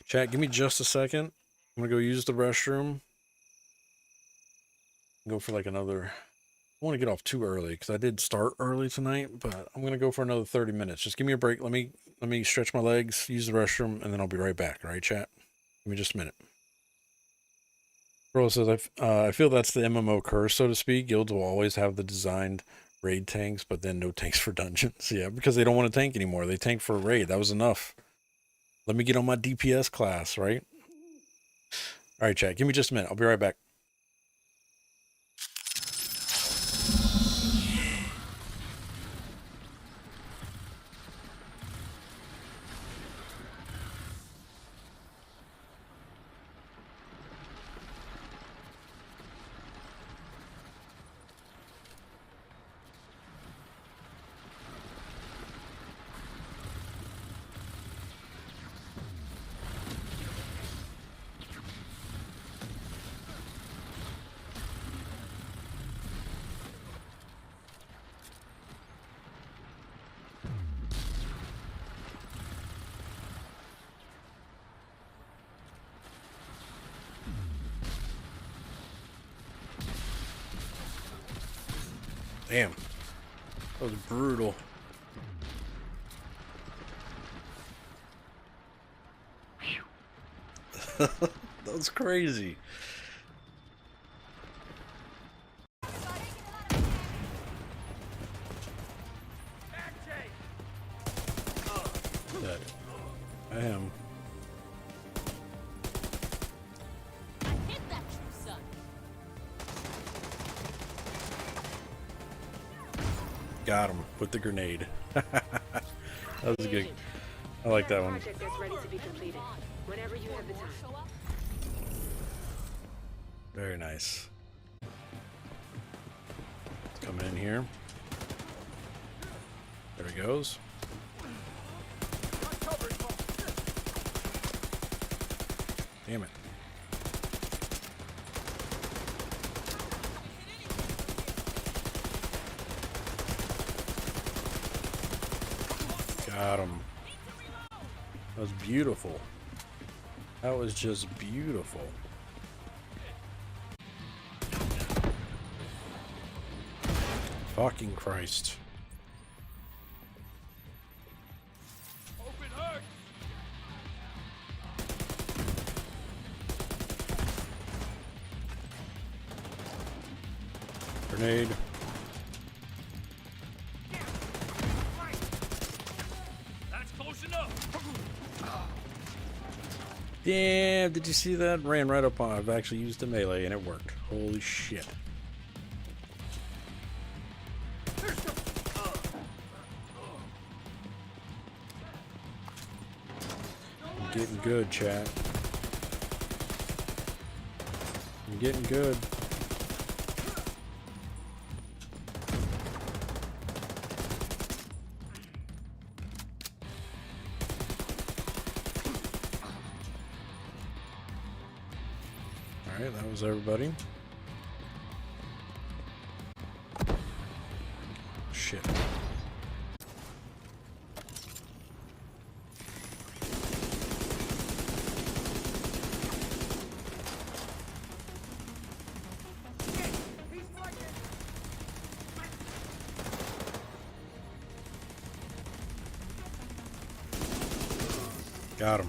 Chat, give me just a second. I'm going to go use the restroom. Go for like another... I want to get off too early because I did start early tonight, but I'm going to go for another 30 minutes. Just give me a break. Let me stretch my legs, use the restroom, and then I'll be right back. All right, chat? Give me just a minute. Bro says, I feel that's the MMO curse, so to speak. Guilds will always have the designed raid tanks, but then no tanks for dungeons. Yeah, because they don't want to tank anymore. They tank for a raid. That was enough. Let me get on my DPS class, right? All right, chat. Give me just a minute. I'll be right back. Damn. That was brutal. That was crazy. Dead. I am. Got him with the grenade. That was good. I like that one. Project that's ready to be completed. Whenever you have the time. Very nice. Coming in here. There he goes. Damn it. Got him. That was beautiful. That was just beautiful. Fucking Christ. Grenade. That's close enough. Damn, did you see that? Ran right up on. I've actually used a melee and it worked. Holy shit. I'm getting good, chat. I'm getting good. Alright, that was everybody. Shit. Got him.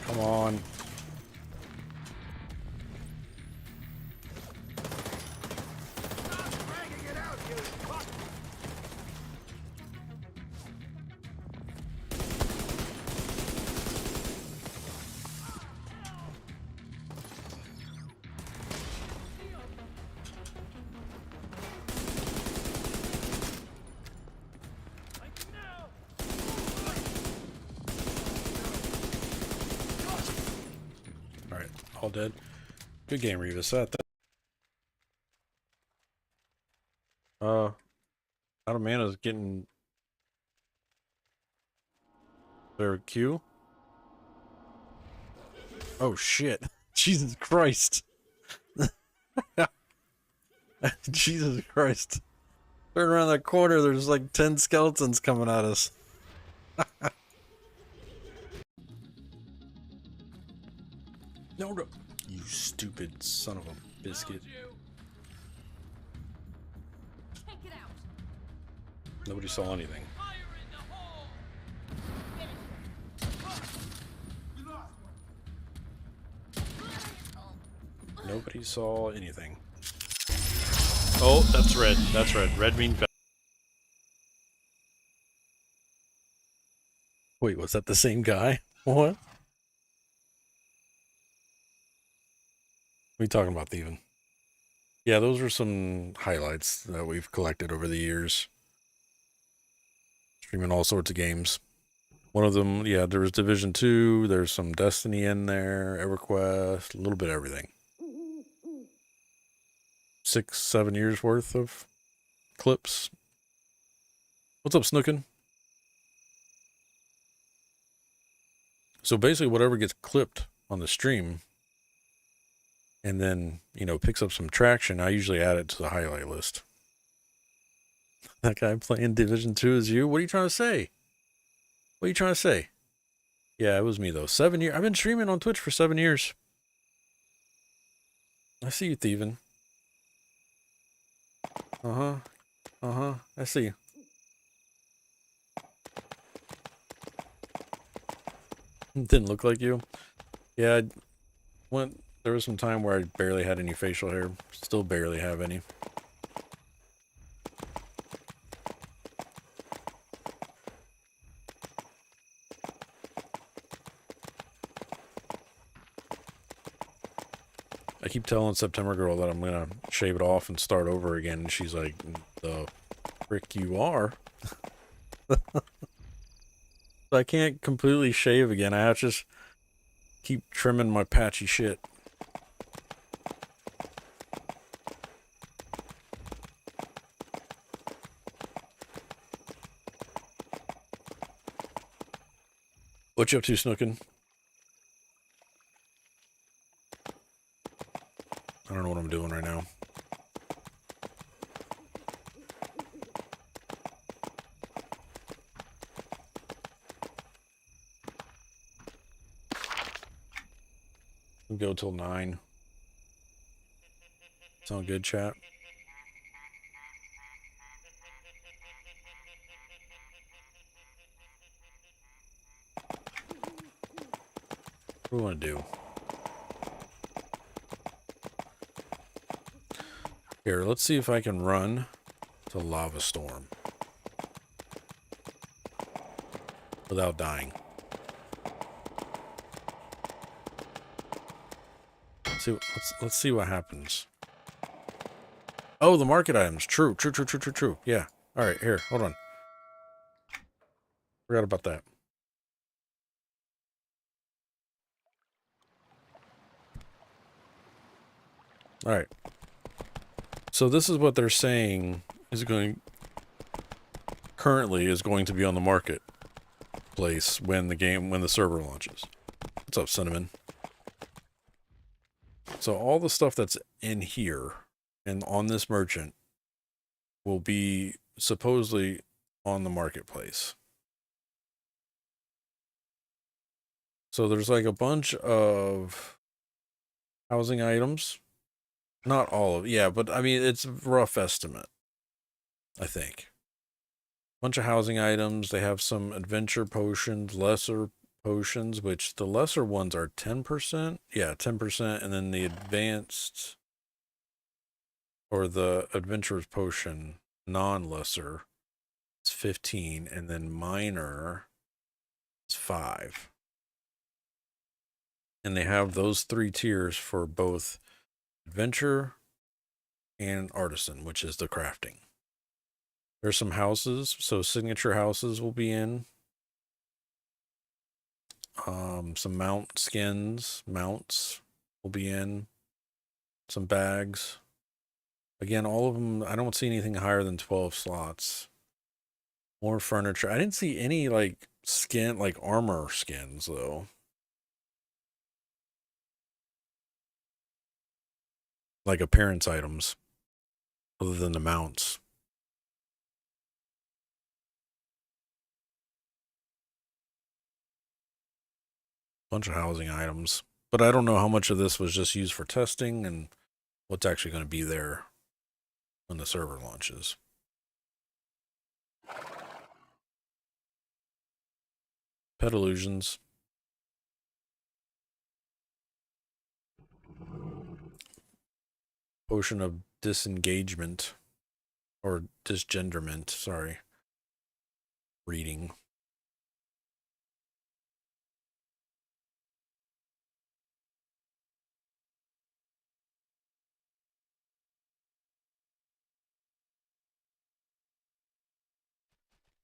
Come on. Alright, all dead. Good game, Revis. Out of mana's getting their Q. Oh shit. Jesus Christ. Jesus Christ. Turn around that corner, there's like 10 skeletons coming at us. No. You stupid son of a biscuit. Nobody saw anything. Nobody saw anything. Oh, that's red. That's red. Red means bad. Wait, was that the same guy? What? What are you talking about, Thievin? Yeah, those are some highlights that we've collected over the years. Streaming all sorts of games. One of them, yeah, there was Division 2, there's some Destiny in there, EverQuest, a little bit of everything. 6, 7 years worth of clips. What's up, Snookin? So basically whatever gets clipped on the stream and then, you know, picks up some traction, I usually add it to the highlight list. That guy playing Division 2 is you? What are you trying to say? What are you trying to say? Yeah, it was me though. 7 years. I've been streaming on Twitch for 7 years. I see you thieving. Uh-huh. Uh-huh. I see you. Didn't look like you. Yeah, there was some time where I barely had any facial hair. Still barely have any. I keep telling September Girl that I'm gonna shave it off and start over again, and she's like, the frick you are. I can't completely shave again. I have to just keep trimming my patchy shit. What you up to, Snookin'? I don't know what I'm doing right now. We'll go till 9. Sound good, chat? What do we want to do? Here, let's see if I can run to Lava Storm without dying. Let's see what happens. Oh, the market items. True. Yeah. All right, here, hold on. Forgot about that. All right. So this is what they're saying currently is going to be on the marketplace when the server launches. What's up, Cinnamon? So all the stuff that's in here and on this merchant will be supposedly on the marketplace. So there's like a bunch of housing items. Not all of it, yeah, but I mean, it's a rough estimate, I think. Bunch of housing items. They have some adventure potions, lesser potions, which the lesser ones are 10%. Yeah, 10%. And then the advanced or the adventurer's potion, non-lesser, is 15. And then minor is 5. And they have those 3 tiers for both adventure and artisan, which is the crafting. There's some houses, so signature houses will be in. Some mounts will be in. Some bags. Again, all of them, I don't see anything higher than 12 slots. More furniture. I didn't see any like armor skins though. Like appearance items, other than the mounts. Bunch of housing items. But I don't know how much of this was just used for testing and what's actually going to be there when the server launches. Pet illusions. Potion of disengagement. Or disgenderment, sorry. Reading.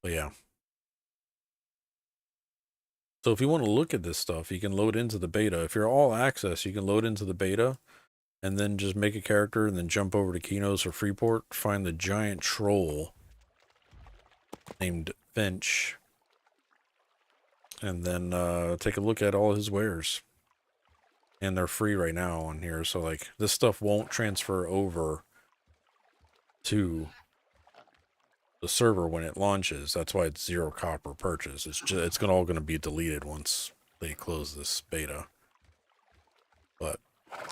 But yeah. So if you want to look at this stuff, you can load into the beta. If you're all access, you can load into the beta and then just make a character and then jump over to Kinos or Freeport, find the giant troll named Finch, and then take a look at all his wares. And they're free right now on here, so like this stuff won't transfer over to the server when it launches. That's why it's 0 copper purchase. It's all gonna be deleted once they close this beta. But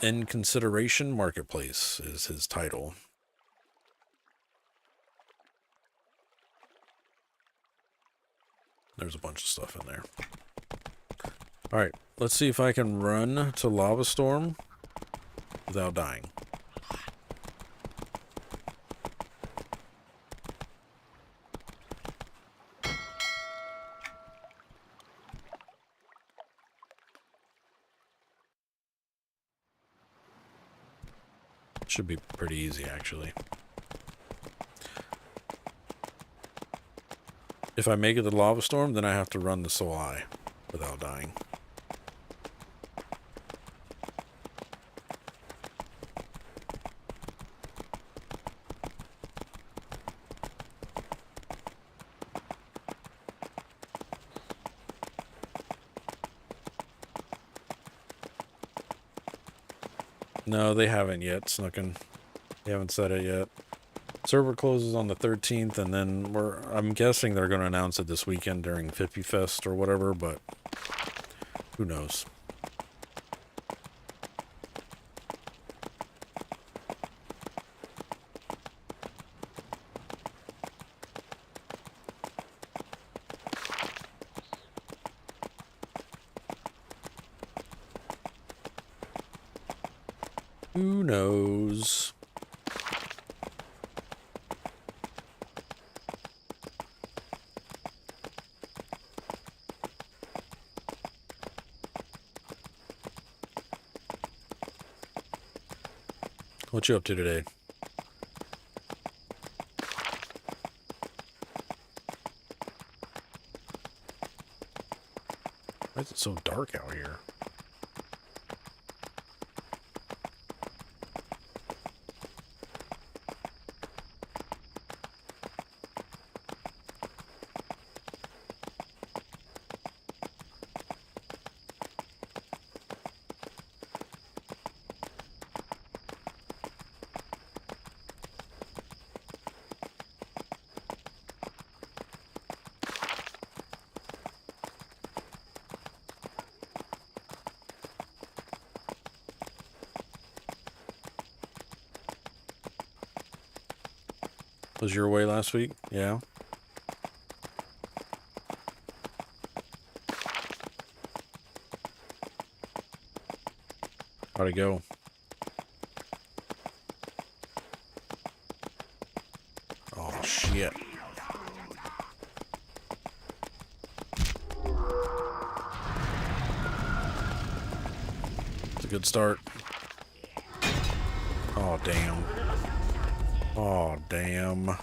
in consideration marketplace is his title. There's a bunch of stuff in there. All right, let's see if I can run to Lava Storm without dying. Should be pretty easy, actually. If I make it to Lava Storm, then I have to run the Soul Eye without dying. No, they haven't yet, Snookin'. They haven't said it yet. Server closes on the 13th, and then I'm guessing they're going to announce it this weekend during 50 Fest or whatever, but who knows. Who knows? What you up to today? Why is it so dark out here? Was your away last week? Yeah. How'd it go? Oh, shit. It's a good start. Oh, damn. Oh, damn.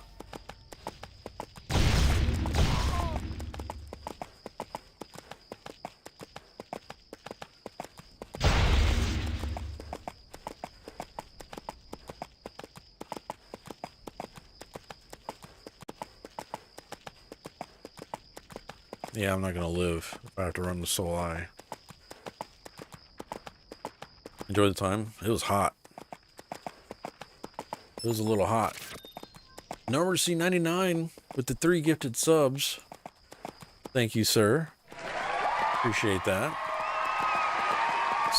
Yeah, I'm not gonna live if I have to run the Soul Eye. Enjoy the time. It was hot. It was a little hot. Numeracy 99 with the 3 gifted subs. Thank you, sir. Appreciate that.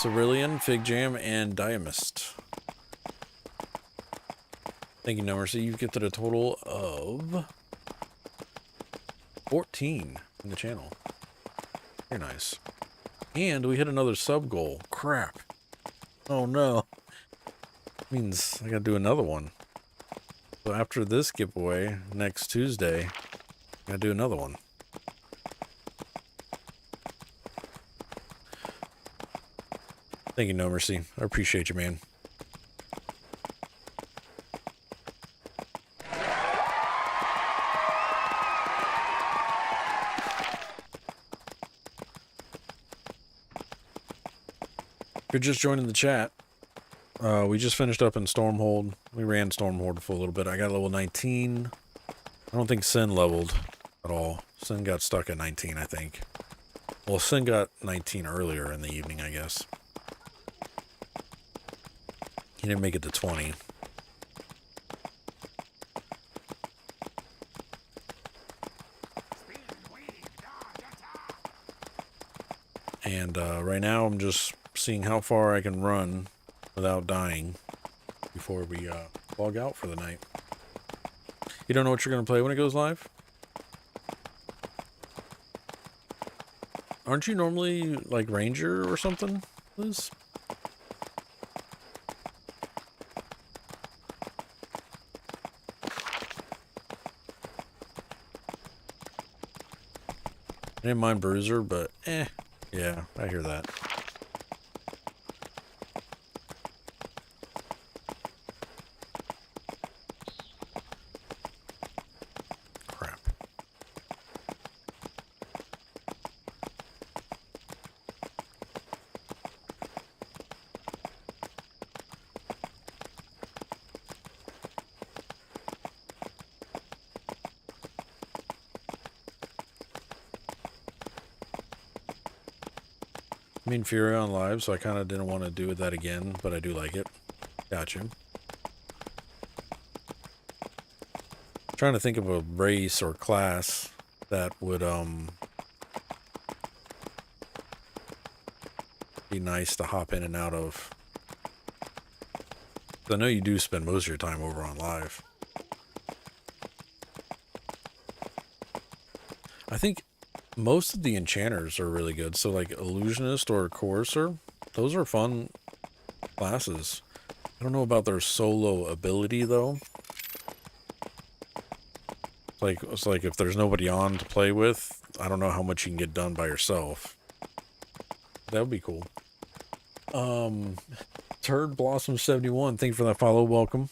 Cerulean, Fig Jam, and Diamist. Thank you, Numeracy. You've gifted a total of 14 in the channel. Very nice. And we hit another sub goal. Crap. Oh no. Means I gotta do another one. So after this giveaway, next Tuesday, I gotta do another one. Thank you, No Mercy. I appreciate you, man. If you're just joining the chat, we just finished up in Stormhold. We ran Stormhold for a little bit. I got level 19. I don't think Sin leveled at all. Sin got stuck at 19, I think. Well, Sin got 19 earlier in the evening, I guess. He didn't make it to 20. And right now I'm just seeing how far I can run without dying before we log out for the night. You don't know what you're going to play when it goes live? Aren't you normally like Ranger or something, Liz? I didn't mind Bruiser, but yeah, I hear that. Crap. I mean, Fury on live, so I kind of didn't want to do that again, but I do like it. Gotcha. Trying to think of a race or class that would be nice to hop in and out of. I know you do spend most of your time over on live. I think most of the enchanters are really good. So like Illusionist or Courser, those are fun classes. I don't know about their solo ability though. It's like if there's nobody on to play with, I don't know how much you can get done by yourself. That would be cool. Turd Blossom 71, thank you for that follow. Welcome.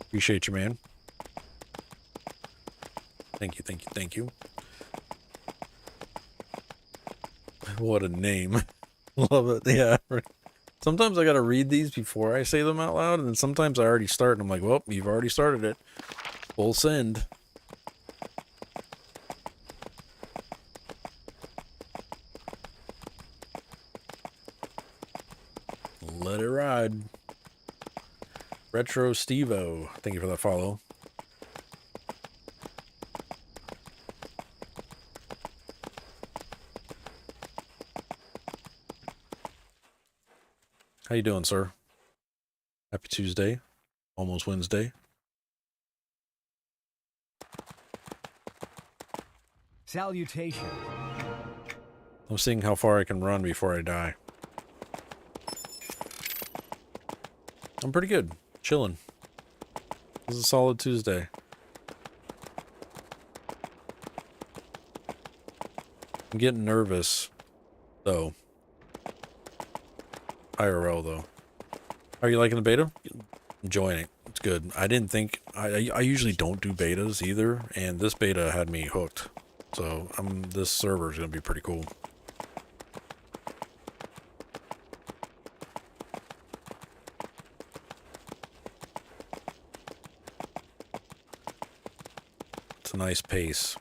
Appreciate you, man. Thank you, thank you, thank you. What a name. Love it. Yeah. Sometimes I gotta read these before I say them out loud, and then sometimes I already start and I'm like, well, you've already started it. Full send. Let it ride. Retro Stevo, thank you for that follow. How you doing, sir? Happy Tuesday. Almost Wednesday. Salutation. I'm seeing how far I can run before I die. I'm pretty good. Chilling. This is a solid Tuesday. I'm getting nervous, though. IRL, though. Are you liking the beta? Enjoying it. It's good. I didn't think... I usually don't do betas either, and this beta had me hooked. So, this server is going to be pretty cool. It's a nice pace.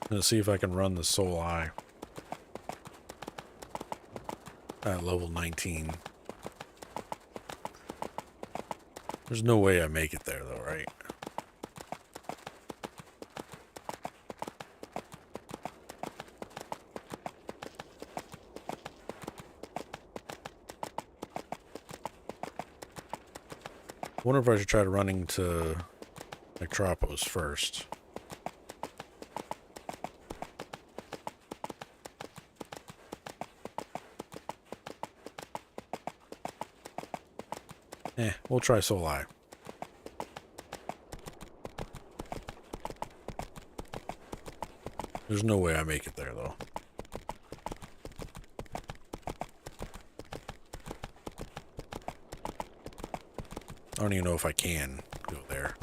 I'm gonna see if I can run the Soul Eye at level 19. There's no way I make it there though, right? I wonder if I should try running to Nectropos first. We'll try Soul Eye. There's no way I make it there, though. I don't even know if I can go there.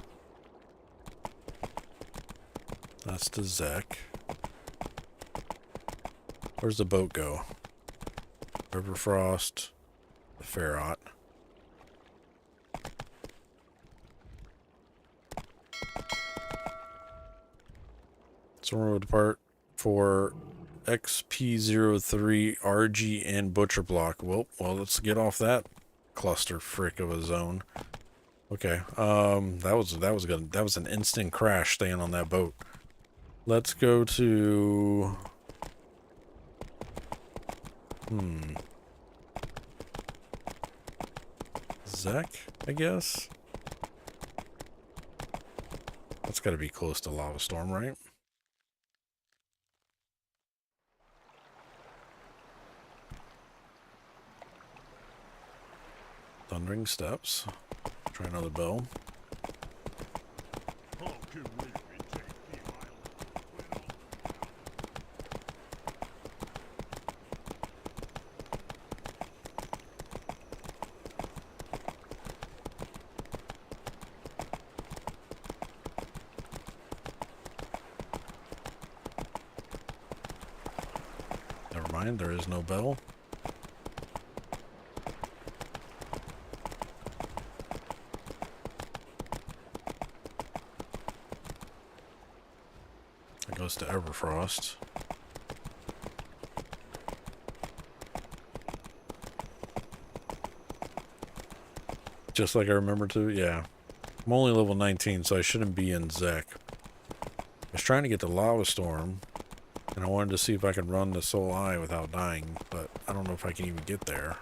That's the Zek. Where's the boat go? Riverfrost, the Ferrot. So we're going to depart for XP03 RG and Butcher Block. Well, let's get off that cluster frick of a zone. Okay, that was an instant crash staying on that boat. Let's go to Zek, I guess. That's got to be close to Lava Storm, right? Thundering Steps. Try another bell. Never mind, there is no bell. It goes to Everfrost. Just like I remember to, yeah. I'm only level 19, so I shouldn't be in Zek. I was trying to get the Lava Storm, and I wanted to see if I could run the Soul Eye without dying, but I don't know if I can even get there.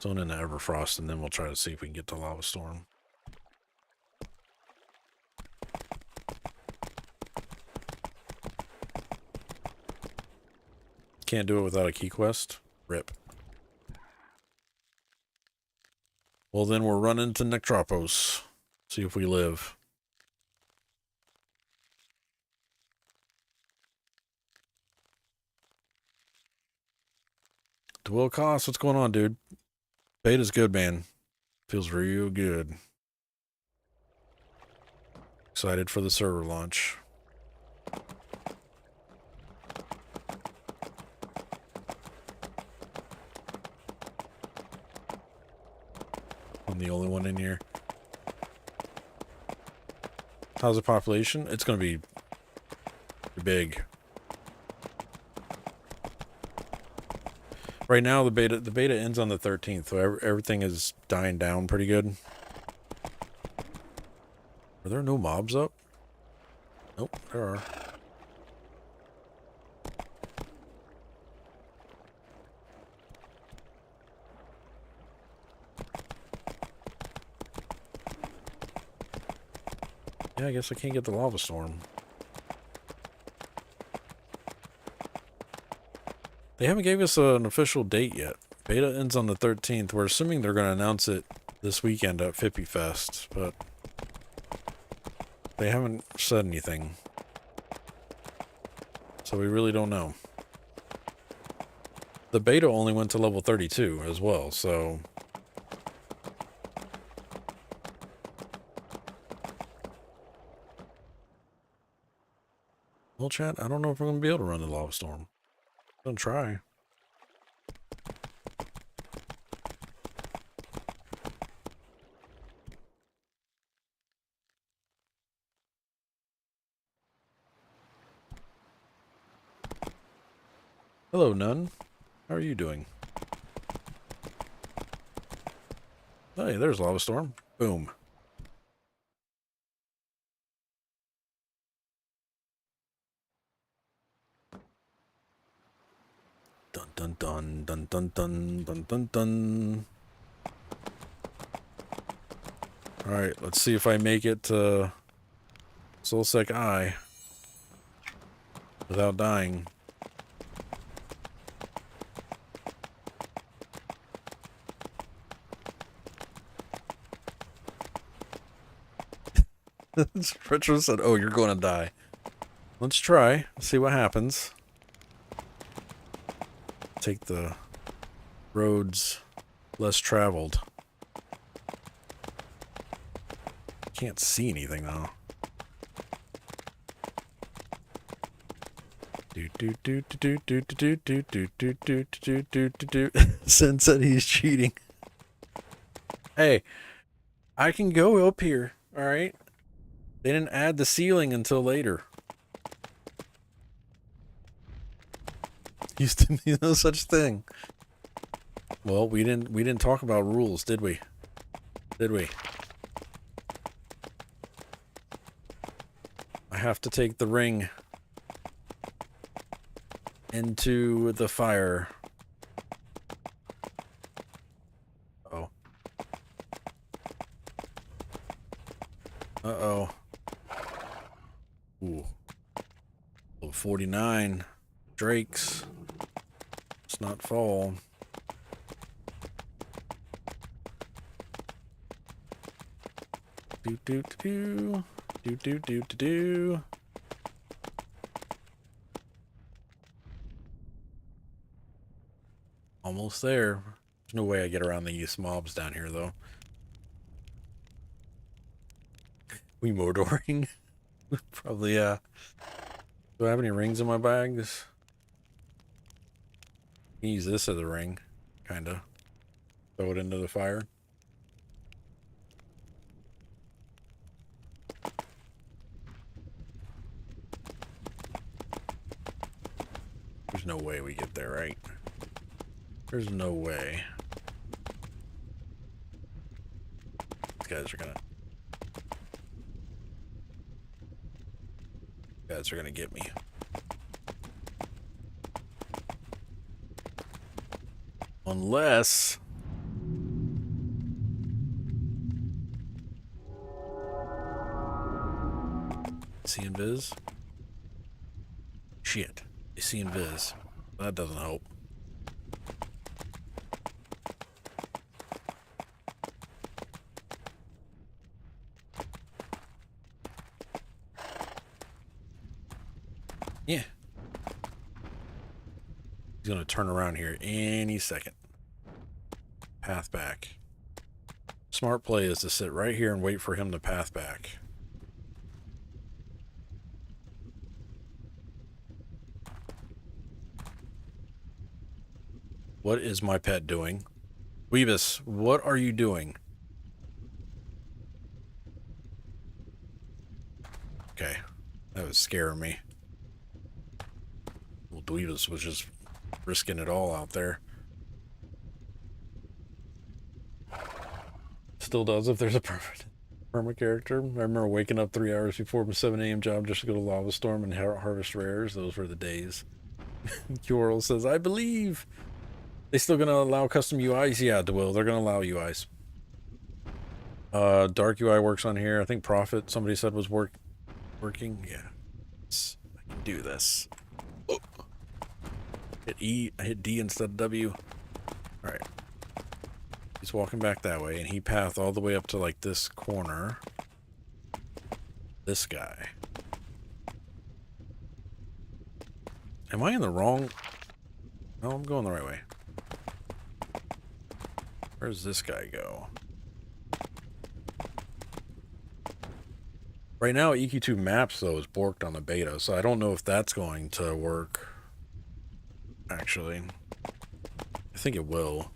Zone into Everfrost, and then we'll try to see if we can get to Lava Storm. Can't do it without a key quest. Rip. Well, then we're running to Nectropos. See if we live. Dwell Cost, what's going on, dude? Beta's good, man. Feels real good. Excited for the server launch. I'm the only one in here. How's the population? It's going to be big. Right now, the beta ends on the 13th, so everything is dying down pretty good. Are there no mobs up? Nope, there are. Yeah, I guess I can't get the Lava Storm. They haven't gave us an official date yet. Beta ends on the 13th. We're assuming they're going to announce it this weekend at Fippy Fest, but they haven't said anything. So we really don't know. The beta only went to level 32 as well, so... Well, chat, I don't know if we're going to be able to run the Lava Storm. I'm going to try. Hello, Nun. How are you doing? Hey, there's Lava Storm. Boom. Dun dun dun dun dun dun dun dun dun. Alright, let's see if I make it to Soulsec Eye without dying. Retro said, oh, you're going to die. Let's try. See what happens. Take the roads less traveled. Can't see anything though. Sen said he's cheating. Hey, I can go up here, alright? They didn't add the ceiling until later. Used to be no such thing. Well, we didn't talk about rules, did we? Did we? I have to take the ring into the fire. Uh-oh. Uh-oh. Ooh. Level 49. Drakes. Let's not fall. Do do do do do do do do. Almost there. There's no way I get around these mobs down here though. We Mordoring? Probably, do I have any rings in my bags? Use this as a ring, kinda. Throw it into the fire. There's no way we get there, right? There's no way. These guys are gonna get me. Unless see invis? Shit. You see invis. That doesn't help. Yeah. He's gonna turn around here any second. Path back. Smart play is to sit right here and wait for him to path back. What is my pet doing? Weebus, what are you doing? Okay. That was scaring me. Well, Dweebus was just risking it all out there. Still does if there's a perma character. I remember waking up 3 hours before my 7 a.m. job just to go to Lava Storm and harvest rares. Those were the days. Kyorl says, I believe they still gonna allow custom UIs? Yeah, Dewil, they're gonna allow UIs. Dark UI works on here. I think Prophet, somebody said, was working. Yeah. I can do this. Oh. Hit E, I hit D instead of W. Alright. He's walking back that way, and he pathed all the way up to, like, this corner. This guy. Am I in the wrong... No, I'm going the right way. Where does this guy go? Right now, EQ2 Maps, though, is borked on the beta, so I don't know if that's going to work. Actually. I think it will.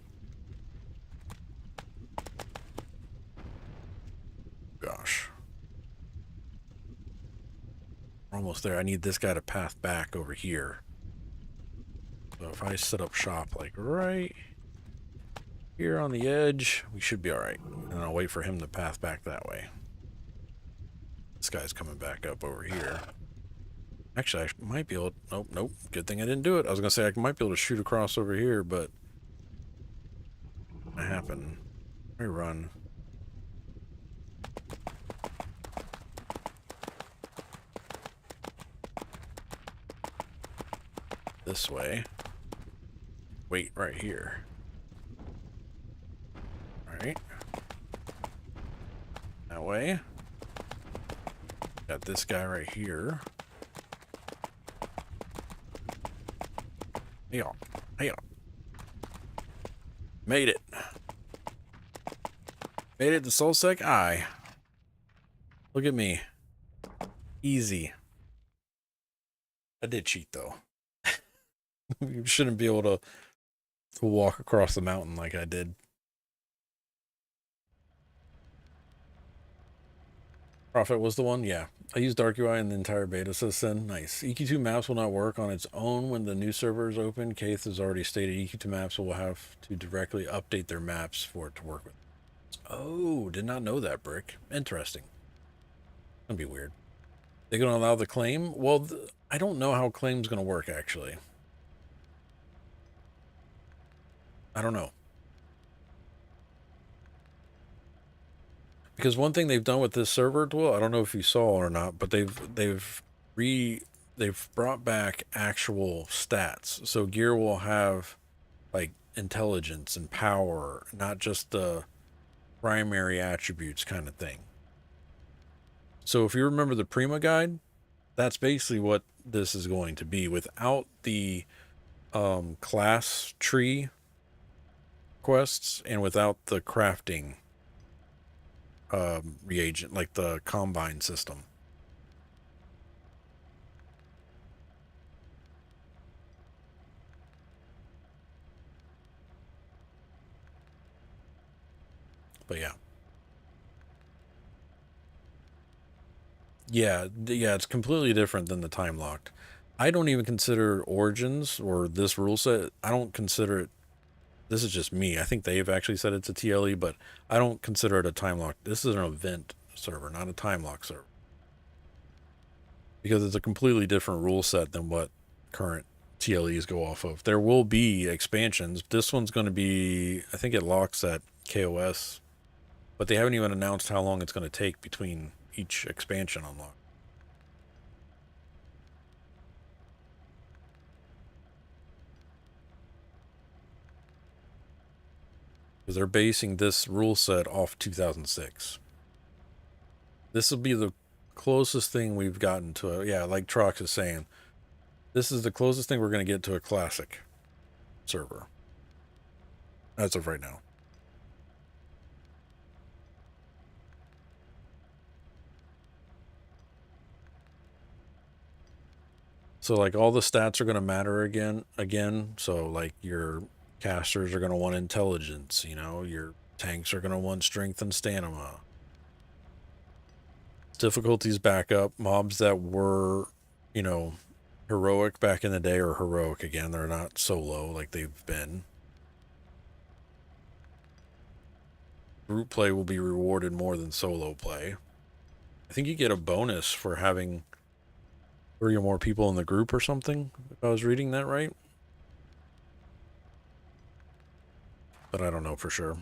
Gosh. We're almost there. I need this guy to path back over here. So if I set up shop, like, right here on the edge, we should be alright. And I'll wait for him to path back that way. This guy's coming back up over here. Actually, I might be able to... Nope, nope. Good thing I didn't do it. I was going to say I might be able to shoot across over here, but... What happened? Let me run. This way. Wait right here. Alright. That way. Got this guy right here. Hey y'all. Hey y'all. Made it. Made it to Soulsec? Aye. Look at me. Easy. I did cheat though. You shouldn't be able to walk across the mountain like I did. Prophet was the one? Yeah. I used Dark UI in the entire beta, says Sin. Nice. EQ2 maps will not work on its own when the new server is open. Kaith has already stated EQ2 maps will have to directly update their maps for it to work with. Oh, did not know that, Brick. Interesting. Gonna be weird. They're gonna allow the claim? Well, I don't know how claim's gonna work, actually. I don't know. Because one thing they've done with this server, Dwell, I don't know if you saw or not, but they've brought back actual stats. So gear will have like intelligence and power, not just the primary attributes kind of thing. So if you remember the Prima guide, that's basically what this is going to be without the class tree quests and without the crafting reagent, like the combine system. But yeah. Yeah, it's completely different than the time locked. I don't even consider Origins or this rule set, I don't consider it, this is just me. I think they've actually said it's a TLE, but I don't consider it a time lock. This is an event server, not a time lock server. Because it's a completely different rule set than what current TLEs go off of. There will be expansions. This one's going to be, I think it locks at KOS, but they haven't even announced how long it's going to take between each expansion unlock. Because they're basing this rule set off 2006. This will be the closest thing we've gotten to yeah, like Trox is saying, this is the closest thing we're going to get to a classic server as of right now. So like all the stats are going to matter again. So like your casters are going to want intelligence, you know, your tanks are going to want strength and stamina. Difficulties back up. Mobs that were, you know, heroic back in the day are heroic again. They're not so low like they've been. Group play will be rewarded more than solo play. I think you get a bonus for having 3 or more people in the group or something, if I was reading that right. But I don't know for sure.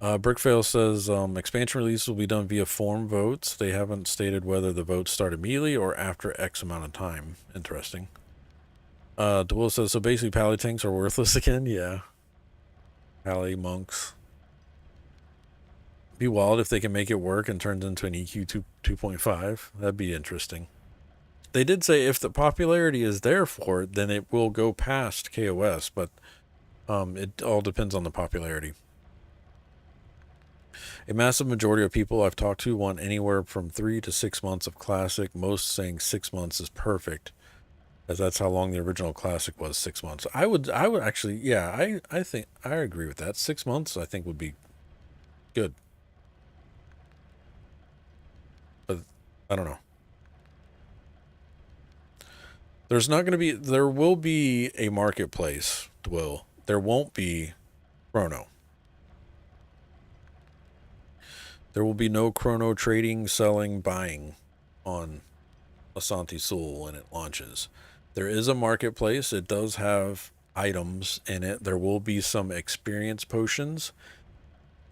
Brickfail says expansion release will be done via form votes. They haven't stated whether the votes start immediately or after X amount of time. Interesting. DeWill says, so basically pally tanks are worthless again? Yeah. Pally monks. Be wild if they can make it work and turns into an EQ 2.5. That'd be interesting. They did say if the popularity is there for it, then it will go past KOS, but it all depends on the popularity. A massive majority of people I've talked to want anywhere from 3 to 6 months of classic, most saying 6 months is perfect, as that's how long the original classic was, 6 months. I would actually, yeah, I think I agree with that. 6 months I think would be good. But I don't know. There's not going to be, there will be a marketplace, Dwill. There won't be Chrono. There will be no Chrono trading, selling, buying on Asante Soul when it launches. There is a marketplace. It does have items in it. There will be some experience potions.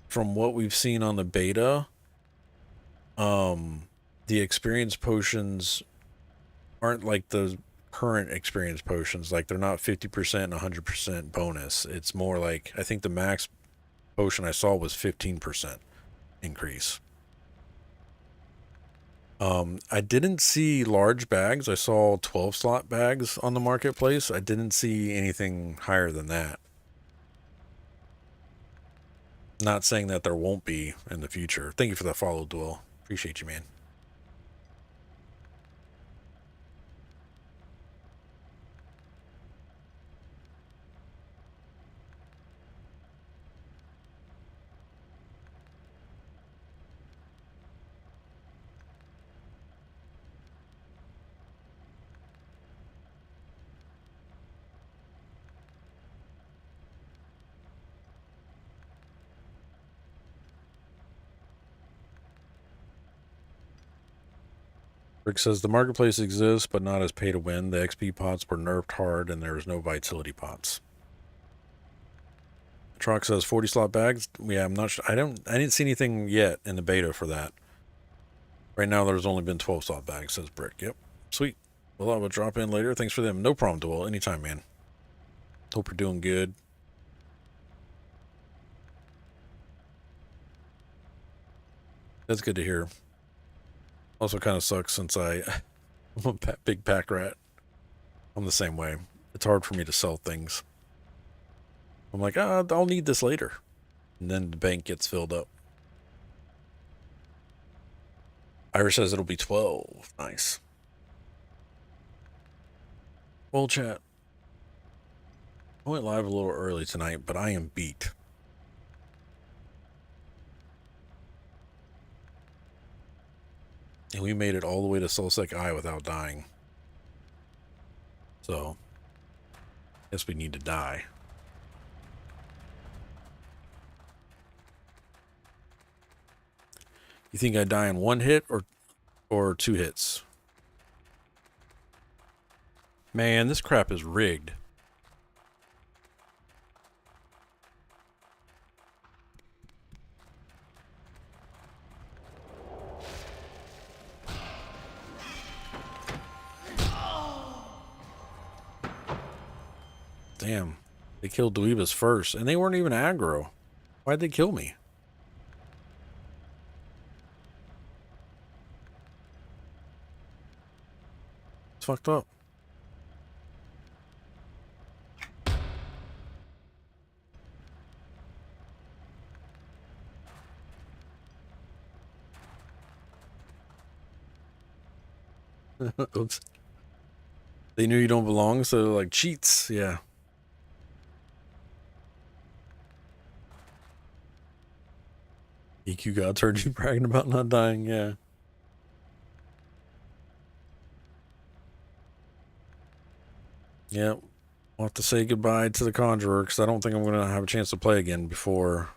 From what we've seen on the beta, the experience potions aren't like the current experience potions. Like they're not 50% and 100% bonus. It's more like, I think the max potion I saw was 15% increase. I didn't see large bags. I saw 12 slot bags on the marketplace. I didn't see anything higher than that. Not saying that there won't be in the future. Thank you for the follow, Dwell. Appreciate you, man. Rick says the marketplace exists, but not as pay to win. The XP pots were nerfed hard, and there was no vitality pots. Trox says 40 slot bags. Yeah, I'm not sure. I didn't see anything yet in the beta for that. Right now, there's only been 12 slot bags, says Brick. Yep, sweet. Well, I will drop in later. Thanks for them. No problem, Dwell. Anytime, man. Hope you're doing good. That's good to hear. Also kind of sucks since I'm a big pack rat. I'm the same way. It's hard for me to sell things. I'm like, I'll need this later. And then the bank gets filled up. Irish says it'll be 12. Nice. Well, chat. I went live a little early tonight, but I am beat. And we made it all the way to Solsec I without dying. So, guess we need to die. You think I die in one hit or 2 hits? Man, this crap is rigged. Damn. They killed Dweebus first, and they weren't even aggro. Why'd they kill me? It's fucked up. Oops. They knew you don't belong, so they're like cheats. Yeah. EQ gods heard you bragging about not dying. Yeah. Yeah. I'll have to say goodbye to the Conjurer because I don't think I'm going to have a chance to play again before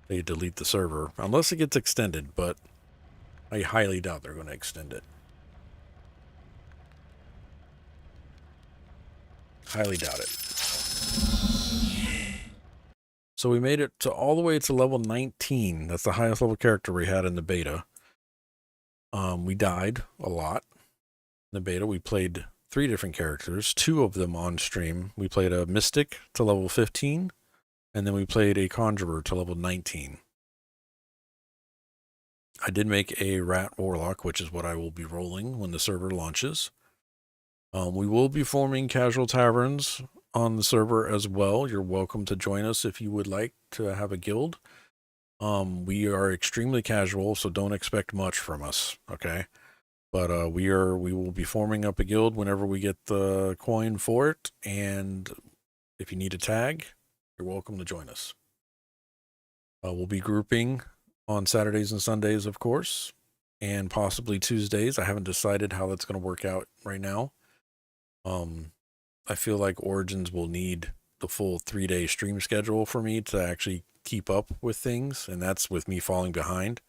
they delete the server. Unless it gets extended, but I highly doubt they're going to extend it. Highly doubt it. So we made it to all the way to level 19. That's the highest level character we had in the beta. We died a lot in the beta. We played 3 different characters, 2 of them on stream. We played a Mystic to level 15, and then we played a Conjurer to level 19. I did make a Rat Warlock, which is what I will be rolling when the server launches. We will be forming casual taverns on the server as well. You're welcome to join us if you would like to have a guild. We are extremely casual, so don't expect much from us, okay? But we will be forming up a guild whenever we get the coin for it, and if you need a tag, you're welcome to join us. We'll be grouping on Saturdays and Sundays, of course, and possibly Tuesdays. I haven't decided how that's going to work out right now. I feel like Origins will need the full 3-day stream schedule for me to actually keep up with things, and that's with me falling behind.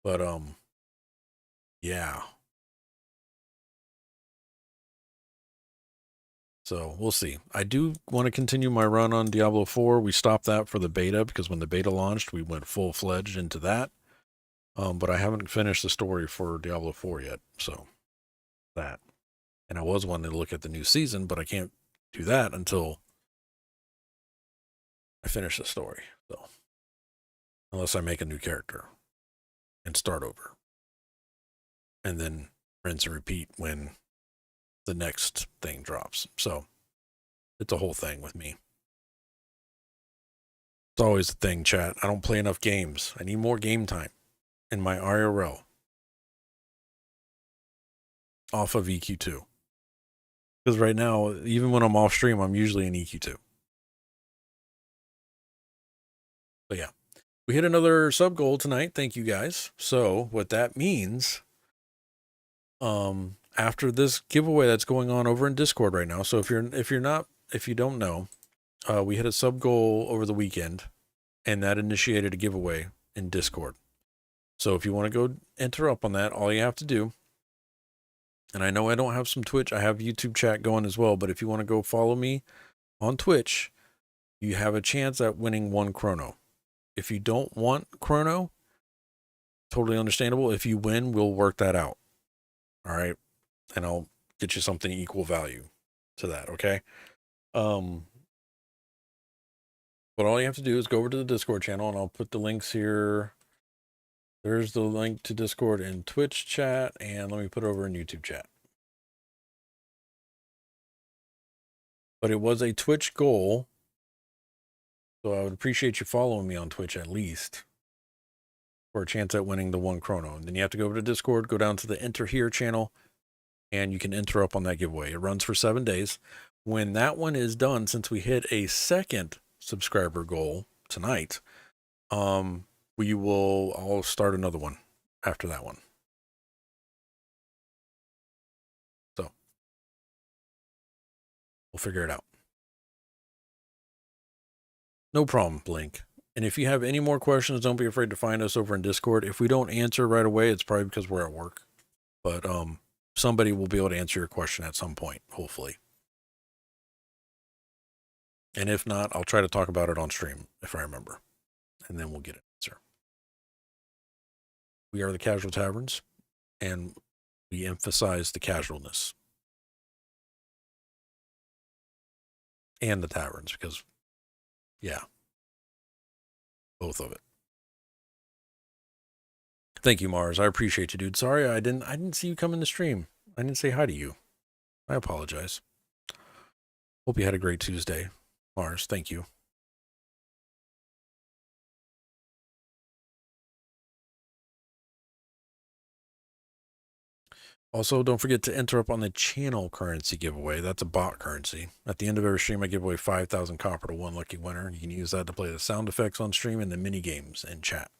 But yeah. So we'll see. I do want to continue my run on Diablo 4. We stopped that for the beta because when the beta launched, we went full-fledged into that. But I haven't finished the story for Diablo 4 yet, so that. And I was wanting to look at the new season, but I can't do that until I finish the story. So, unless I make a new character and start over. And then rinse and repeat when the next thing drops. So, it's a whole thing with me. It's always a thing, chat. I don't play enough games. I need more game time in my IRL off of EQ2. Because right now, even when I'm off stream, I'm usually in EQ2. But yeah, we hit another sub goal tonight. Thank you guys. So what that means, after this giveaway that's going on over in Discord right now. So if you don't know, we hit a sub goal over the weekend, and that initiated a giveaway in Discord. So if you want to go enter up on that, all you have to do, and I know I don't have some Twitch, I have YouTube chat going as well, but if you want to go follow me on Twitch, you have a chance at winning 1 chrono. If you don't want chrono, totally understandable. If you win, we'll work that out. All right. And I'll get you something equal value to that. Okay. But all you have to do is go over to the Discord channel, and I'll put the links here. There's the link to Discord and Twitch chat, and let me put it over in YouTube chat. But it was a Twitch goal, so I would appreciate you following me on Twitch at least for a chance at winning the 1 chrono. And then you have to go over to Discord, go down to the Enter Here channel, and you can enter up on that giveaway. It runs for 7 days. When that one is done, since we hit a second subscriber goal tonight, I'll start another one after that one. So we'll figure it out. No problem, Blink. And if you have any more questions, don't be afraid to find us over in Discord. If we don't answer right away, it's probably because we're at work. But somebody will be able to answer your question at some point, hopefully. And if not, I'll try to talk about it on stream if I remember. And then we'll get an answer. We are the Casual Taverns, and we emphasize the casualness. And the taverns, because, yeah, both of it. Thank you, Mars. I appreciate you, dude. Sorry, I didn't see you come in the stream. I didn't say hi to you. I apologize. Hope you had a great Tuesday, Mars. Thank you. Also, don't forget to enter up on the channel currency giveaway. That's a bot currency. At the end of every stream, I give away 5,000 copper to 1 lucky winner. You can use that to play the sound effects on stream and the mini games in chat.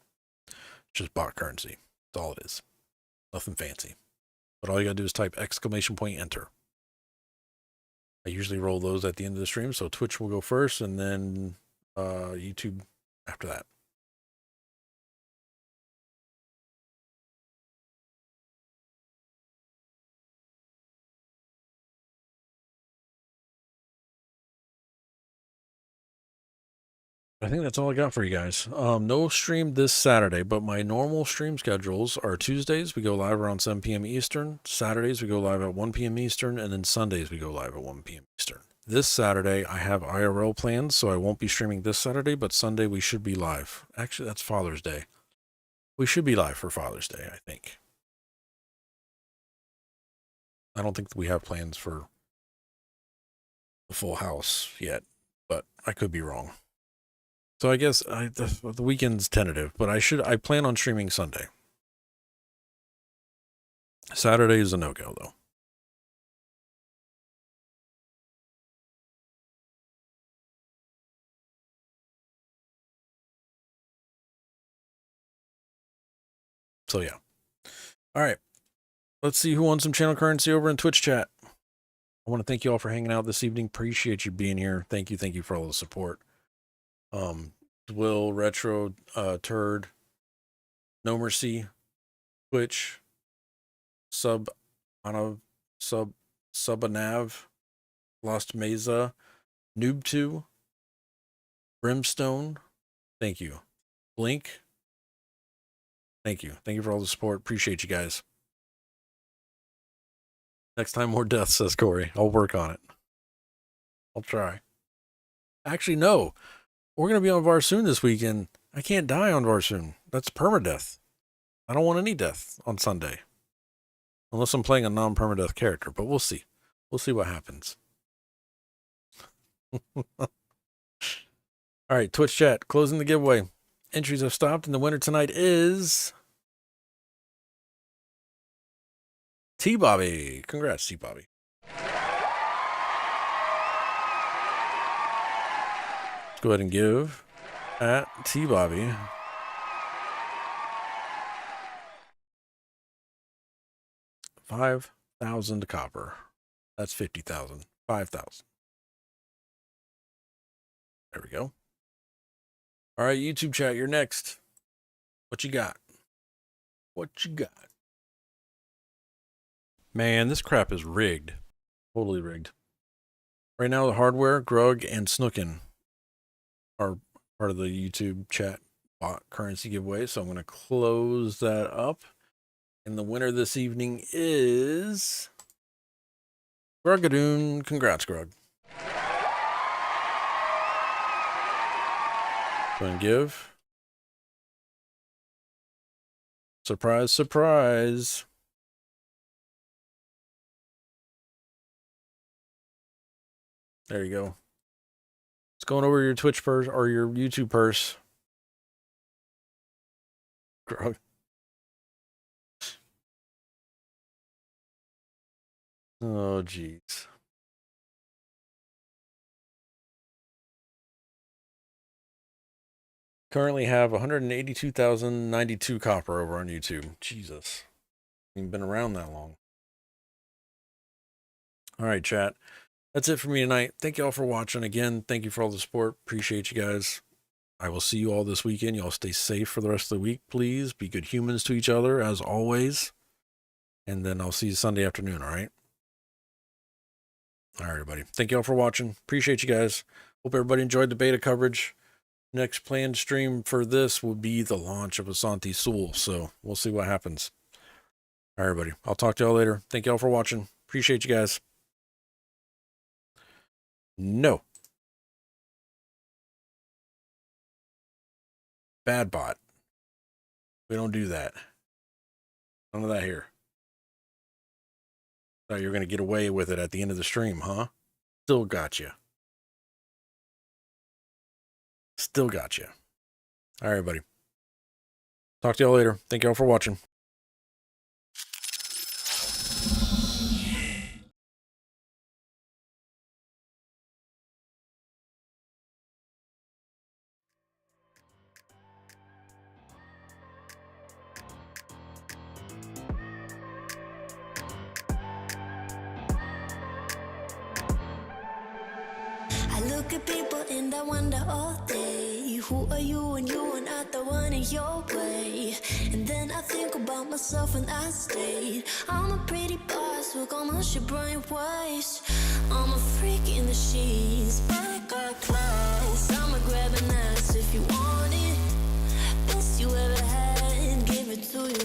Just bot currency. That's all it is. Nothing fancy. But all you gotta do is type !enter. I usually roll those at the end of the stream, so Twitch will go first, and then YouTube after that. I think that's all I got for you guys. No stream this Saturday, but my normal stream schedules are Tuesdays, we go live around 7 p.m. Eastern. Saturdays, we go live at 1 p.m. Eastern. And then Sundays, we go live at 1 p.m. Eastern. This Saturday, I have IRL plans, so I won't be streaming this Saturday, but Sunday we should be live. Actually, that's Father's Day. We should be live for Father's Day, I think. I don't think we have plans for the full house yet, but I could be wrong. So I guess the weekend's tentative, but I plan on streaming Sunday. Saturday is a no-go, though. So yeah. All right. Let's see who won some channel currency over in Twitch chat. I want to thank you all for hanging out this evening. Appreciate you being here. Thank you for all the support. Will, Retro, Turd, No Mercy, Twitch, Subanav, Lost Mesa, Noob2, Brimstone. Thank you. Blink. Thank you. Thank you for all the support. Appreciate you guys. Next time, more deaths, says Corey. I'll work on it. I'll try. Actually, no. We're going to be on Varsoon this weekend. I can't die on Varsoon. That's permadeath. I don't want any death on Sunday. Unless I'm playing a non-permadeath character, but we'll see. We'll see what happens. All right, Twitch chat, closing the giveaway. Entries have stopped, and the winner tonight is T-Bobby. Congrats, T-Bobby. Let's go ahead and give at T-Bobby $5,000 copper. That's 50,000. 5,000. There we go. All right, YouTube chat, you're next. What you got? What you got? Man, this crap is rigged. Totally rigged. Right now, the hardware, Grug, and Snookin are part of the YouTube chat bot currency giveaway. So I'm going to close that up. And the winner this evening is Grugadoon. Congrats, Grug. Go and give. Surprise, surprise. There you go. It's going over your Twitch purse or your YouTube purse. Grug. Oh, jeez. Currently have 182,092 copper over on YouTube. Jesus. Ain't been around that long. All right, chat. That's it for me tonight. Thank you all for watching. Again, thank you for all the support. Appreciate you guys. I will see you all this weekend. Y'all stay safe for the rest of the week, please. Be good humans to each other, as always. And then I'll see you Sunday afternoon, all right? All right, everybody. Thank you all for watching. Appreciate you guys. Hope everybody enjoyed the beta coverage. Next planned stream for this will be the launch of Asante Soul, so we'll see what happens. All right, everybody. I'll talk to y'all later. Thank you all for watching. Appreciate you guys. No. Bad bot. We don't do that. None of that here. Thought you were going to get away with it at the end of the stream, huh? Still got you. Still got you. All right, everybody. Talk to y'all later. Thank y'all for watching. I look at people and I wonder all day, who are you and you are not the one in your way. And then I think about myself and I stay. I'm a pretty boss, look almost your brain waves. I'm a freak in the sheets, but I got class. I'ma grab an ass if you want it. Best you ever had, give it to you.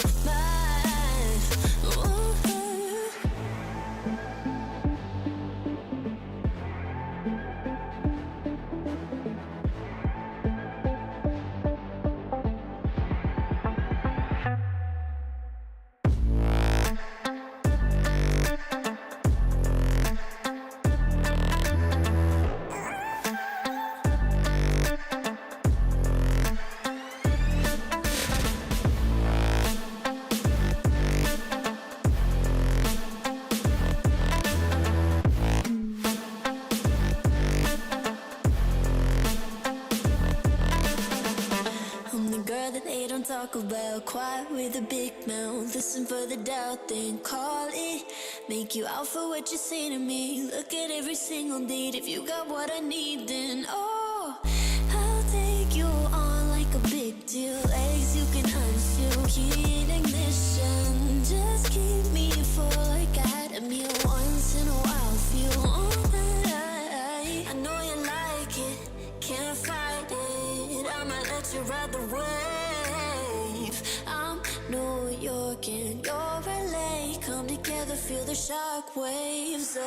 Talk about quiet with a big mouth. Listen for the doubt, then call it. Make you out for what you say to me. Look at every single date. If you got what I need, then oh, I'll take you on like a big deal. Legs you can unseal, key in ignition. Just keep me full like I had a meal once in a while. Feel alright. I know you like it, can't fight it. I'ma let you ride the wave. I'm New York and you're LA. Come together, feel the shock. waves.